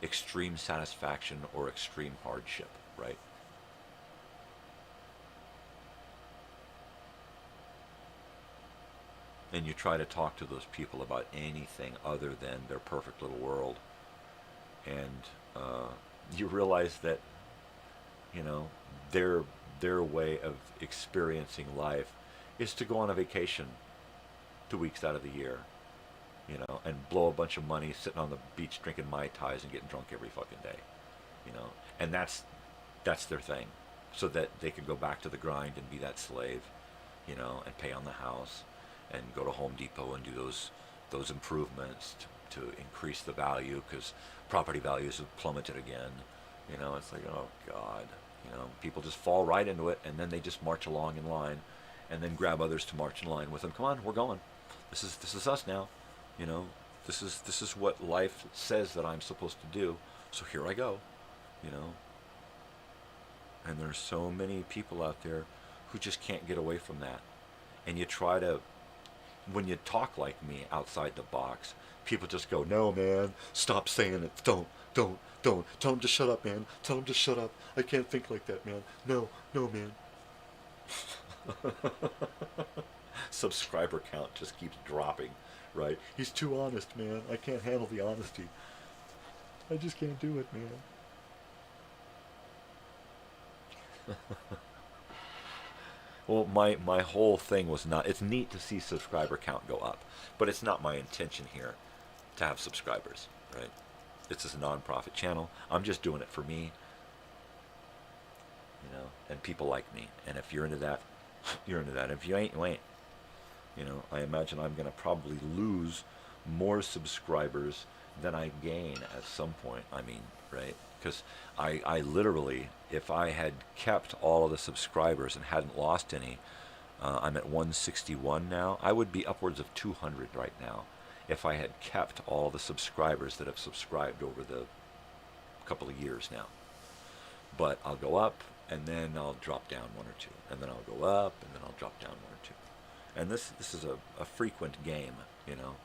extreme satisfaction or extreme hardship, right? And you try to talk to those people about anything other than their perfect little world, and you realize that, you know, their way of experiencing life is to go on a vacation 2 weeks out of the year, you know, and blow a bunch of money sitting on the beach drinking Mai Tais and getting drunk every fucking day, you know, and that's their thing, so that they can go back to the grind and be that slave, you know, and pay on the house and go to Home Depot and do those improvements to increase the value, because property values have plummeted again. You know, it's like, oh God, you know, people just fall right into it, and then they just march along in line, and then grab others to march in line with them. Come on, we're going. This is us now. You know, this is what life says that I'm supposed to do. So here I go. You know. And there's so many people out there who just can't get away from that. And you try to, when you talk like me outside the box, people just go, no, man, stop saying it. Don't. Tell him to shut up, man. Tell him to shut up. I can't think like that, man. No, man. Subscriber count just keeps dropping, right? He's too honest, man. I can't handle the honesty. I just can't do it, man. Well, my whole thing was not, it's neat to see subscriber count go up, but it's not my intention here to have subscribers, right? This is a non-profit channel. I'm just doing it for me, you know, and people like me. And if you're into that, you're into that. If you ain't, you ain't. You know, I imagine I'm going to probably lose more subscribers than I gain at some point. I mean, right? Because I literally, if I had kept all of the subscribers and hadn't lost any, I'm at 161 now. I would be upwards of 200 right now if I had kept all the subscribers that have subscribed over the couple of years now. But I'll go up, and then I'll drop down one or two, and then I'll go up, and then I'll drop down one or two. And this is a frequent game, you know.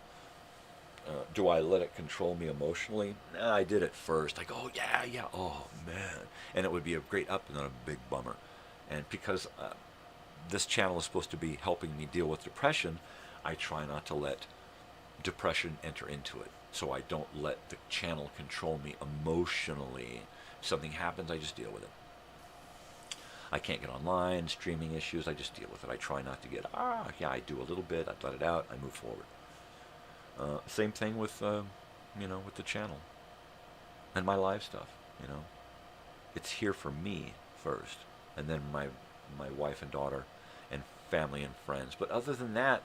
Do I let it control me emotionally? Nah, I did it first. I go, oh, yeah, oh, man. And it would be a great up and then a big bummer. And because this channel is supposed to be helping me deal with depression, I try not to let depression enter into it. So I don't let the channel control me emotionally. If something happens, I just deal with it. I can't get online, streaming issues, I just deal with it. I try not to get, I do a little bit, I let it out, I move forward. Same thing with, you know, with the channel and my live stuff, you know. It's here for me first, and then my wife and daughter and family and friends. But other than that,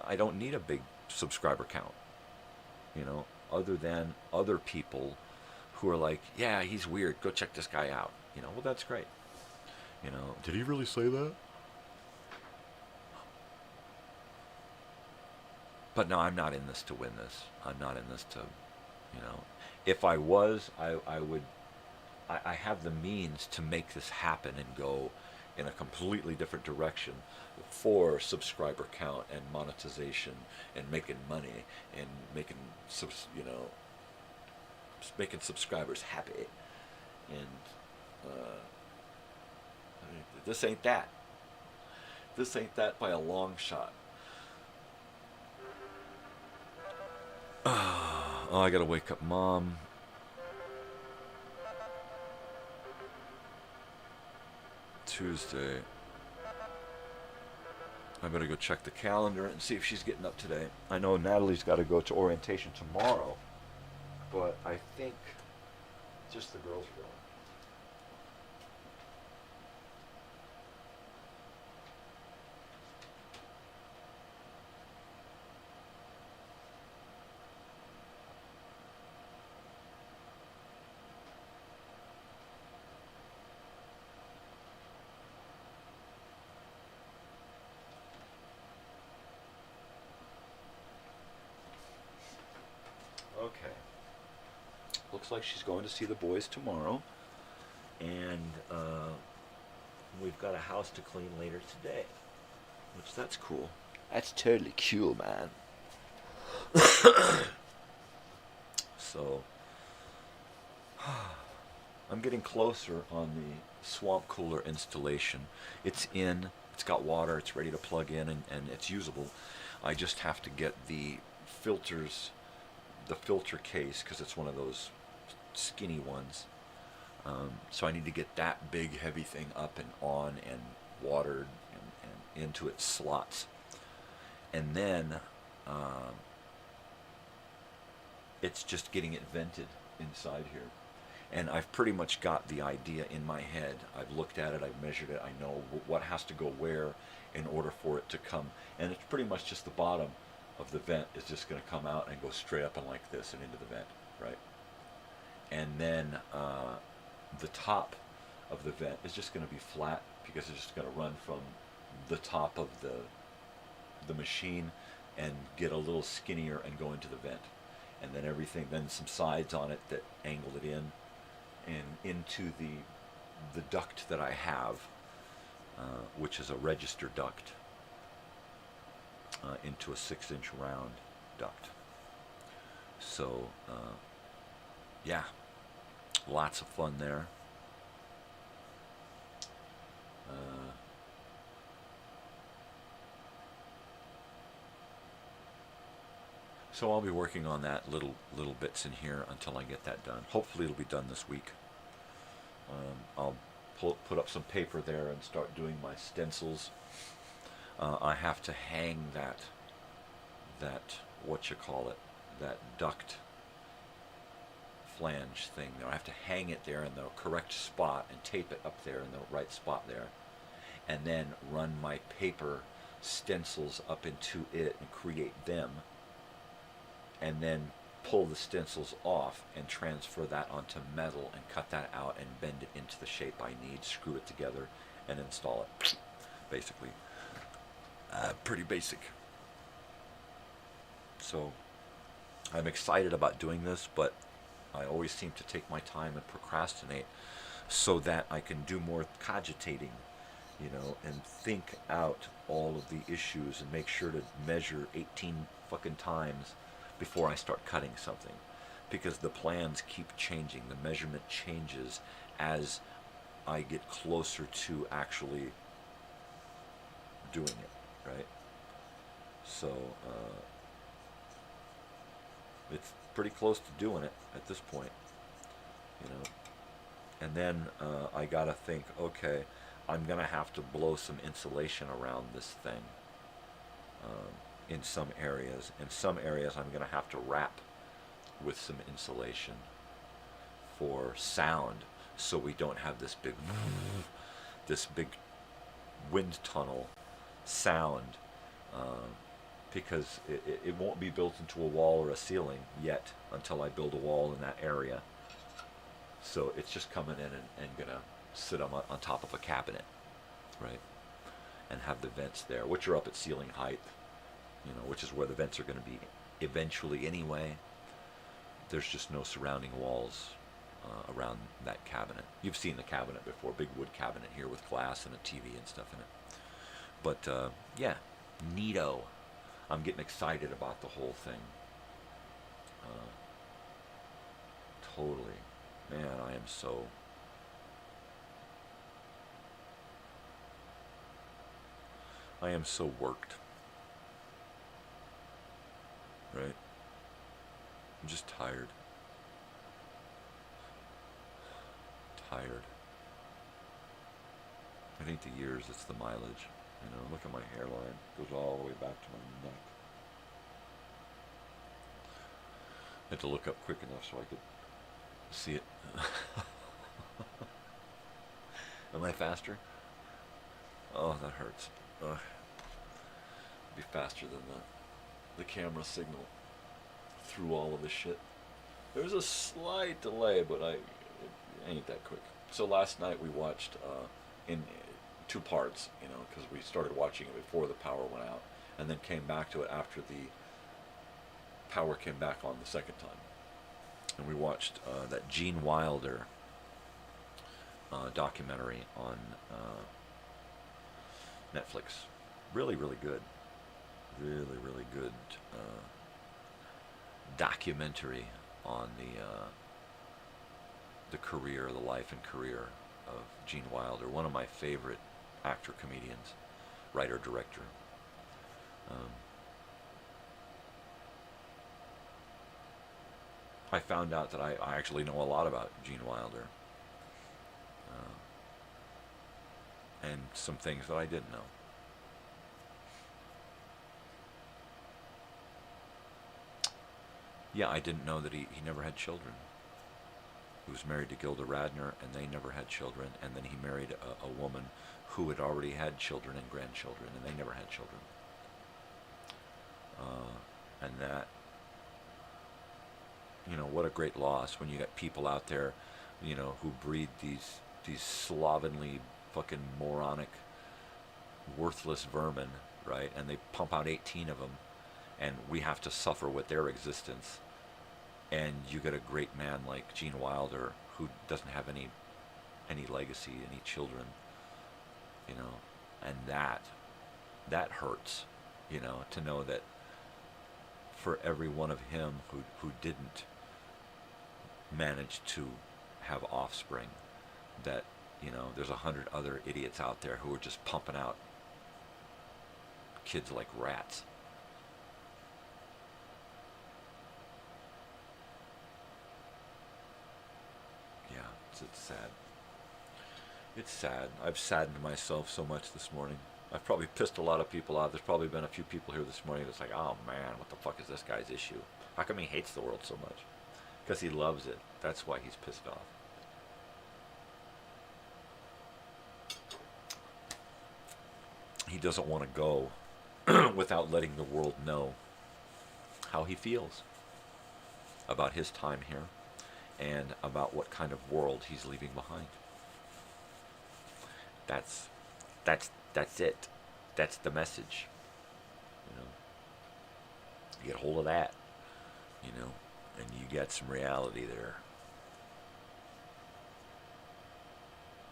I don't need a big subscriber count, you know, other than other people who are like, yeah, he's weird, go check this guy out. You know, well, that's great. You know, did he really say that? But no, I'm not in this to win this. I'm not in this to, you know, if I was, I would, I have the means to make this happen and go in a completely different direction for subscriber count and monetization and making money and making, you know, making subscribers happy. And this ain't that. This ain't that by a long shot. Oh, I gotta wake up Mom. Tuesday. I better go check the calendar and see if she's getting up today. I know Natalie's got to go to orientation tomorrow, but I think just the girls are going. Okay. Looks like she's going to see the boys tomorrow. And we've got a house to clean later today. Which, that's cool. That's totally cool, man. So, I'm getting closer on the swamp cooler installation. It's in, it's got water, it's ready to plug in, and it's usable. I just have to get the filters, the filter case, because it's one of those skinny ones. So I need to get that big heavy thing up and on and watered and into its slots. And then it's just getting it vented inside here. And I've pretty much got the idea in my head. I've looked at it, I've measured it, I know what has to go where in order for it to come. And it's pretty much just the bottom of the vent is just going to come out and go straight up and like this and into the vent, right? And then the top of the vent is just going to be flat because it's just going to run from the top of the machine and get a little skinnier and go into the vent. And then everything, then some sides on it that angle it in and into the duct that I have, which is a register duct, into a 6-inch round duct. So, yeah, lots of fun there. So I'll be working on that little bits in here until I get that done. Hopefully it'll be done this week. I'll put up some paper there and start doing my stencils. I have to hang that what you call it, that duct flange thing there. I have to hang it there in the correct spot and tape it up there in the right spot there, and then run my paper stencils up into it and create them, and then pull the stencils off and transfer that onto metal and cut that out and bend it into the shape I need, screw it together, and install it. Basically. Pretty basic. So, I'm excited about doing this, but I always seem to take my time and procrastinate so that I can do more cogitating, you know, and think out all of the issues and make sure to measure 18 fucking times before I start cutting something, because the plans keep changing. The measurement changes as I get closer to actually doing it, right? So it's pretty close to doing it at this point, you know. And then I gotta think, okay, I'm gonna have to blow some insulation around this thing. In some areas. In some areas I'm going to have to wrap with some insulation for sound, so we don't have this big wind tunnel sound, because it won't be built into a wall or a ceiling yet until I build a wall in that area. So it's just coming in and going to sit on top of a cabinet, right? And have the vents there, which are up at ceiling height. You know, which is where the vents are going to be eventually anyway. There's just no surrounding walls around that cabinet. You've seen the cabinet before, big wood cabinet here with glass and a TV and stuff in it. But yeah, neato. I'm getting excited about the whole thing. Totally. Man, I am so worked. Right? I'm just tired. I think the years, it's the mileage. You know, look at my hairline. It goes all the way back to my neck. I had to look up quick enough so I could see it. Am I faster? Oh, that hurts. Be faster than the camera signal through all of this shit. There's a slight delay, but it ain't that quick. So last night we watched in two parts, you know, because we started watching it before the power went out, and then came back to it after the power came back on the second time. And we watched that Gene Wilder documentary on Netflix. Really, really good. Really, really good documentary on the career, the life and career of Gene Wilder, one of my favorite actor-comedians, writer-director. I found out that I actually know a lot about Gene Wilder, and some things that I didn't know. Yeah, I didn't know that he never had children. He was married to Gilda Radner, and they never had children. And then he married a woman who had already had children and grandchildren, and they never had children. And that, you know, what a great loss when you got people out there, you know, who breed these slovenly, fucking moronic, worthless vermin, right? And they pump out 18 of them, and we have to suffer with their existence. And you get a great man like Gene Wilder who doesn't have any legacy, any children, you know, and that hurts, you know, to know that for every one of him who didn't manage to have offspring, that, you know, there's 100 other idiots out there who are just pumping out kids like rats. It's sad. It's sad. I've saddened myself so much this morning. I've probably pissed a lot of people off. There's probably been a few people here this morning that's like, oh man, what the fuck is this guy's issue? How come he hates the world so much? Because he loves it. That's why he's pissed off. He doesn't want to go without letting the world know how he feels about his time here and about what kind of world he's leaving behind. That's it. That's the message. You know, you get hold of that, you know, and you get some reality there.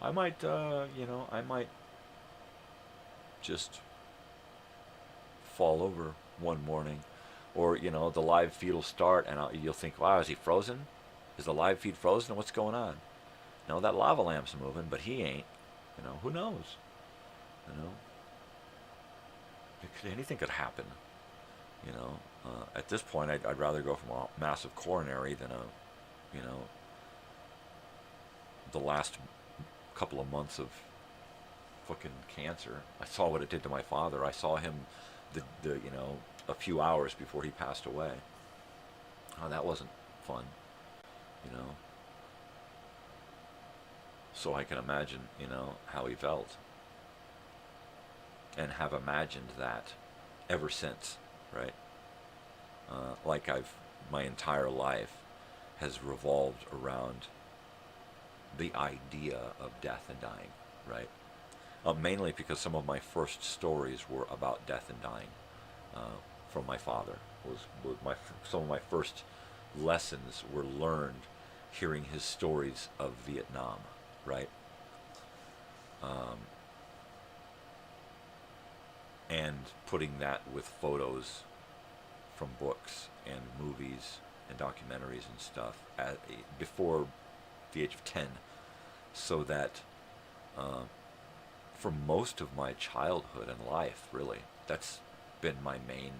I might, I might just fall over one morning, or the live feed will start, and you'll think, "Wow, is he frozen? Is the live feed frozen? What's going on?" No, that lava lamp's moving, but he ain't. Who knows? Anything could happen. At this point, I'd rather go from a massive coronary than the last couple of months of fucking cancer. I saw what it did to my father. I saw him, a few hours before he passed away. Oh, that wasn't fun, So I can imagine, how he felt. And have imagined that ever since, right? Like my entire life has revolved around the idea of death and dying, right? Mainly because some of my first stories were about death and dying from my father. Some of my first lessons were learned hearing his stories of Vietnam, right? And putting that with photos from books and movies and documentaries and stuff before the age of 10, so that for most of my childhood and life, really, that's been my main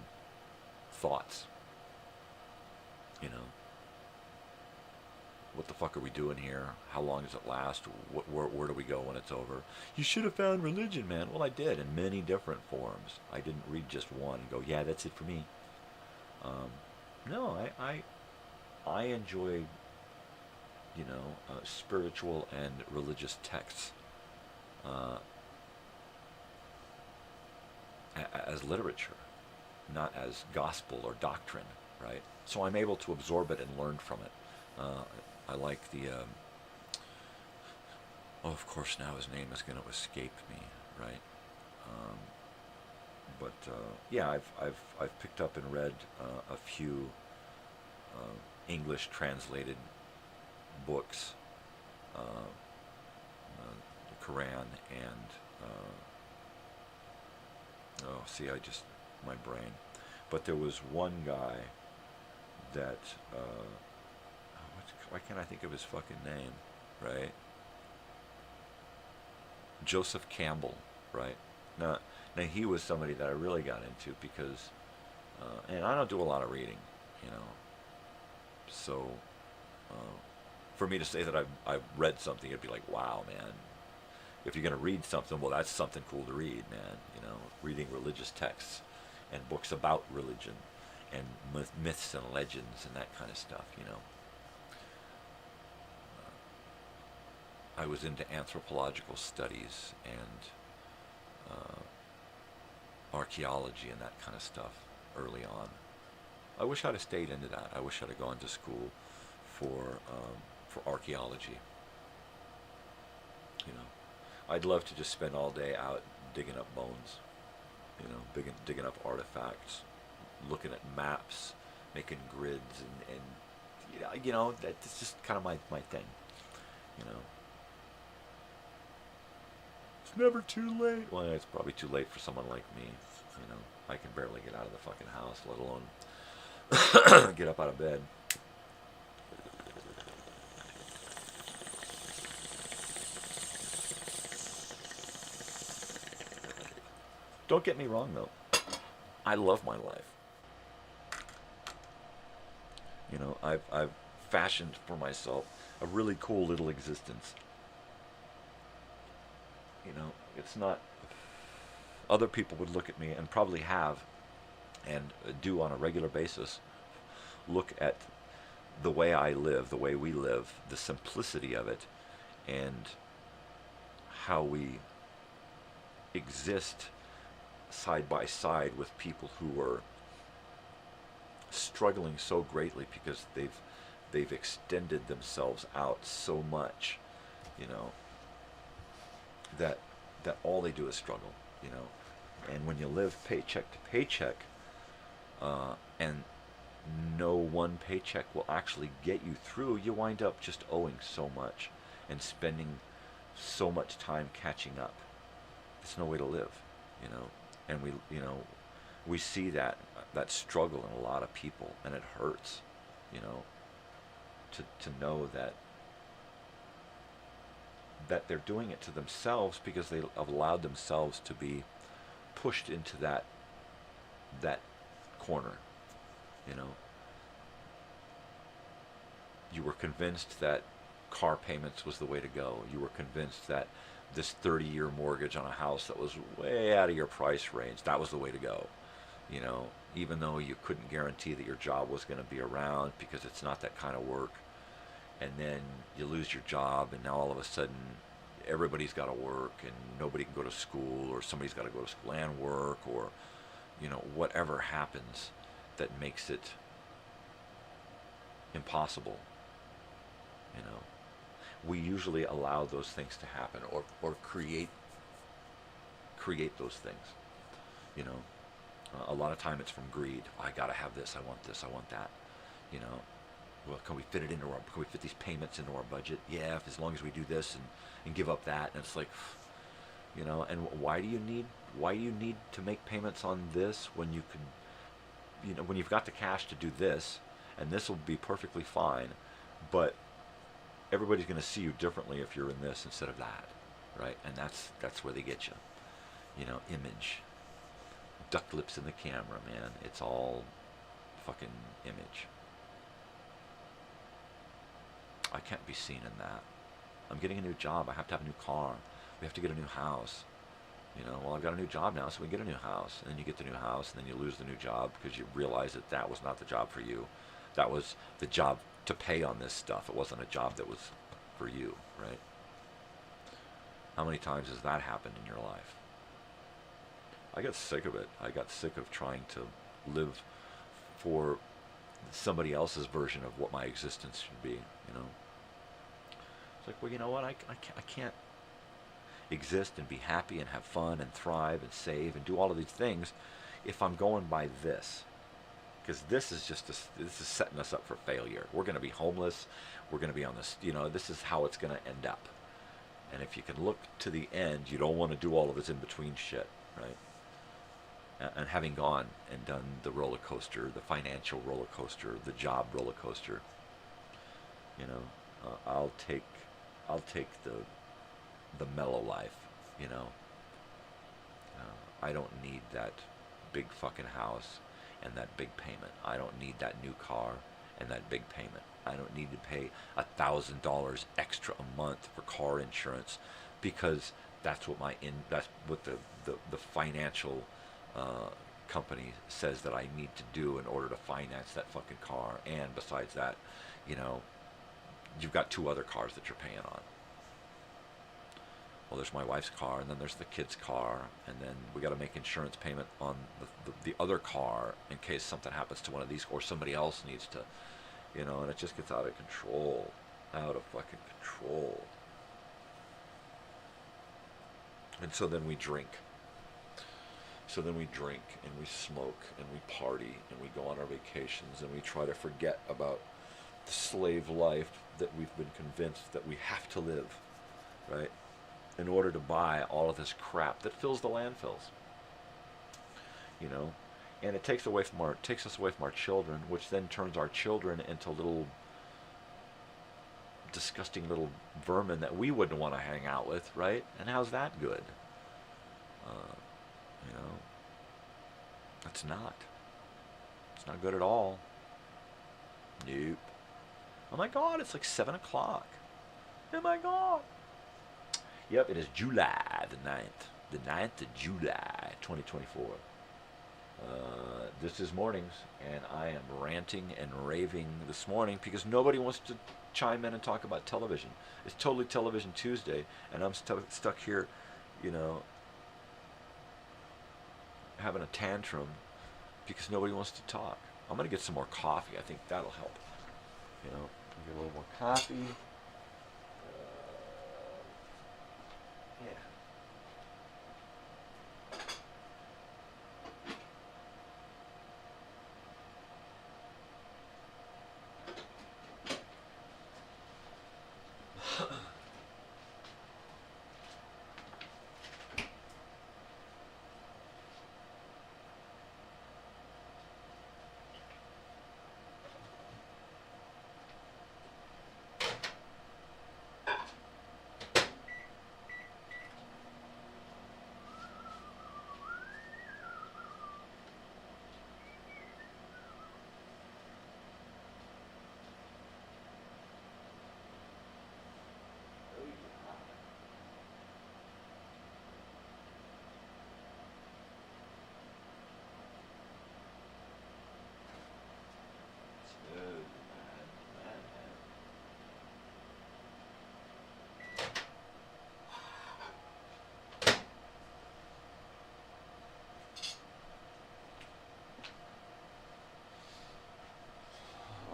thoughts. What the fuck are we doing here? How long does it last? Where do we go when it's over? You should have found religion, man. Well, I did, in many different forms. I didn't read just one and go, yeah, that's it for me. No, I enjoy, spiritual and religious texts as literature, not as gospel or doctrine, right? So I'm able to absorb it and learn from it. I like the, of course now his name is going to escape me, right? Yeah, I've picked up and read a few English translated books, the Quran and, my brain. But there was one guy that, why can't I think of his fucking name, right? Joseph Campbell, right? Now he was somebody that I really got into because, and I don't do a lot of reading, so for me to say that I've read something, it'd be like, wow, man. If you're going to read something, well, that's something cool to read, man. Reading religious texts and books about religion and myths and legends and that kind of stuff, I was into anthropological studies and archaeology and that kind of stuff early on. I wish I'd have stayed into that. I wish I'd have gone to school for archaeology. I'd love to just spend all day out digging up bones, digging up artifacts, looking at maps, making grids, and that's just kind of my thing, It's never too late. Well, it's probably too late for someone like me, I can barely get out of the fucking house, let alone get up out of bed. Don't get me wrong, though. I love my life. I've fashioned for myself a really cool little existence. You know, it's not. Other people would look at me and probably have, and do on a regular basis, look at the way I live, the way we live, the simplicity of it, and how we exist side by side with people who are struggling so greatly because they've extended themselves out so much, you know, that all they do is struggle, you know. And when you live paycheck to paycheck, and no one paycheck will actually get you through, you wind up just owing so much and spending so much time catching up. It's no way to live, you know. And we see that struggle in a lot of people, and it hurts, you know, to know that they're doing it to themselves because they have allowed themselves to be pushed into that corner, you know. You were convinced that car payments was the way to go. You were convinced that this 30-year mortgage on a house that was way out of your price range, that was the way to go, you know, even though you couldn't guarantee that your job was going to be around because it's not that kind of work. And then you lose your job, and now all of a sudden everybody's got to work, and nobody can go to school, or somebody's got to go to school and work, or, you know, whatever happens that makes it impossible, you know. We usually allow those things to happen, or create those things, you know. A lot of time it's from greed. I gotta have this, I want this, I want that, you know. Well, can we fit these payments into our budget? Yeah, as long as we do this and give up that. And it's like, you know, and why do you need to make payments on this when you can, you know, when you've got the cash to do this, and this will be perfectly fine, but everybody's going to see you differently if you're in this instead of that, right? And that's where they get you, you know. Image, duck lips in the camera, man. It's all fucking image. I can't be seen in that. I'm getting a new job. I have to have a new car. We have to get a new house. You know, well, I've got a new job now, so we get a new house. And then you get the new house, and then you lose the new job because you realize that was not the job for you. That was the job to pay on this stuff. It wasn't a job that was for you, right? How many times has that happened in your life? I got sick of it. I got sick of trying to live for somebody else's version of what my existence should be, you know. It's like, well, you know what? I can't exist and be happy and have fun and thrive and save and do all of these things if I'm going by this. Because this is setting us up for failure. We're going to be homeless. We're going to be on this, you know, this is how it's going to end up. And if you can look to the end, you don't want to do all of this in-between shit, right? And having gone and done the roller coaster, the financial roller coaster, the job roller coaster, you know, I'll take the mellow life, you know. I don't need that big fucking house and that big payment. I don't need that new car and that big payment. I don't need to pay $1,000 extra a month for car insurance because that's what the financial company says that I need to do in order to finance that fucking car. And besides that, you know, you've got 2 other cars that you're paying on. Well, there's my wife's car, and then there's the kid's car, and then we got to make insurance payment on the other car in case something happens to one of these, or somebody else needs to, you know, and it just gets out of control. Out of fucking control. And so then we drink. And we smoke, and we party, and we go on our vacations, and we try to forget about the slave life that we've been convinced that we have to live, right? In order to buy all of this crap that fills the landfills, you know. And it takes us away from our children, which then turns our children into little disgusting little vermin that we wouldn't want to hang out with, right? And how's that good? You know, it's not good at all. Nope. Oh my God, it's like 7 o'clock. Oh my God. Yep, it is July the 9th. The 9th of July, 2024. This is Mornings, and I am ranting and raving this morning because nobody wants to chime in and talk about television. It's totally Television Tuesday, and I'm stuck here, you know, having a tantrum because nobody wants to talk. I'm going to get some more coffee. I think that'll help. You know, get a little more coffee. Yeah.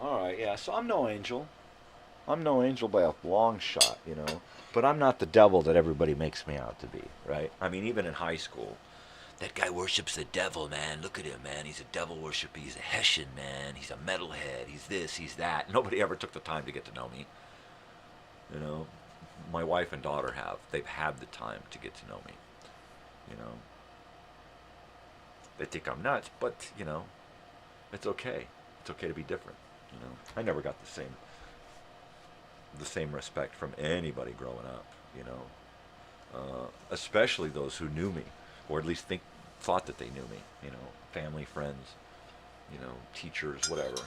Alright, yeah, so I'm no angel. I'm no angel by a long shot, you know. But I'm not the devil that everybody makes me out to be, right? I mean, even in high school, that guy worships the devil, man. Look at him, man. He's a devil worshiper. He's a Hessian, man. He's a metalhead. He's this, he's that. Nobody ever took the time to get to know me. You know, my wife and daughter have. They've had the time to get to know me. You know, they think I'm nuts, but, you know, it's okay. It's okay to be different. You know, I never got the same respect from anybody growing up, you know, especially those who knew me, or at least thought that they knew me, you know, family, friends, you know, teachers, whatever.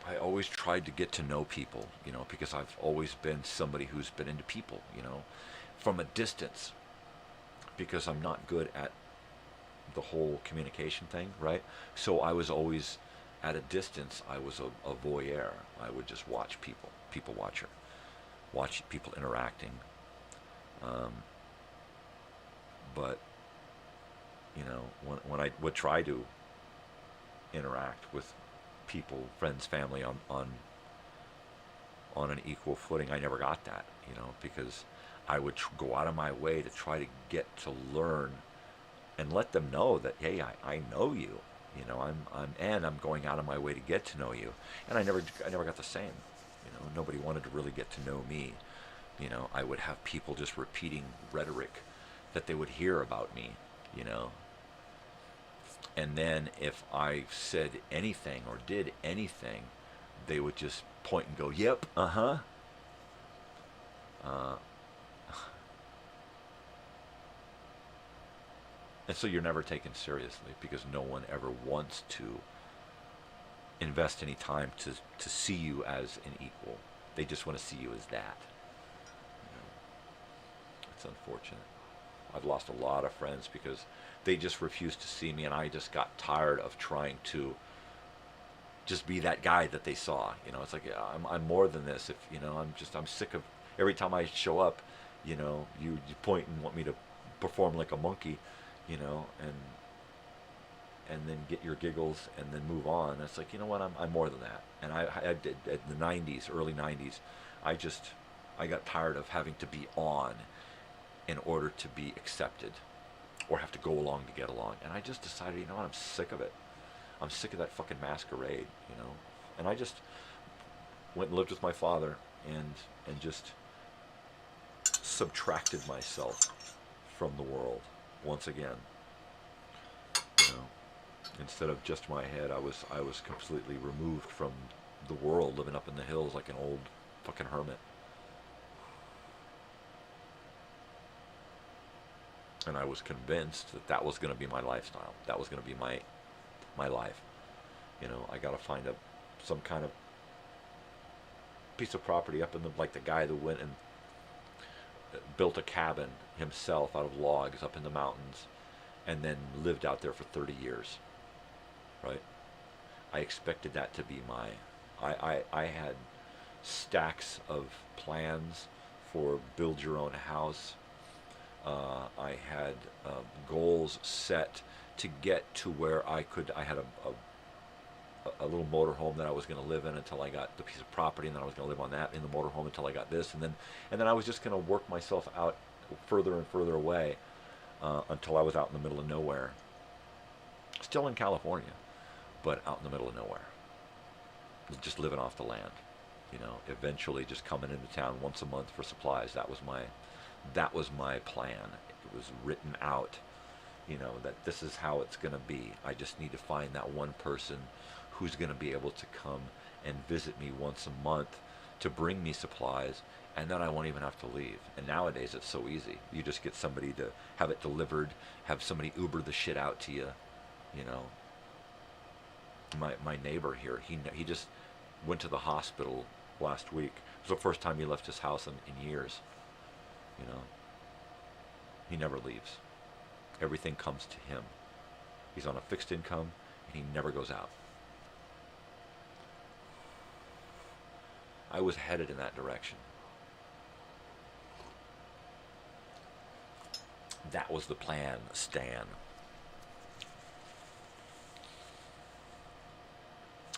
I always tried to get to know people, you know, because I've always been somebody who's been into people, you know, from a distance, because I'm not good at the whole communication thing, right? So I was always at a distance. I was a voyeur. I would just watch people watcher, watch people interacting. But you know, when I would try to interact with people, friends, family on an equal footing, I never got that, you know, because I would go out of my way to try to get to learn and let them know that, hey, I know you, you know, I'm going out of my way to get to know you, and I never got the same, you know. Nobody wanted to really get to know me, you know. I would have people just repeating rhetoric that they would hear about me, you know, and then if I said anything or did anything, they would just point and go, yep, and so you're never taken seriously because no one ever wants to invest any time to see you as an equal. They just want to see you as that. You know, it's unfortunate. I've lost a lot of friends because they just refused to see me, and I just got tired of trying to just be that guy that they saw. You know, it's like, I'm more than this. If you know, I'm sick of every time I show up, you know, you point and want me to perform like a monkey, you know, and then get your giggles and then move on. It's like, you know what, I'm more than that. And I did at the 90s, early 90s, I got tired of having to be on in order to be accepted or have to go along to get along. And I just decided, you know what, I'm sick of it. I'm sick of that fucking masquerade, you know. And I just went and lived with my father and just subtracted myself from the world once again. You know, instead of just my head, I was completely removed from the world, living up in the hills like an old fucking hermit. And I was convinced that was going to be my lifestyle. That was going to be my life. You know, I got to find some kind of piece of property up in the guy that went and built a cabin himself out of logs up in the mountains, and then lived out there for 30 years, right? I expected that to be I had stacks of plans for build your own house. I had goals set to get to where I had a little motorhome that I was going to live in until I got the piece of property, and then I was going to live on that in the motorhome until I got this, and then I was just going to work myself out further and further away until I was out in the middle of nowhere. Still in California, but out in the middle of nowhere. Just living off the land, eventually just coming into town once a month for supplies. That was my plan. It was written out, that this is how it's going to be. I just need to find that one person who's going to be able to come and visit me once a month to bring me supplies, and then I won't even have to leave. And nowadays it's so easy. You just get somebody to have it delivered, have somebody Uber the shit out to you, My neighbor here, he just went to the hospital last week. It was the first time he left his house in years. He never leaves. Everything comes to him. He's on a fixed income, and he never goes out. I was headed in that direction. That was the plan, Stan.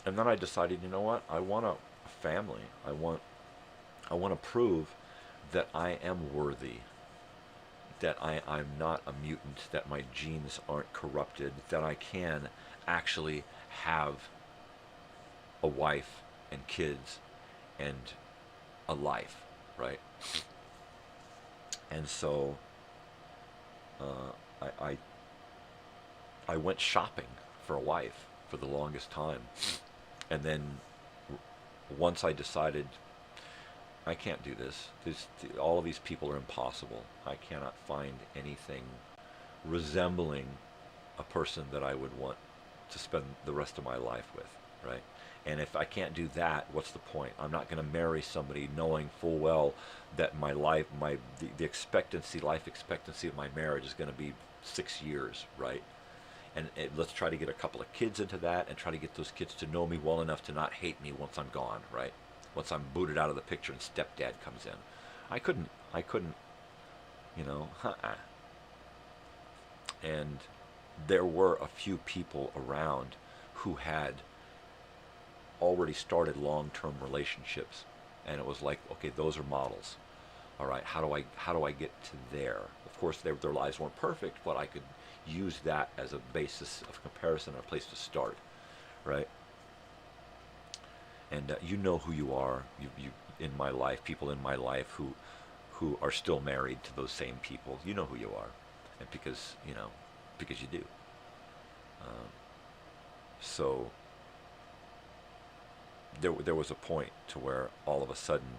And then I decided, you know what? I want a family. I want to prove that I am worthy, that I'm not a mutant, that my genes aren't corrupted, that I can actually have a wife and kids and a life, right? And so I went shopping for a wife for the longest time. And then once I decided, I can't do this. All of these people are impossible. I cannot find anything resembling a person that I would want to spend the rest of my life with, right? And if I can't do that, what's the point? I'm not going to marry somebody knowing full well that my life, the life expectancy of my marriage is going to be 6 years, right? And let's try to get a couple of kids into that and try to get those kids to know me well enough to not hate me once I'm gone, right? Once I'm booted out of the picture and stepdad comes in. I couldn't, And there were a few people around who had already started long-term relationships, and it was like, okay, those are models. All right, how do I get to there? Of course, their lives weren't perfect, but I could use that as a basis of comparison, a place to start, right? And you know who you are. You in my life, people in my life who are still married to those same people. You know who you are, and because you do. So there was a point to where all of a sudden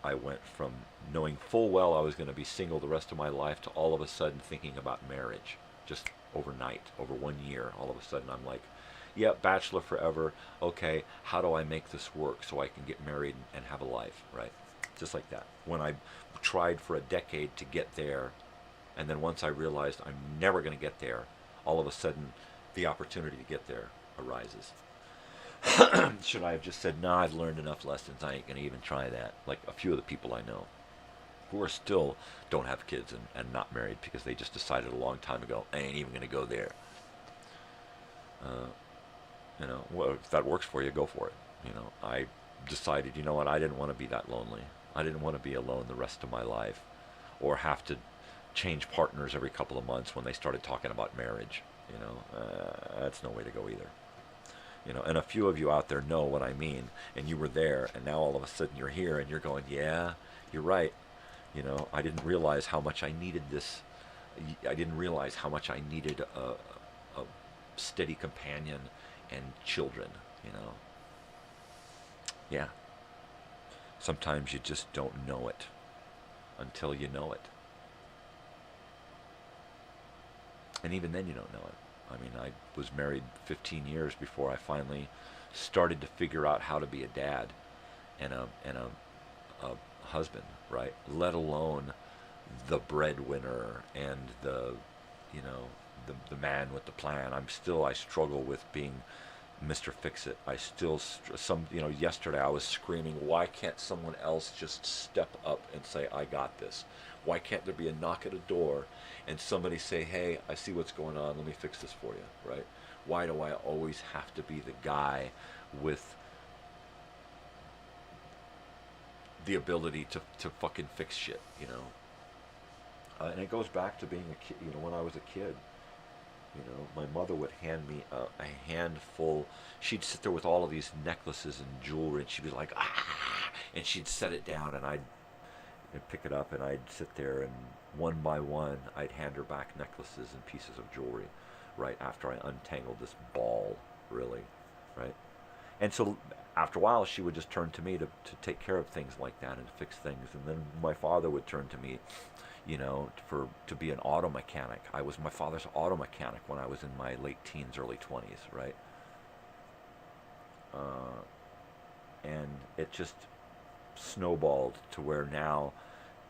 I went from knowing full well I was going to be single the rest of my life to all of a sudden thinking about marriage. Just overnight, over 1 year, all of a sudden I'm like, yeah, bachelor forever. Okay, how do I make this work so I can get married and have a life, right? Just like that. When I tried for a decade to get there, and then once I realized I'm never going to get there, all of a sudden the opportunity to get there arises. Should I have just said, nah, I've learned enough lessons, I ain't going to even try that? Like a few of the people I know who are still don't have kids and not married because they just decided a long time ago, I ain't even going to go there. Well, if that works for you, go for it. I decided, you know what, I didn't want to be that lonely. I didn't want to be alone the rest of my life or have to change partners every couple of months when they started talking about marriage. That's no way to go either. And a few of you out there know what I mean, and you were there, and now all of a sudden you're here, and you're going, yeah, you're right. I didn't realize how much I needed this. I didn't realize how much I needed a steady companion and children, Yeah. Sometimes you just don't know it until you know it. And even then you don't know it. I mean, I was married 15 years before I finally started to figure out how to be a dad. and a husband, right? Let alone the breadwinner and the man with the plan. I struggle with being Mr. Fix-It. I still, yesterday I was screaming, why can't someone else just step up and say, I got this? Why can't there be a knock at a door and somebody say, hey, I see what's going on, let me fix this for you, right? Why do I always have to be the guy with the ability to fucking fix shit, and it goes back to being a kid, when I was a kid. My mother would hand me a handful. She'd sit there with all of these necklaces and jewelry, and she'd be like, ah, and she'd set it down, and I'd pick it up, and I'd sit there, and one by one, I'd hand her back necklaces and pieces of jewelry, right after I untangled this ball, really, right? And so after a while, she would just turn to me to take care of things like that and to fix things, and then my father would turn to me, to be an auto mechanic. I was my father's auto mechanic when I was in my late teens, early 20s, right? And it just snowballed to where now,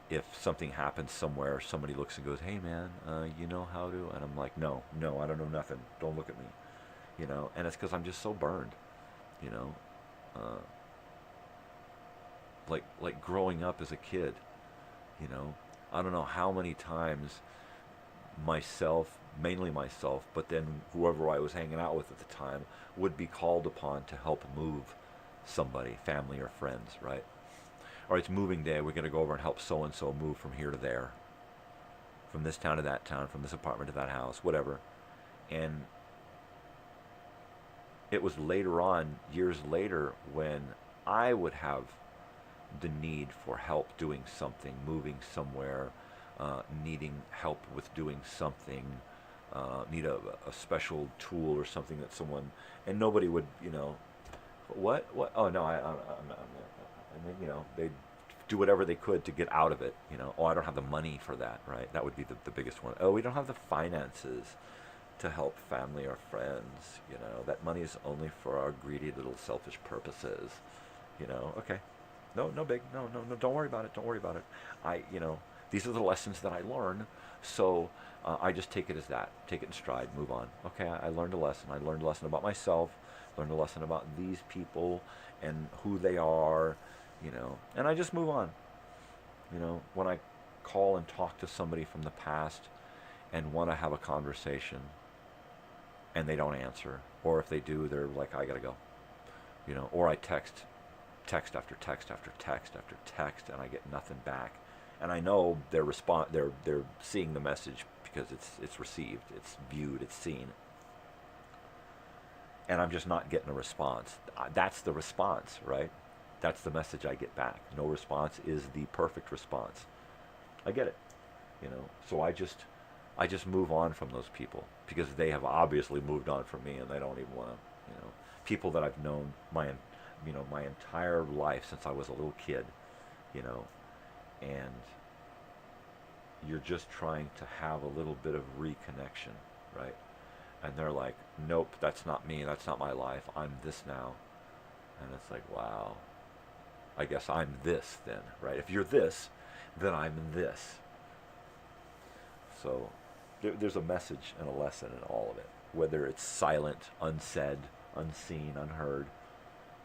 if something happens somewhere, somebody looks and goes, hey man, you know how to? And I'm like, no, I don't know nothing. Don't look at me, and it's because I'm just so burned, like growing up as a kid, I don't know how many times mainly myself, but then whoever I was hanging out with at the time would be called upon to help move somebody, family or friends, right? Or it's moving day, we're going to go over and help so-and-so move from here to there, from this town to that town, from this apartment to that house, whatever. And it was later on, years later, when I would have the need for help doing something, moving somewhere, needing help with doing something, need a special tool or something that someone, and nobody would, what? Oh no, I'm they'd do whatever they could to get out of it, Oh, I don't have the money for that, right? That would be the biggest one. Oh, we don't have the finances to help family or friends, that money is only for our greedy little selfish purposes, okay. No big, no, don't worry about it. These are the lessons that I learn, so I just take it as that, take it in stride, move on. Okay, I learned a lesson. I learned a lesson about myself, learned a lesson about these people and who they are, and I just move on. When I call and talk to somebody from the past and want to have a conversation and they don't answer, or if they do, they're like, I gotta go, or I text after text after text after text, and I get nothing back, and I know they're seeing the message because it's received, it's viewed, it's seen, and I'm just not getting a response. That's the response, right? That's the message I get back. No response is the perfect response. I get it, so I just move on from those people because they have obviously moved on from me, and they don't even want to, people that I've known my entire life since I was a little kid, and you're just trying to have a little bit of reconnection, right? And they're like, nope, that's not me, that's not my life, I'm this now. And it's like, wow, I guess I'm this then, right? If you're this, then I'm this. So there's a message and a lesson in all of it, whether it's silent, unsaid, unseen, unheard.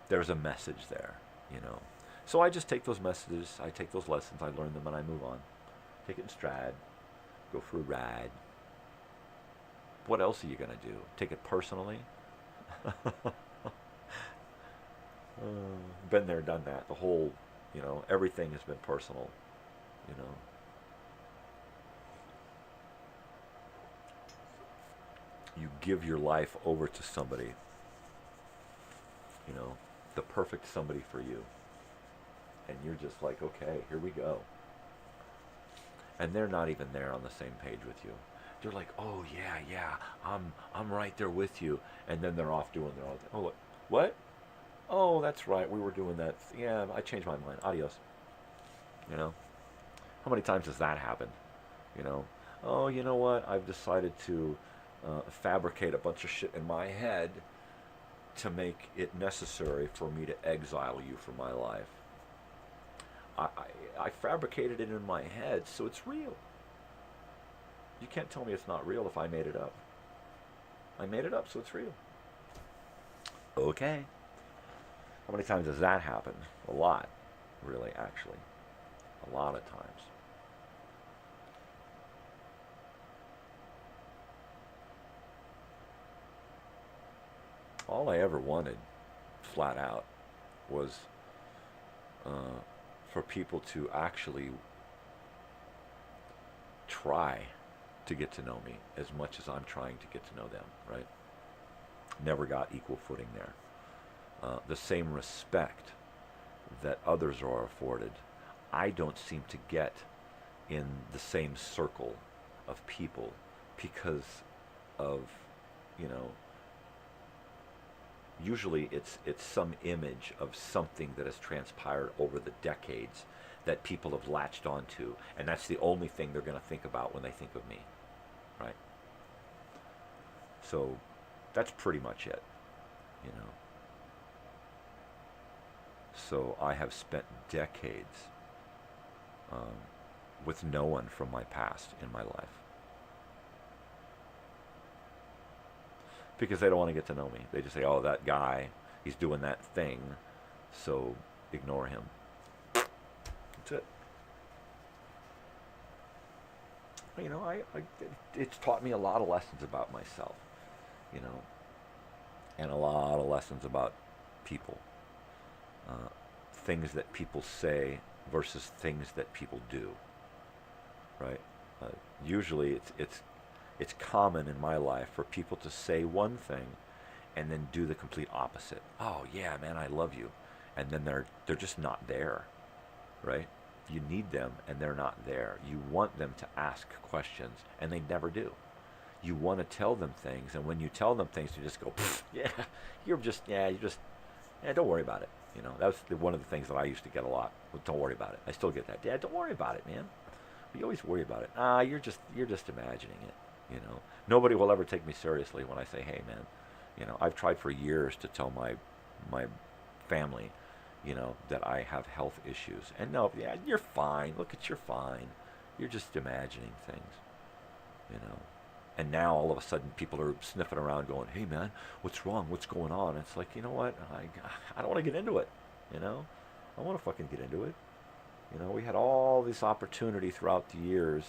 There's a message there, So I just take those messages, I take those lessons, I learn them, and I move on. Take it in stride, go for a ride. What else are you going to do? Take it personally? Been there, done that. The whole, everything has been personal, You give your life over to somebody, the perfect somebody for you. And you're just like, okay, here we go. And they're not even there on the same page with you. They're like, oh yeah, I'm right there with you. And then they're off doing their own thing. Oh, what? Oh, that's right, we were doing that. Yeah, I changed my mind. Adios. How many times has that happened? Oh, you know what? I've decided to fabricate a bunch of shit in my head to make it necessary for me to exile you from my life. I fabricated it in my head, so it's real. You can't tell me it's not real if I made it up. I made it up, so it's real. Okay. How many times does that happen? A lot, really, actually. A lot of times. All I ever wanted, flat out, was for people to actually try to get to know me as much as I'm trying to get to know them, right? Never got equal footing there. The same respect that others are afforded, I don't seem to get in the same circle of people because of, you know, usually it's some image of something that has transpired over the decades that people have latched onto, and that's the only thing they're going to think about when they think of me, right? So that's pretty much it, you know. So I have spent decades with no one from my past in my life. Because they don't want to get to know me. They just say, oh, that guy, he's doing that thing, so ignore him. That's it. You know, it's taught me a lot of lessons about myself, you know, and a lot of lessons about people. Things that people say versus things that people do, right? Usually it's common in my life for people to say one thing and then do the complete opposite. Oh yeah, man, I love you. And then they're just not there, right? You need them and they're not there. You want them to ask questions and they never do. You want to tell them things, and when you tell them things, you just go, yeah, don't worry about it. You know, that was one of the things that I used to get a lot. Well, don't worry about it. I still get that. Dad, don't worry about it, man. You always worry about it. You're just imagining it. You know, nobody will ever take me seriously when I say, hey, man, you know, I've tried for years to tell my family, you know, that I have health issues. And no, yeah, you're fine. Look at you're fine. You're just imagining things, you know. And now all of a sudden people are sniffing around going, hey, man, what's wrong? What's going on? It's like, you know what? I don't want to get into it, you know. I want to fucking get into it. You know, we had all this opportunity throughout the years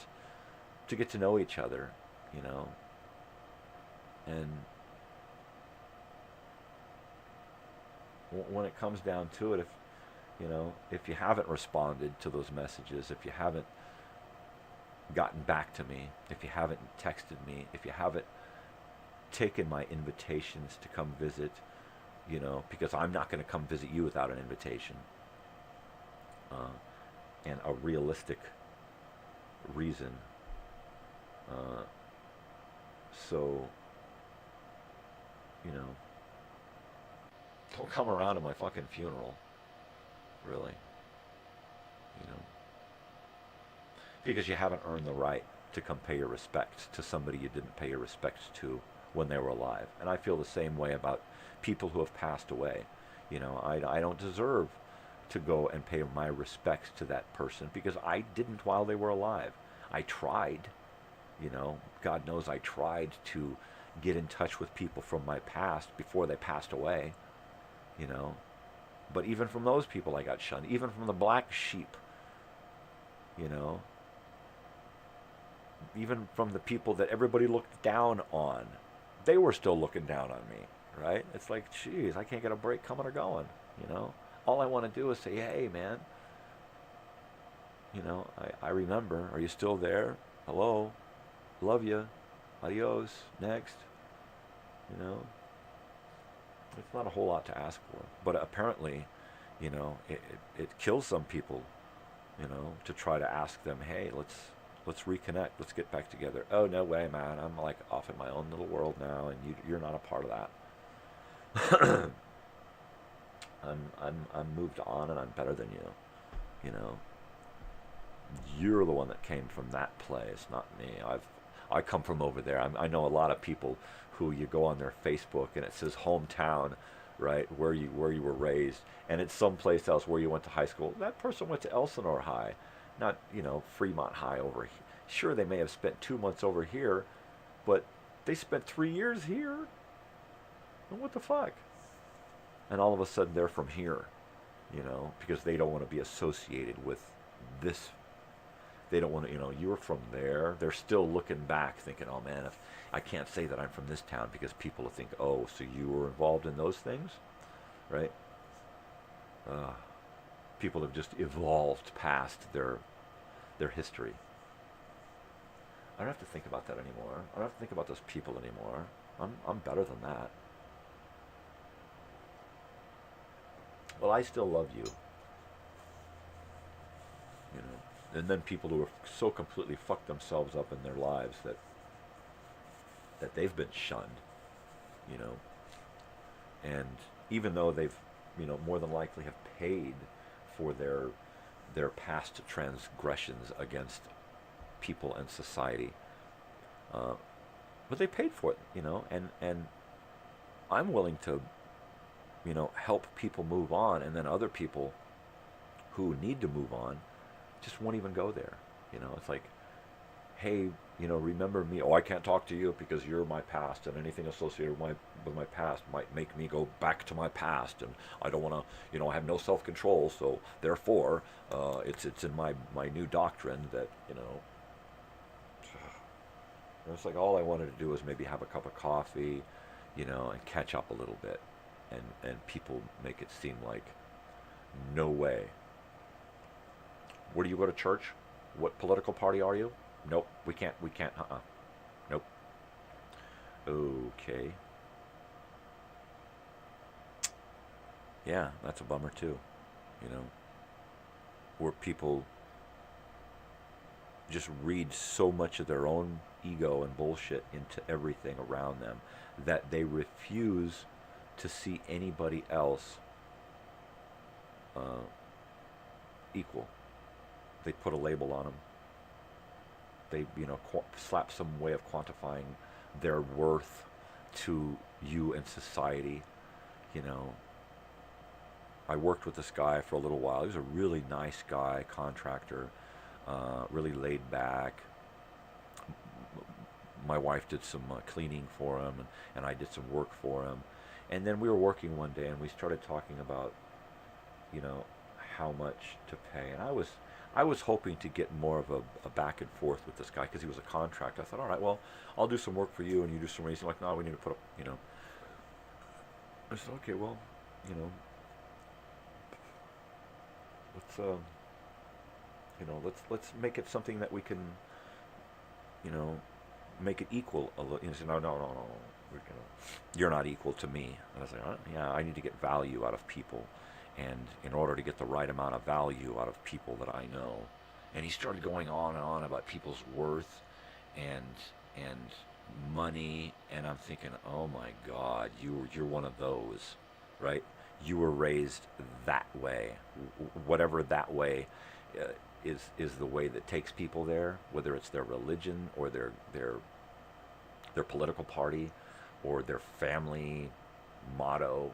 to get to know each other, you know. And when it comes down to it, if you haven't responded to those messages, if you haven't gotten back to me, if you haven't texted me, if you haven't taken my invitations to come visit, you know, because I'm not going to come visit you without an invitation, and a realistic reason. So, you know, don't come around to my fucking funeral, really, you know. Because you haven't earned the right to come pay your respects to somebody you didn't pay your respects to when they were alive. And I feel the same way about people who have passed away. You know, I don't deserve to go and pay my respects to that person because I didn't while they were alive. I tried, you know, God knows I tried to get in touch with people from my past before they passed away, you know. But even from those people I got shunned, even from the black sheep, you know. Even from the people that everybody looked down on, they were still looking down on me, right? It's like, geez, I can't get a break coming or going, you know? All I want to do is say, hey, man, you know, I remember. Are you still there? Hello? Love you. Adios. Next. You know? It's not a whole lot to ask for. But apparently, you know, it kills some people, you know, to try to ask them, hey, let's reconnect. Let's get back together. Oh, no way, man. I'm like off in my own little world now, and you're not a part of that. I'm moved on, and I'm better than you. You know, you're the one that came from that place, not me. I come from over there. I know a lot of people who you go on their Facebook and it says hometown, right, where you were raised, and it's someplace else where you went to high school. That person went to Elsinore High, not, Fremont High over here. Sure, they may have spent 2 months over here, but they spent 3 years here. And what the fuck? And all of a sudden they're from here, because they don't want to be associated with this. They don't want to, you're from there. They're still looking back thinking, oh man, if I can't say that I'm from this town because people will think, oh, so you were involved in those things, right? People have just evolved past their history. I don't have to think about that anymore. I don't have to think about those people anymore. I'm better than that. Well, I still love you. And then people who have so completely fucked themselves up in their lives that they've been shunned, and even though they've, more than likely have paid for their past transgressions against people and society, but they paid for it, and I'm willing to, help people move on, and then other people who need to move on just won't even go there. It's like, hey, remember me. Oh, I can't talk to you because you're my past, and anything associated with my past might make me go back to my past, and I don't want to, I have no self-control, so therefore, it's in my new doctrine that, it's like all I wanted to do was maybe have a cup of coffee, and catch up a little bit, and people make it seem like, no way. Where do you go to church? What political party are you? Nope, we can't, nope. Okay. Yeah, that's a bummer too, where people just read so much of their own ego and bullshit into everything around them that they refuse to see anybody else equal. They put a label on them. They, slap some way of quantifying their worth to you and society. I worked with this guy for a little while. He was a really nice guy, contractor, really laid back. My wife did some cleaning for him, and I did some work for him. And then we were working one day, and we started talking about, how much to pay. And I was hoping to get more of a back and forth with this guy because he was a contractor. I thought, all right, well, I'll do some work for you and you do some raising. Like, no, we need to put up, I said, okay, well, let's make it something that we can, make it equal. He said, no. You're not equal to me. And I was like, yeah, I need to get value out of people. And in order to get the right amount of value out of people that I know. And he started going on and on about people's worth and money. And I'm thinking, oh my God, you're one of those, right? You were raised that way. Whatever that way is the way that takes people there, whether it's their religion or their political party or their family motto,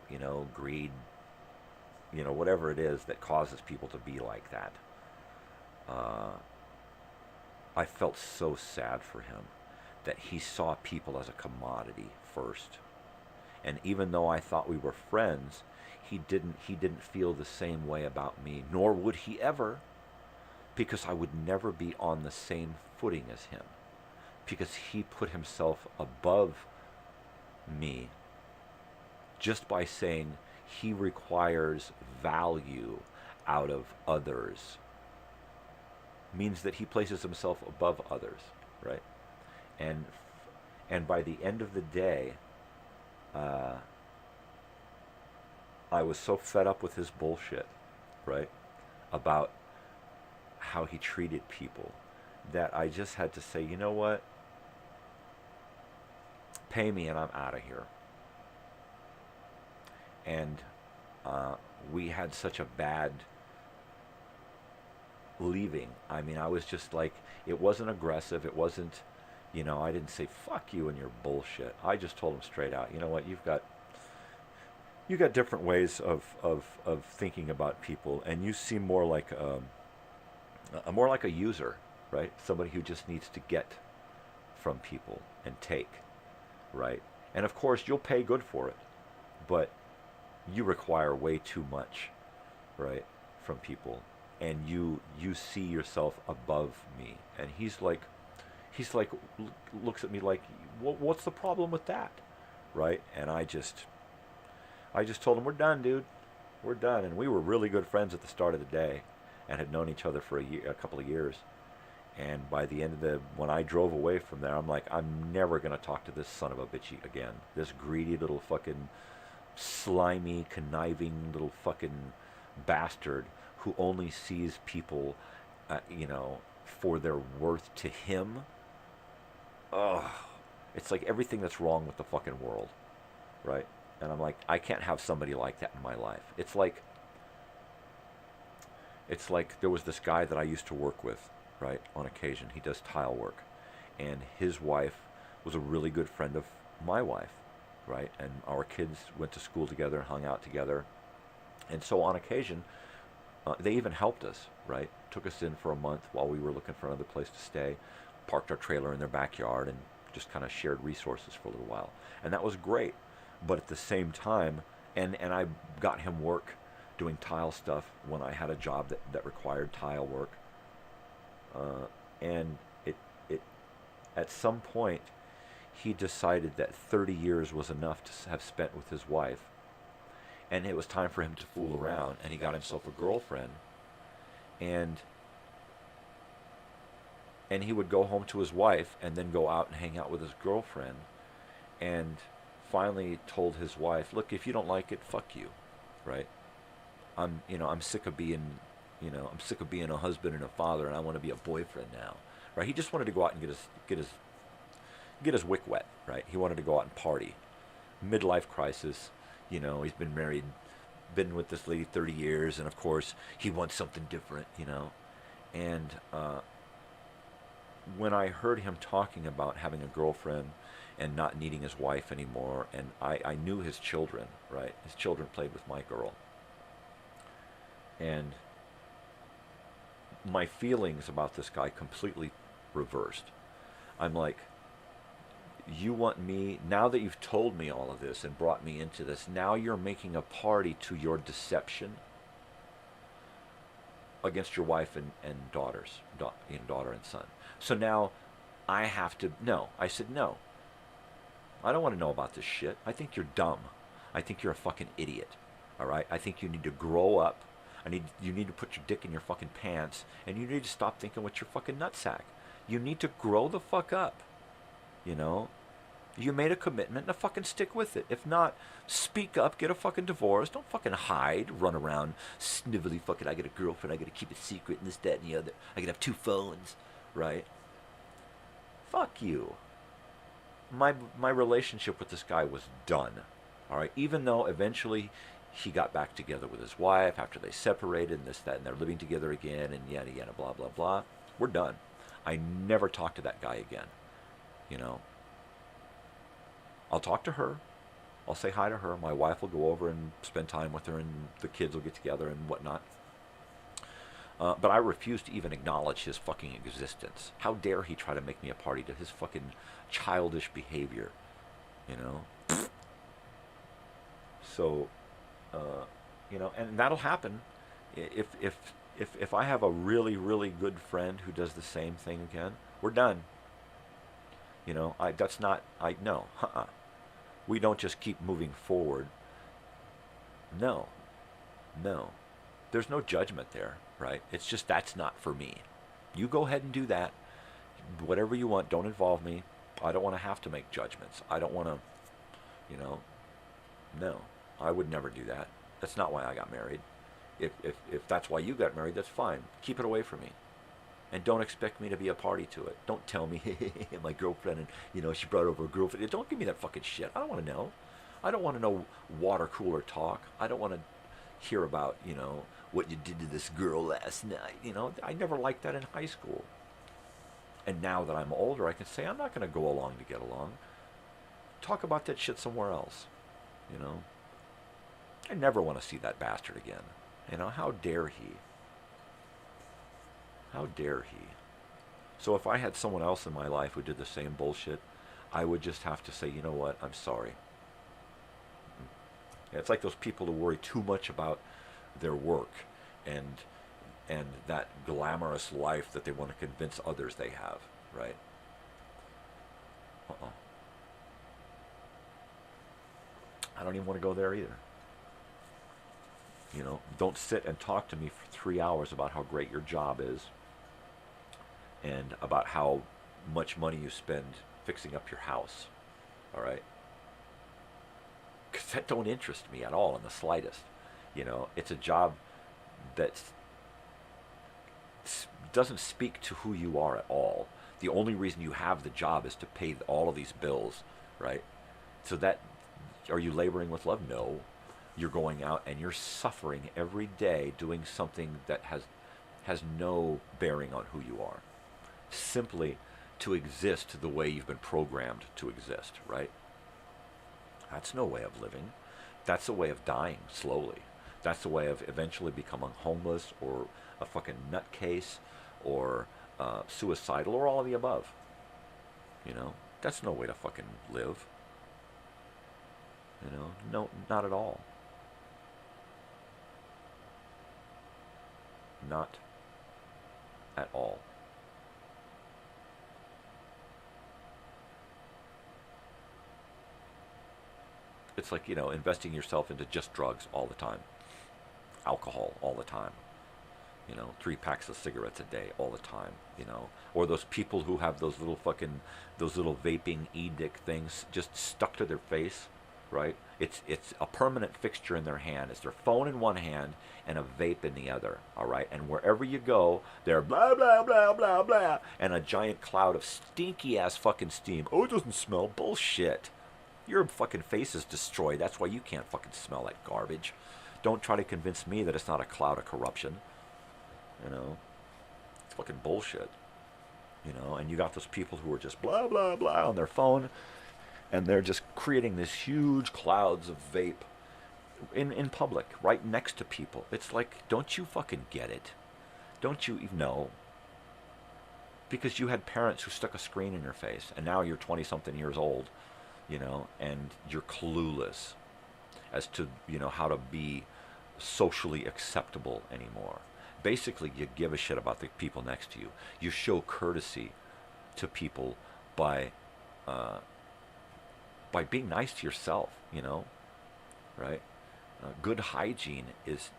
greed, whatever it is that causes people to be like that. I felt so sad for him that he saw people as a commodity first. And even though I thought we were friends, he didn't feel the same way about me, nor would he ever, because I would never be on the same footing as him, because he put himself above me just by saying he requires value out of others. Means that he places himself above others, right? And by the end of the day, I was so fed up with his bullshit, right, about how he treated people, that I just had to say, you know what? Pay me and I'm out of here. And we had such a bad leaving. I mean, I was just like, it wasn't aggressive. It wasn't, You know, I didn't say fuck you and your bullshit. I just told him straight out, you know what, you got different ways of thinking about people, and you seem more like a user, right? Somebody who just needs to get from people and take, right? And of course, you'll pay good for it, but you require way too much, right, from people, and you see yourself above me. And he's like looks at me like, what's the problem with that, right? And I just told him, we're done, dude, we're done. And we were really good friends at the start of the day, and had known each other for a couple of years. And by the end of when I drove away from there, I'm like, I'm never going to talk to this son of a bitch again. This greedy little fucking slimy, conniving little fucking bastard who only sees people, for their worth to him. Ugh. It's like everything that's wrong with the fucking world, right? And I'm like, I can't have somebody like that in my life. It's like there was this guy that I used to work with, right, on occasion. He does tile work, and his wife was a really good friend of my wife, right? And our kids went to school together and hung out together. And so on occasion, they even helped us, right? Took us in for a month while we were looking for another place to stay, parked our trailer in their backyard, and just kind of shared resources for a little while. And that was great. But at the same time, and I got him work doing tile stuff when I had a job that required tile work. And it at some point, he decided that 30 years was enough to have spent with his wife, and it was time for him to fool around, and he got himself a girlfriend, and he would go home to his wife and then go out and hang out with his girlfriend, and finally told his wife, look, if you don't like it, fuck you, right? I'm sick of being a husband and a father, and I want to be a boyfriend now, right? He just wanted to go out and get his wick wet, right? He wanted to go out and party. Midlife crisis, he's been married, been with this lady 30 years, and of course he wants something different, And when I heard him talking about having a girlfriend and not needing his wife anymore, and I knew his children, right? His children played with my girl. And my feelings about this guy completely reversed. I'm like, you want me, now that you've told me all of this and brought me into this, now you're making a party to your deception against your wife and daughter and son. So now I have to, no. I said, no. I don't want to know about this shit. I think you're dumb. I think you're a fucking idiot. All right? I think you need to grow up. You need to put your dick in your fucking pants, and you need to stop thinking with your fucking nutsack. You need to grow the fuck up. You made a commitment, now fucking stick with it. If not, speak up, get a fucking divorce. Don't fucking hide, run around, snivelly fucking, I got a girlfriend, I gotta keep it secret, and this, that, and the other. I gotta have 2 phones, right? Fuck you. My relationship with this guy was done, all right? Even though eventually he got back together with his wife after they separated and this, that, and they're living together again and yada, yada, blah, blah, blah. We're done. I never talked to that guy again, I'll talk to her. I'll say hi to her. My wife will go over and spend time with her, and the kids will get together and whatnot. But I refuse to even acknowledge his fucking existence. How dare he try to make me a party to his fucking childish behavior, So, and that'll happen if I have a really, really good friend who does the same thing again. We're done. No. We don't just keep moving forward. No. There's no judgment there, right? It's just, that's not for me. You go ahead and do that. Whatever you want, don't involve me. I don't want to have to make judgments. I don't want to, no. I would never do that. That's not why I got married. If that's why you got married, that's fine. Keep it away from me. And don't expect me to be a party to it. Don't tell me, my girlfriend, and, she brought over a girlfriend. Don't give me that fucking shit. I don't want to know. I don't want to know water cooler talk. I don't want to hear about, what you did to this girl last night. I never liked that in high school. And now that I'm older, I can say, I'm not going to go along to get along. Talk about that shit somewhere else, you know. I never want to see that bastard again. You know, how dare he? How dare he? So if I had someone else in my life who did the same bullshit, I would just have to say, you know what, I'm sorry. It's like those people who worry too much about their work and that glamorous life that they want to convince others they have, right? I don't even want to go there either. You know, don't sit and talk to me for 3 hours about how great your job is and about how much money you spend fixing up your house, all right? Because that don't interest me at all in the slightest. You know, it's a job that doesn't speak to who you are at all. The only reason you have the job is to pay all of these bills, right? So that, are you laboring with love? No. You're going out and you're suffering every day doing something that has no bearing on who you are. Simply to exist the way you've been programmed to exist, right? That's no way of living. That's a way of dying slowly. That's a way of eventually becoming homeless or a fucking nutcase or suicidal or all of the above. You know, that's no way to fucking live. You know, no, not at all. Not at all. It's like, you know, investing yourself into just drugs all the time. Alcohol all the time. You know, 3 packs of cigarettes a day all the time, you know. Or those people who have those little vaping e-dick things just stuck to their face, right? It's a permanent fixture in their hand. It's their phone in one hand and a vape in the other, all right? And wherever you go, they're blah, blah, blah, blah, blah, and a giant cloud of stinky-ass fucking steam. Oh, it doesn't smell. Bullshit. Your fucking face is destroyed. That's why you can't fucking smell that garbage. Don't try to convince me that it's not a cloud of corruption. You know? It's fucking bullshit. You know? And you got those people who are just blah, blah, blah on their phone, and they're just creating these huge clouds of vape in public, right next to people. It's like, don't you fucking get it? Don't you even know? Because you had parents who stuck a screen in your face, and now you're 20-something years old, you know, and you're clueless as to, you know, how to be socially acceptable anymore. Basically, you give a shit about the people next to you. You show courtesy to people by being nice to yourself, you know, right? Good hygiene is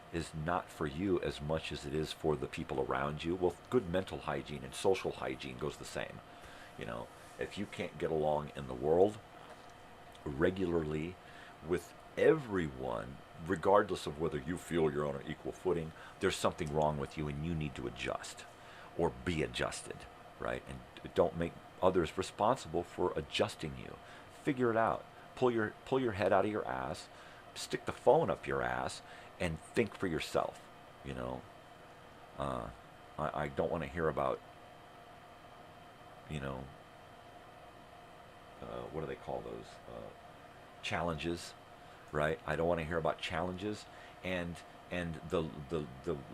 not for you as much as it is for the people around you. Well, good mental hygiene and social hygiene goes the same, you know. If you can't get along in the world regularly with everyone, regardless of whether you feel you're on an equal footing, there's something wrong with you and you need to adjust or be adjusted, right? And don't make others responsible for adjusting you. Figure it out. Pull your head out of your ass, stick the phone up your ass, and think for yourself, you know. I don't want to hear about, you know, what do they call those? Challenges, right? I don't want to hear about challenges and the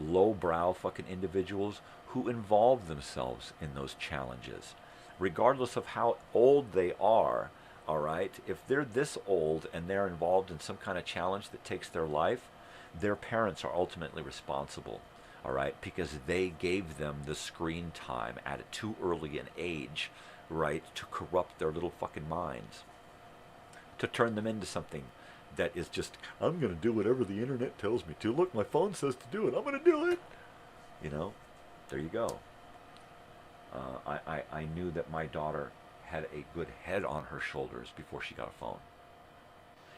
lowbrow fucking individuals who involve themselves in those challenges, regardless of how old they are. All right, if they're this old and they're involved in some kind of challenge that takes their life, their parents are ultimately responsible. All right, because they gave them the screen time at a too early an age, right, to corrupt their little fucking minds, to turn them into something that is just, I'm going to do whatever the internet tells me to. Look, my phone says to do it. I'm going to do it. You know, there you go. I knew that my daughter had a good head on her shoulders before she got a phone.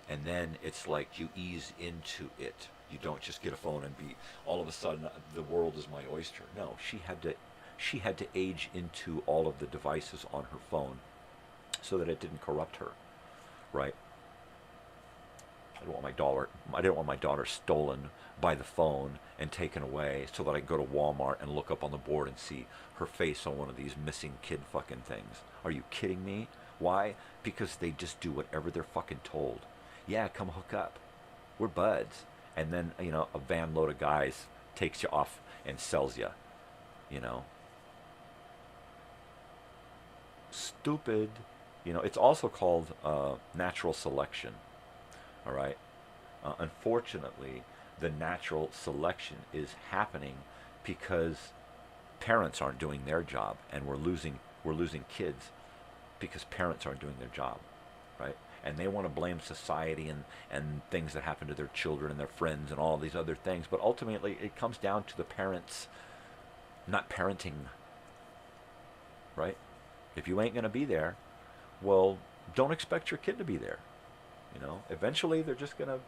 And then it's like you ease into it. You don't just get a phone and be, all of a sudden, the world is my oyster. No, she had to age into all of the devices on her phone so that it didn't corrupt her, right? I didn't want my daughter stolen by the phone and taken away so that I could go to Walmart and look up on the board and see her face on one of these missing kid fucking things. Are you kidding me? Why? Because they just do whatever they're fucking told. Yeah, come hook up. We're buds. And then, you know, a van load of guys takes you off and sells you, you know. Stupid. You know, it's also called natural selection. All right. Unfortunately, the natural selection is happening because parents aren't doing their job, and we're losing kids because parents aren't doing their job, right? And they want to blame society and things that happen to their children and their friends and all these other things, but ultimately it comes down to the parents not parenting, right? If you ain't going to be there, well, don't expect your kid to be there. You know, eventually they're just going to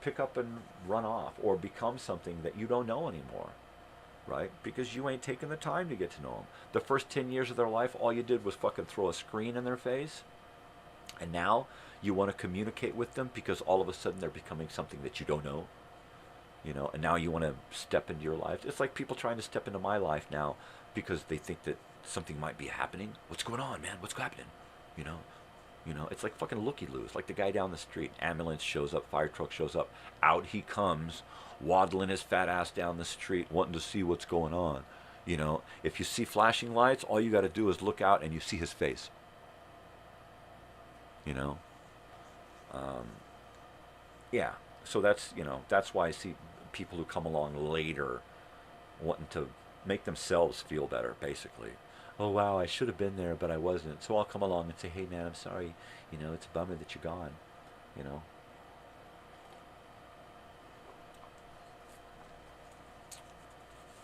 pick up and run off or become something that you don't know anymore, right? Because you ain't taking the time to get to know them. The first 10 years of their life, all you did was fucking throw a screen in their face. And now you want to communicate with them because all of a sudden they're becoming something that you don't know, you know, and now you want to step into your life. It's like people trying to step into my life now because they think that something might be happening. What's going on, man? What's happening? You know, it's like fucking looky-loos. Like the guy down the street, ambulance shows up, fire truck shows up, out he comes, waddling his fat ass down the street, wanting to see what's going on. You know, if you see flashing lights, all you got to do is look out and you see his face. You know, yeah. So that's, you know, that's why I see people who come along later wanting to make themselves feel better, basically. Oh, wow, I should have been there, but I wasn't. So I'll come along and say, hey, man, I'm sorry. You know, it's a bummer that you're gone, you know.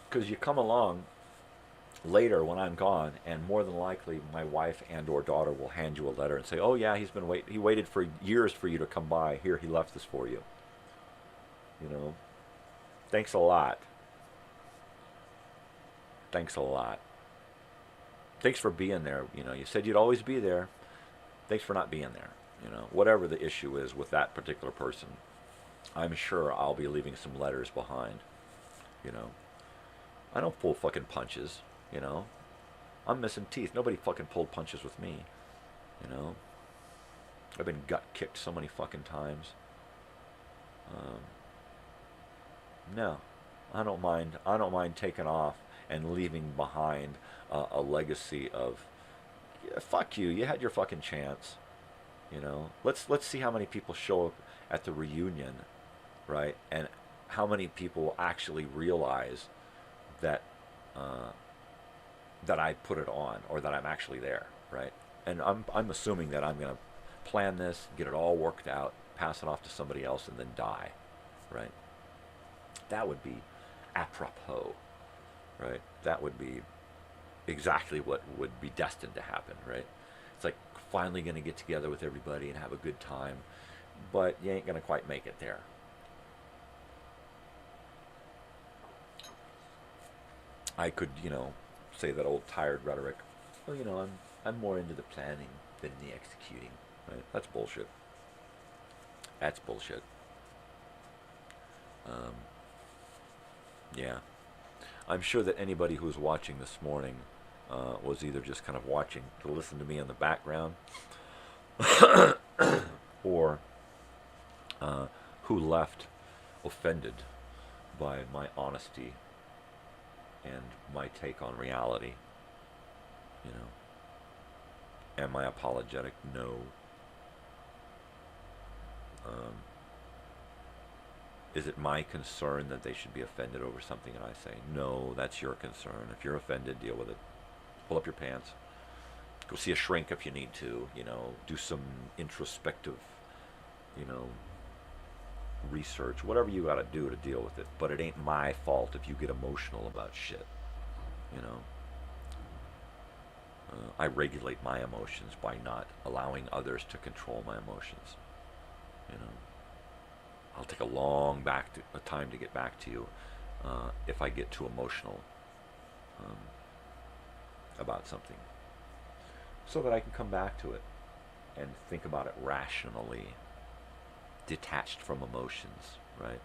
Because you come along later when I'm gone, and more than likely my wife and or daughter will hand you a letter and say, oh, yeah, he waited for years for you to come by. Here, he left this for you. You know, thanks a lot. Thanks a lot. Thanks for being there. You know, you said you'd always be there. Thanks for not being there. You know, whatever the issue is with that particular person, I'm sure I'll be leaving some letters behind. You know, I don't pull fucking punches. You know, I'm missing teeth. Nobody fucking pulled punches with me. You know, I've been gut kicked so many fucking times. No, I don't mind. I don't mind taking off and leaving behind a legacy of, yeah, fuck you. You had your fucking chance. You know, let's see how many people show up at the reunion, right? And how many people actually realize that that I put it on, or that I'm actually there, right? And I'm assuming that I'm gonna plan this, get it all worked out, pass it off to somebody else, and then die, right? That would be apropos, right? That would be exactly what would be destined to happen, right? It's like finally going to get together with everybody and have a good time, but you ain't going to quite make it there. I could, you know, say that old tired rhetoric. Well, you know, I'm more into the planning than the executing, right? That's bullshit. That's bullshit. Yeah. I'm sure that anybody who's watching this morning was either just kind of watching to listen to me in the background or who left offended by my honesty and my take on reality, you know. Am I apologetic? No. Is it my concern that they should be offended over something that I say? No, that's your concern. If you're offended, deal with it. Pull up your pants. Go see a shrink if you need to, you know. Do some introspective, you know, research. Whatever you got to do to deal with it. But it ain't my fault if you get emotional about shit, you know. I regulate my emotions by not allowing others to control my emotions, you know. I'll take a long time to get back to you if I get too emotional about something, so that I can come back to it and think about it rationally, detached from emotions, right?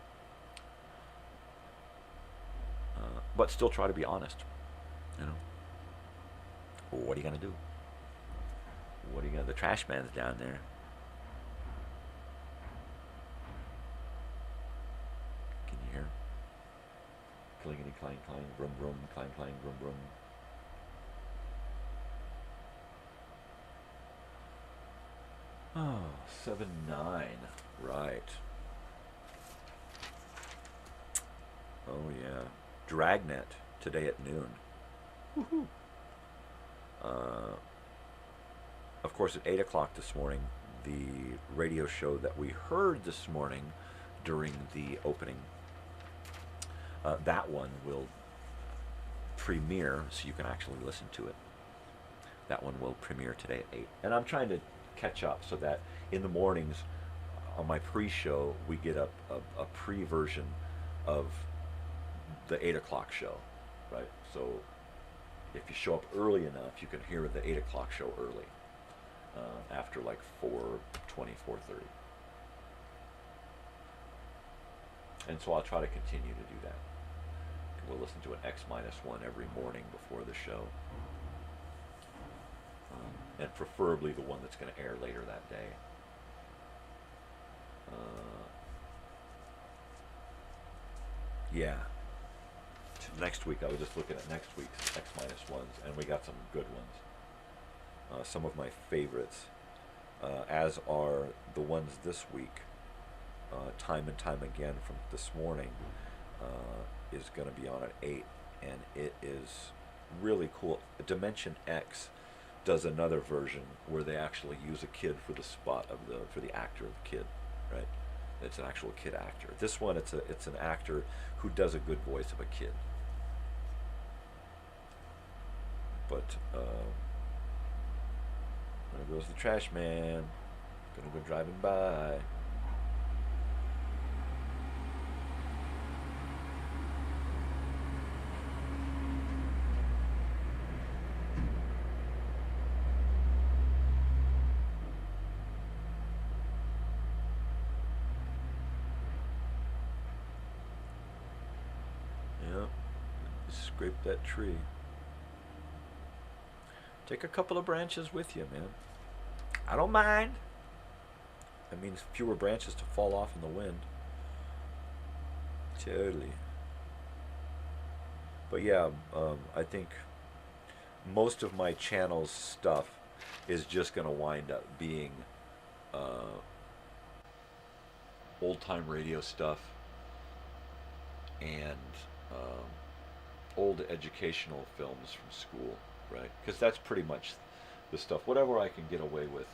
But still try to be honest, you know. Well, what are you going to do? What are you going to do? The trash man's down there. Can you hear? Clingity, clang, clang, brum, brum, clang, clang, brum, brum. Oh, 7-9, right. Oh, yeah. Dragnet today at noon. Woohoo. Of course, at 8 o'clock this morning, the radio show that we heard this morning during the opening, that one will premiere, so you can actually listen to it. That one will premiere today at 8. And I'm trying to catch up so that in the mornings on my pre-show, we get a pre-version of the 8 o'clock show, right? So if you show up early enough, you can hear the 8 o'clock show early, after like 4:20, 4:30. And so I'll try to continue to do that. We'll listen to an X-1 every morning before the show. And preferably the one that's going to air later that day. Yeah. Next week, I was just looking at next week's X-1s, and we got some good ones. Some of my favorites, as are the ones this week, time and time again from this morning, is going to be on at 8, and it is really cool. Dimension X does another version where they actually use a kid for the spot of for the actor of the kid, right? It's an actual kid actor. This one, it's an actor who does a good voice of a kid. But there goes the trash man. Gonna go driving by. Scrape that tree. Take a couple of branches with you, man. I don't mind. That means fewer branches to fall off in the wind. Totally. But yeah, I think most of my channel's stuff is just going to wind up being old-time radio stuff and old educational films from school, right? Because that's pretty much the stuff, whatever I can get away with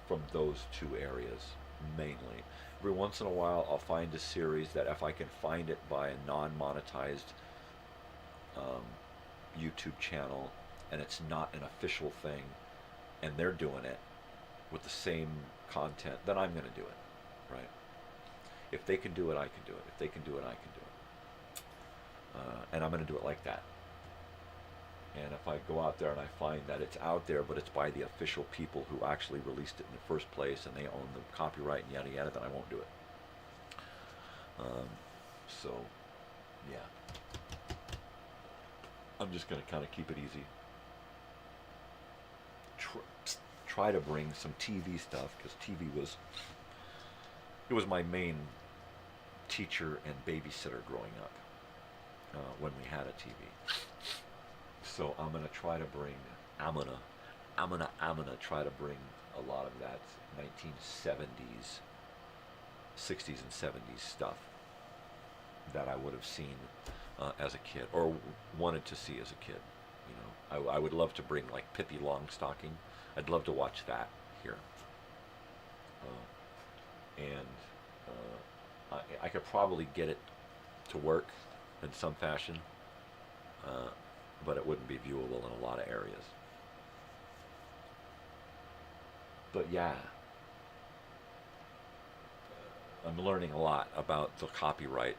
from those two areas, mainly. Every once in a while, I'll find a series that if I can find it by a non-monetized YouTube channel, and it's not an official thing, and they're doing it with the same content, then I'm going to do it, right? If they can do it, I can do it. If they can do it, I can do it. And I'm going to do it like that. And if I go out there and I find that it's out there, but it's by the official people who actually released it in the first place, and they own the copyright and yada yada, then I won't do it. So, yeah. I'm just going to kind of keep it easy. Try to bring some TV stuff, because TV was my main teacher and babysitter growing up, when we had a TV. So I'm gonna try to bring. I'm gonna try to bring a lot of that 1970s, 60s, and 70s stuff that I would have seen as a kid, or wanted to see as a kid. You know, I would love to bring like Pippi Longstocking. I'd love to watch that here. I could probably get it to work in some fashion, but it wouldn't be viewable in a lot of areas. But yeah, I'm learning a lot about the copyright,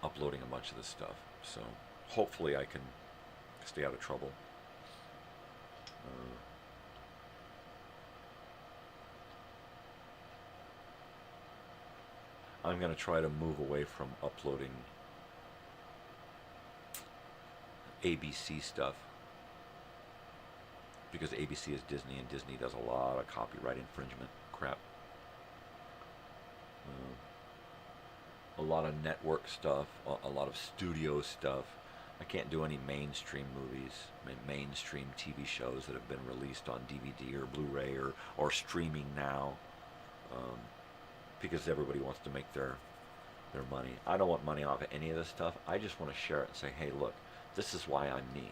uploading a bunch of this stuff. So hopefully I can stay out of trouble. I'm going to try to move away from uploading ABC stuff, because ABC is Disney, and Disney does a lot of copyright infringement crap. A lot of network stuff, a lot of studio stuff. I can't do any mainstream movies, mainstream TV shows that have been released on DVD or Blu-ray or streaming now, because everybody wants to make their money. I don't want money off of any of this stuff. I just want to share it and say, hey, look, this is why I'm me.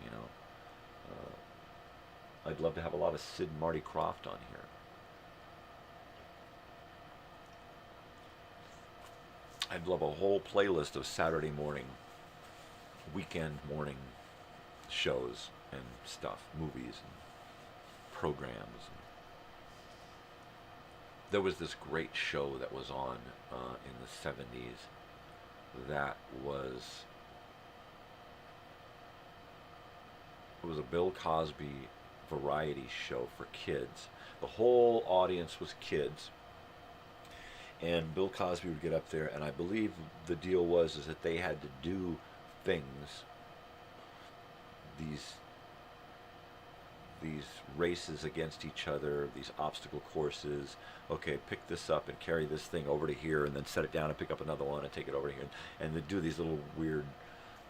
You know, I'd love to have a lot of Sid and Marty Krofft on here. I'd love a whole playlist of Saturday morning, weekend morning shows and stuff, movies and programs. There was this great show that was on in the 70s that was a Bill Cosby variety show for kids. The whole audience was kids. And Bill Cosby would get up there, and I believe the deal was that they had to do things, these races against each other, these obstacle courses. Okay, pick this up and carry this thing over to here, and then set it down and pick up another one and take it over here, and they do these little weird,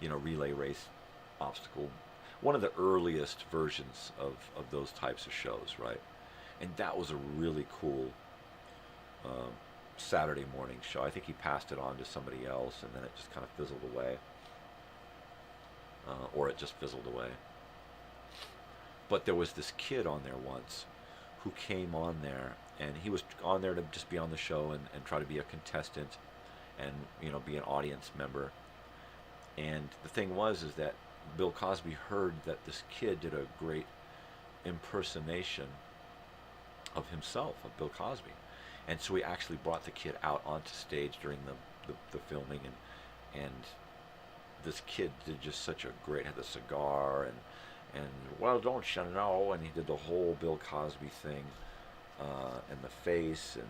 relay race obstacle. One of the earliest versions of those types of shows, right? And that was a really cool Saturday morning show. I think he passed it on to somebody else, and then it just kind of fizzled away. Or it just fizzled away. But there was this kid on there once who came on there, and he was on there to just be on the show and try to be a contestant and, be an audience member. And the thing was is that Bill Cosby heard that this kid did a great impersonation of himself, of Bill Cosby. And so he actually brought the kid out onto stage during the filming, and this kid did just such a great, had the cigar and well, don't you know, and he did the whole Bill Cosby thing, and the face and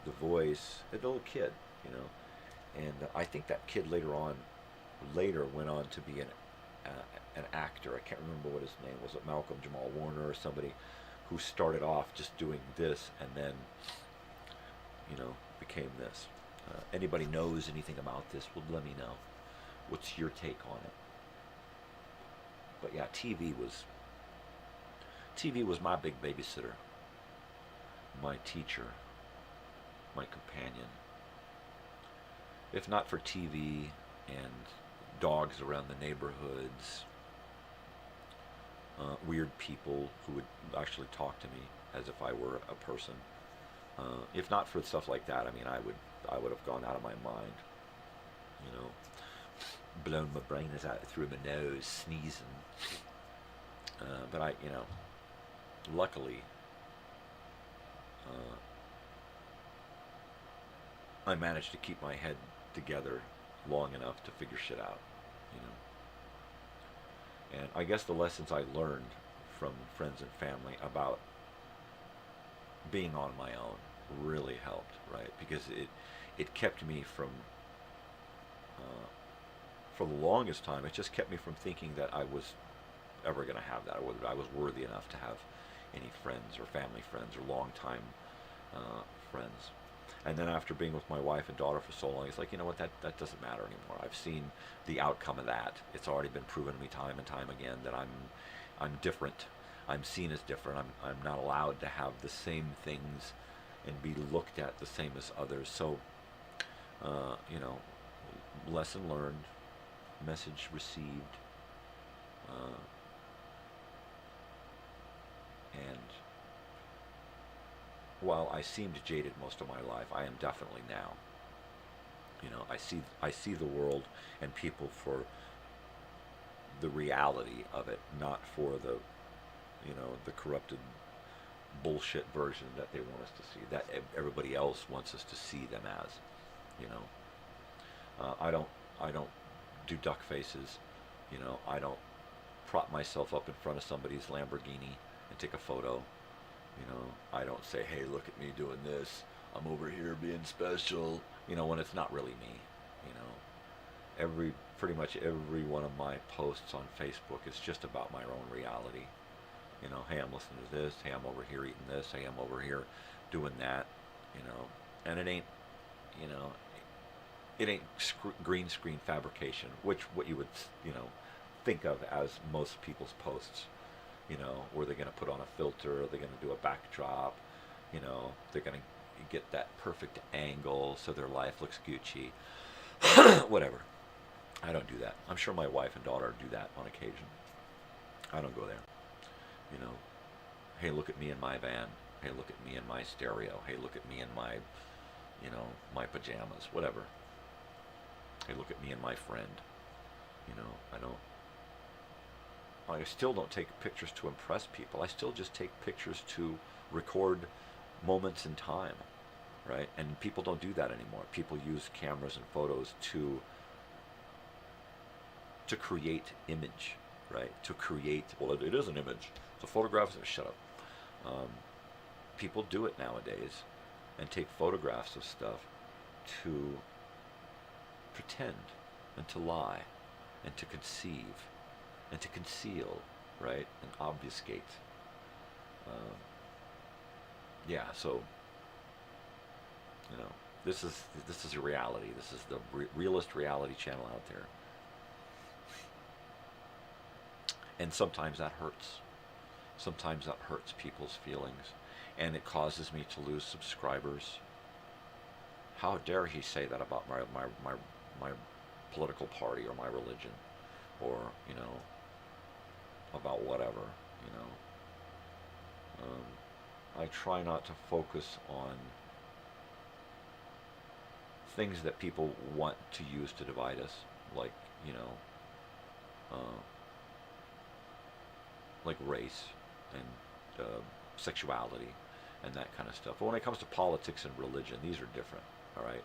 the voice, the little kid, and I think that kid later went on to be an actor. I can't remember what his name was. It Malcolm Jamal Warner or somebody who started off just doing this and then became this. Anybody knows anything about this, well, let me know. What's your take on it? But yeah, TV was my big babysitter, my teacher, my companion. If not for TV and dogs around the neighborhoods, weird people who would actually talk to me as if I were a person. If not for stuff like that, I would have gone out of my mind, blown my brains out through my nose, sneezing. But luckily, I managed to keep my head together long enough to figure shit out, And I guess the lessons I learned from friends and family about being on my own really helped, right? Because it kept me from, for the longest time, it just kept me from thinking that I was ever going to have that, or I was worthy enough to have any friends or family friends or long-time friends. And then after being with my wife and daughter for so long, it's like, that doesn't matter anymore. I've seen the outcome of that. It's already been proven to me time and time again that I'm different. I'm seen as different. I'm not allowed to have the same things and be looked at the same as others. So, lesson learned, message received, and while I seemed jaded most of my life, I am definitely now. I see the world and people for the reality of it, not for the corrupted bullshit version that they want us to see, that everybody else wants us to see them as. I don't do duck faces. I don't prop myself up in front of somebody's Lamborghini and take a photo. I don't say, hey, look at me doing this. I'm over here being special, you know, when it's not really me, you know. Pretty much every one of my posts on Facebook is just about my own reality. You know, hey, I'm listening to this, hey, I'm over here eating this, hey, I'm over here doing that, you know. And it ain't, you know, it ain't green screen fabrication, which what you would, you know, think of as most people's posts, you know, where they're going to put on a filter, they're going to do a backdrop, you know, they're going to get that perfect angle so their life looks Gucci. Whatever. I don't do that. I'm sure my wife and daughter do that on occasion. I don't go there. You know, hey, look at me in my van. Hey, look at me in my stereo. Hey, look at me in my, you know, my pajamas, whatever. Hey, look at me and my friend. You know, I still don't take pictures to impress people. I still just take pictures to record moments in time, right? And people don't do that anymore. People use cameras and photos to create image, right? To create, well, it is an image. So photographs, shut up. People do it nowadays and take photographs of stuff to pretend and to lie and to conceive and to conceal, right? And obfuscate. Yeah, so, you know, this is a reality. This is the realest reality channel out there. And sometimes that hurts. Sometimes that hurts people's feelings. And it causes me to lose subscribers. How dare he say that about my political party or my religion, or, you know, about whatever, you know. I try not to focus on things that people want to use to divide us, like, you know, like race and sexuality and that kind of stuff. But when it comes to politics and religion, these are different, all right?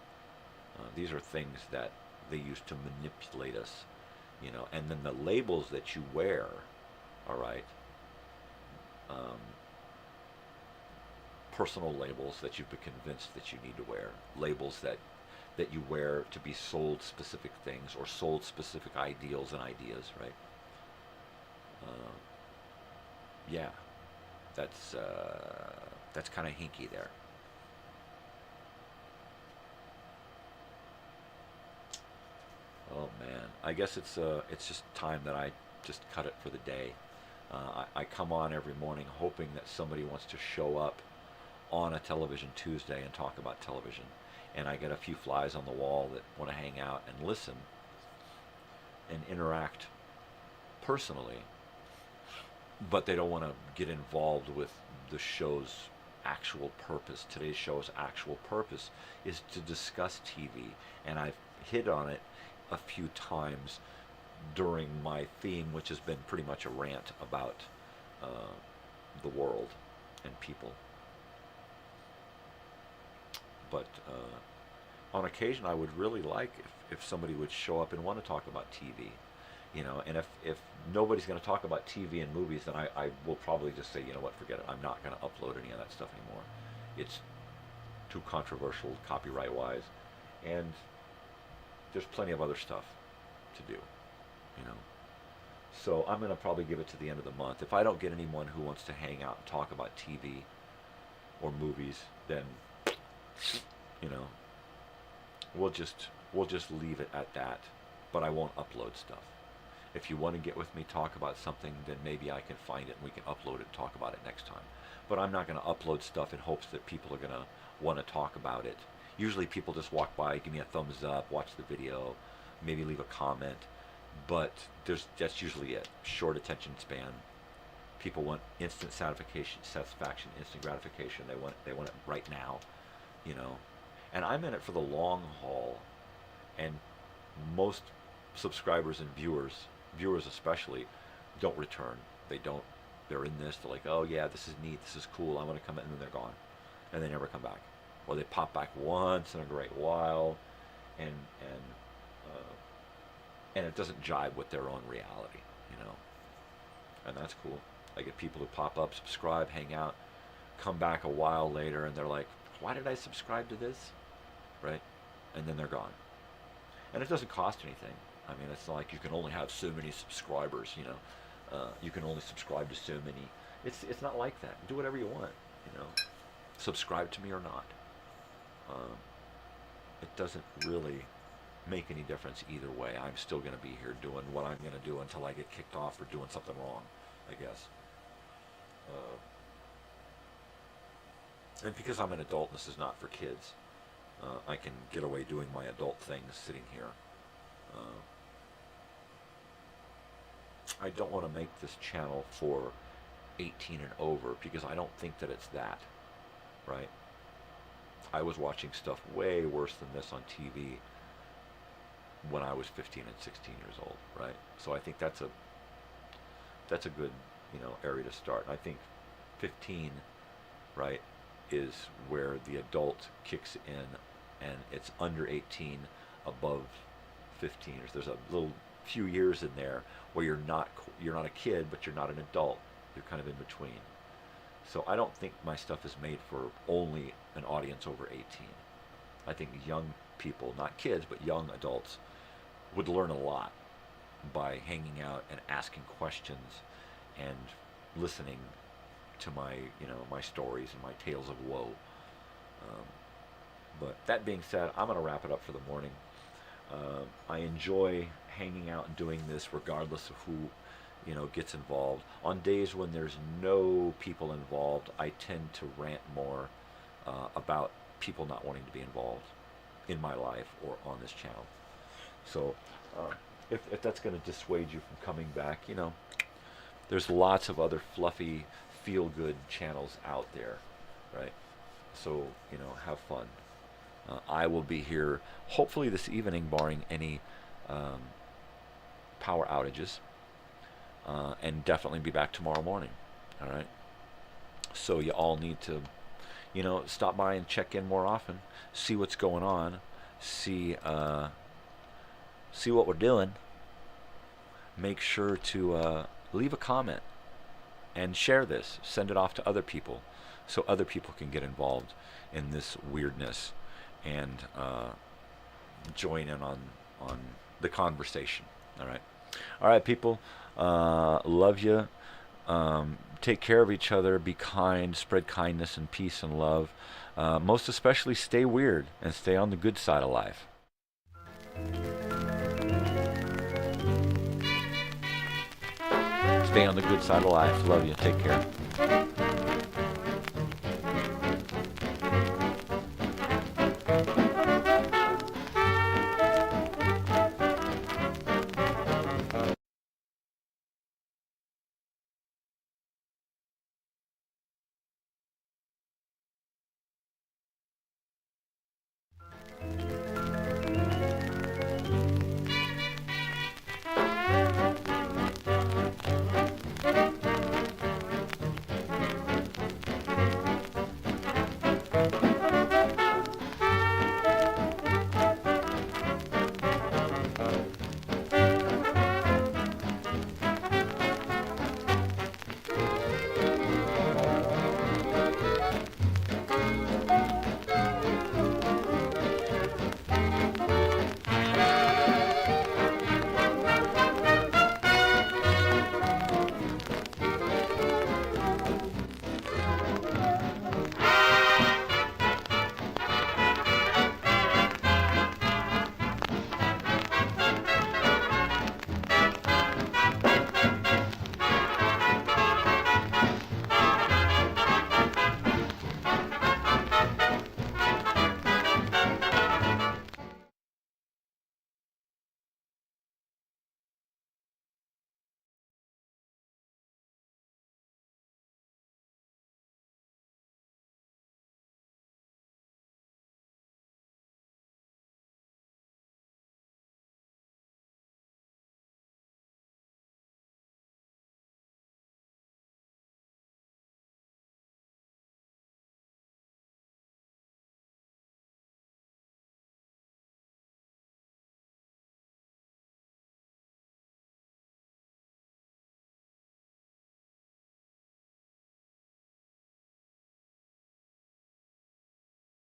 These are things that they use to manipulate us, you know. And then the labels that you wear, all right, personal labels that you've been convinced that you need to wear, labels that you wear to be sold specific things or sold specific ideals and ideas, right? Yeah, that's kind of hinky there. Oh man, I guess it's just time that I just cut it for the day. I come on every morning hoping that somebody wants to show up on a Television Tuesday and talk about television, and I get a few flies on the wall that want to hang out and listen and interact personally, but they don't want to get involved with the show's actual purpose. Today's show's actual purpose is to discuss TV, and I've hit on it a few times during my theme, which has been pretty much a rant about the world and people. But on occasion, I would really like if somebody would show up and want to talk about TV, you know. And if nobody's going to talk about TV and movies, then I will probably just say, you know what, forget it. I'm not going to upload any of that stuff anymore. It's too controversial copyright-wise, and there's plenty of other stuff to do, you know. So I'm going to probably give it to the end of the month. If I don't get anyone who wants to hang out and talk about TV or movies, then, you know, we'll just leave it at that. But I won't upload stuff. If you want to get with me, talk about something, then maybe I can find it and we can upload it and talk about it next time. But I'm not going to upload stuff in hopes that people are going to want to talk about it. Usually people just walk by, give me a thumbs up, watch the video, maybe leave a comment. But that's usually it. Short attention span. People want instant satisfaction, instant gratification. They want it right now, you know. And I'm in it for the long haul. And most subscribers and viewers especially, don't return. They're in this. They're like, oh yeah, this is neat. This is cool. I want to come in, and then they're gone, and they never come back. Or they pop back once in a great while, and it doesn't jive with their own reality, you know. And that's cool. I get people who pop up, subscribe, hang out, come back a while later, and they're like, why did I subscribe to this? Right? And then they're gone. And it doesn't cost anything. I mean, it's not like you can only have so many subscribers, you know. You can only subscribe to so many. It's not like that. Do whatever you want, you know. Subscribe to me or not. It doesn't really make any difference either way. I'm still going to be here doing what I'm going to do until I get kicked off for doing something wrong, I guess. And because I'm an adult, this is not for kids. I can get away doing my adult things sitting here. I don't want to make this channel for 18 and over because I don't think that it's that, right? I was watching stuff way worse than this on TV when I was 15 and 16 years old, right? So I think that's a good, you know, area to start. I think 15, right, is where the adult kicks in, and it's under 18, above 15. There's a little few years in there where you're not a kid, but you're not an adult. You're kind of in between. So I don't think my stuff is made for only an audience over 18. I think young people, not kids, but young adults, would learn a lot by hanging out and asking questions and listening to my, you know, my stories and my tales of woe. But that being said, I'm going to wrap it up for the morning. I enjoy hanging out and doing this regardless of who, you know, gets involved. On days when there's no people involved, I tend to rant more about people not wanting to be involved in my life or on this channel. So if that's going to dissuade you from coming back, you know, there's lots of other fluffy, feel-good channels out there, right? So, you know, have fun. I will be here hopefully this evening, barring any power outages, and definitely be back tomorrow morning. All right. So you all need to, you know, stop by and check in more often, see what's going on, see what we're doing. Make sure to leave a comment and share this. Send it off to other people so other people can get involved in this weirdness and join in on the conversation. All right, people. Love you. Take care of each other. Be kind. Spread kindness and peace and love. Most especially, stay weird and stay on the good side of life. Stay on the good side of life. Love you. Take care.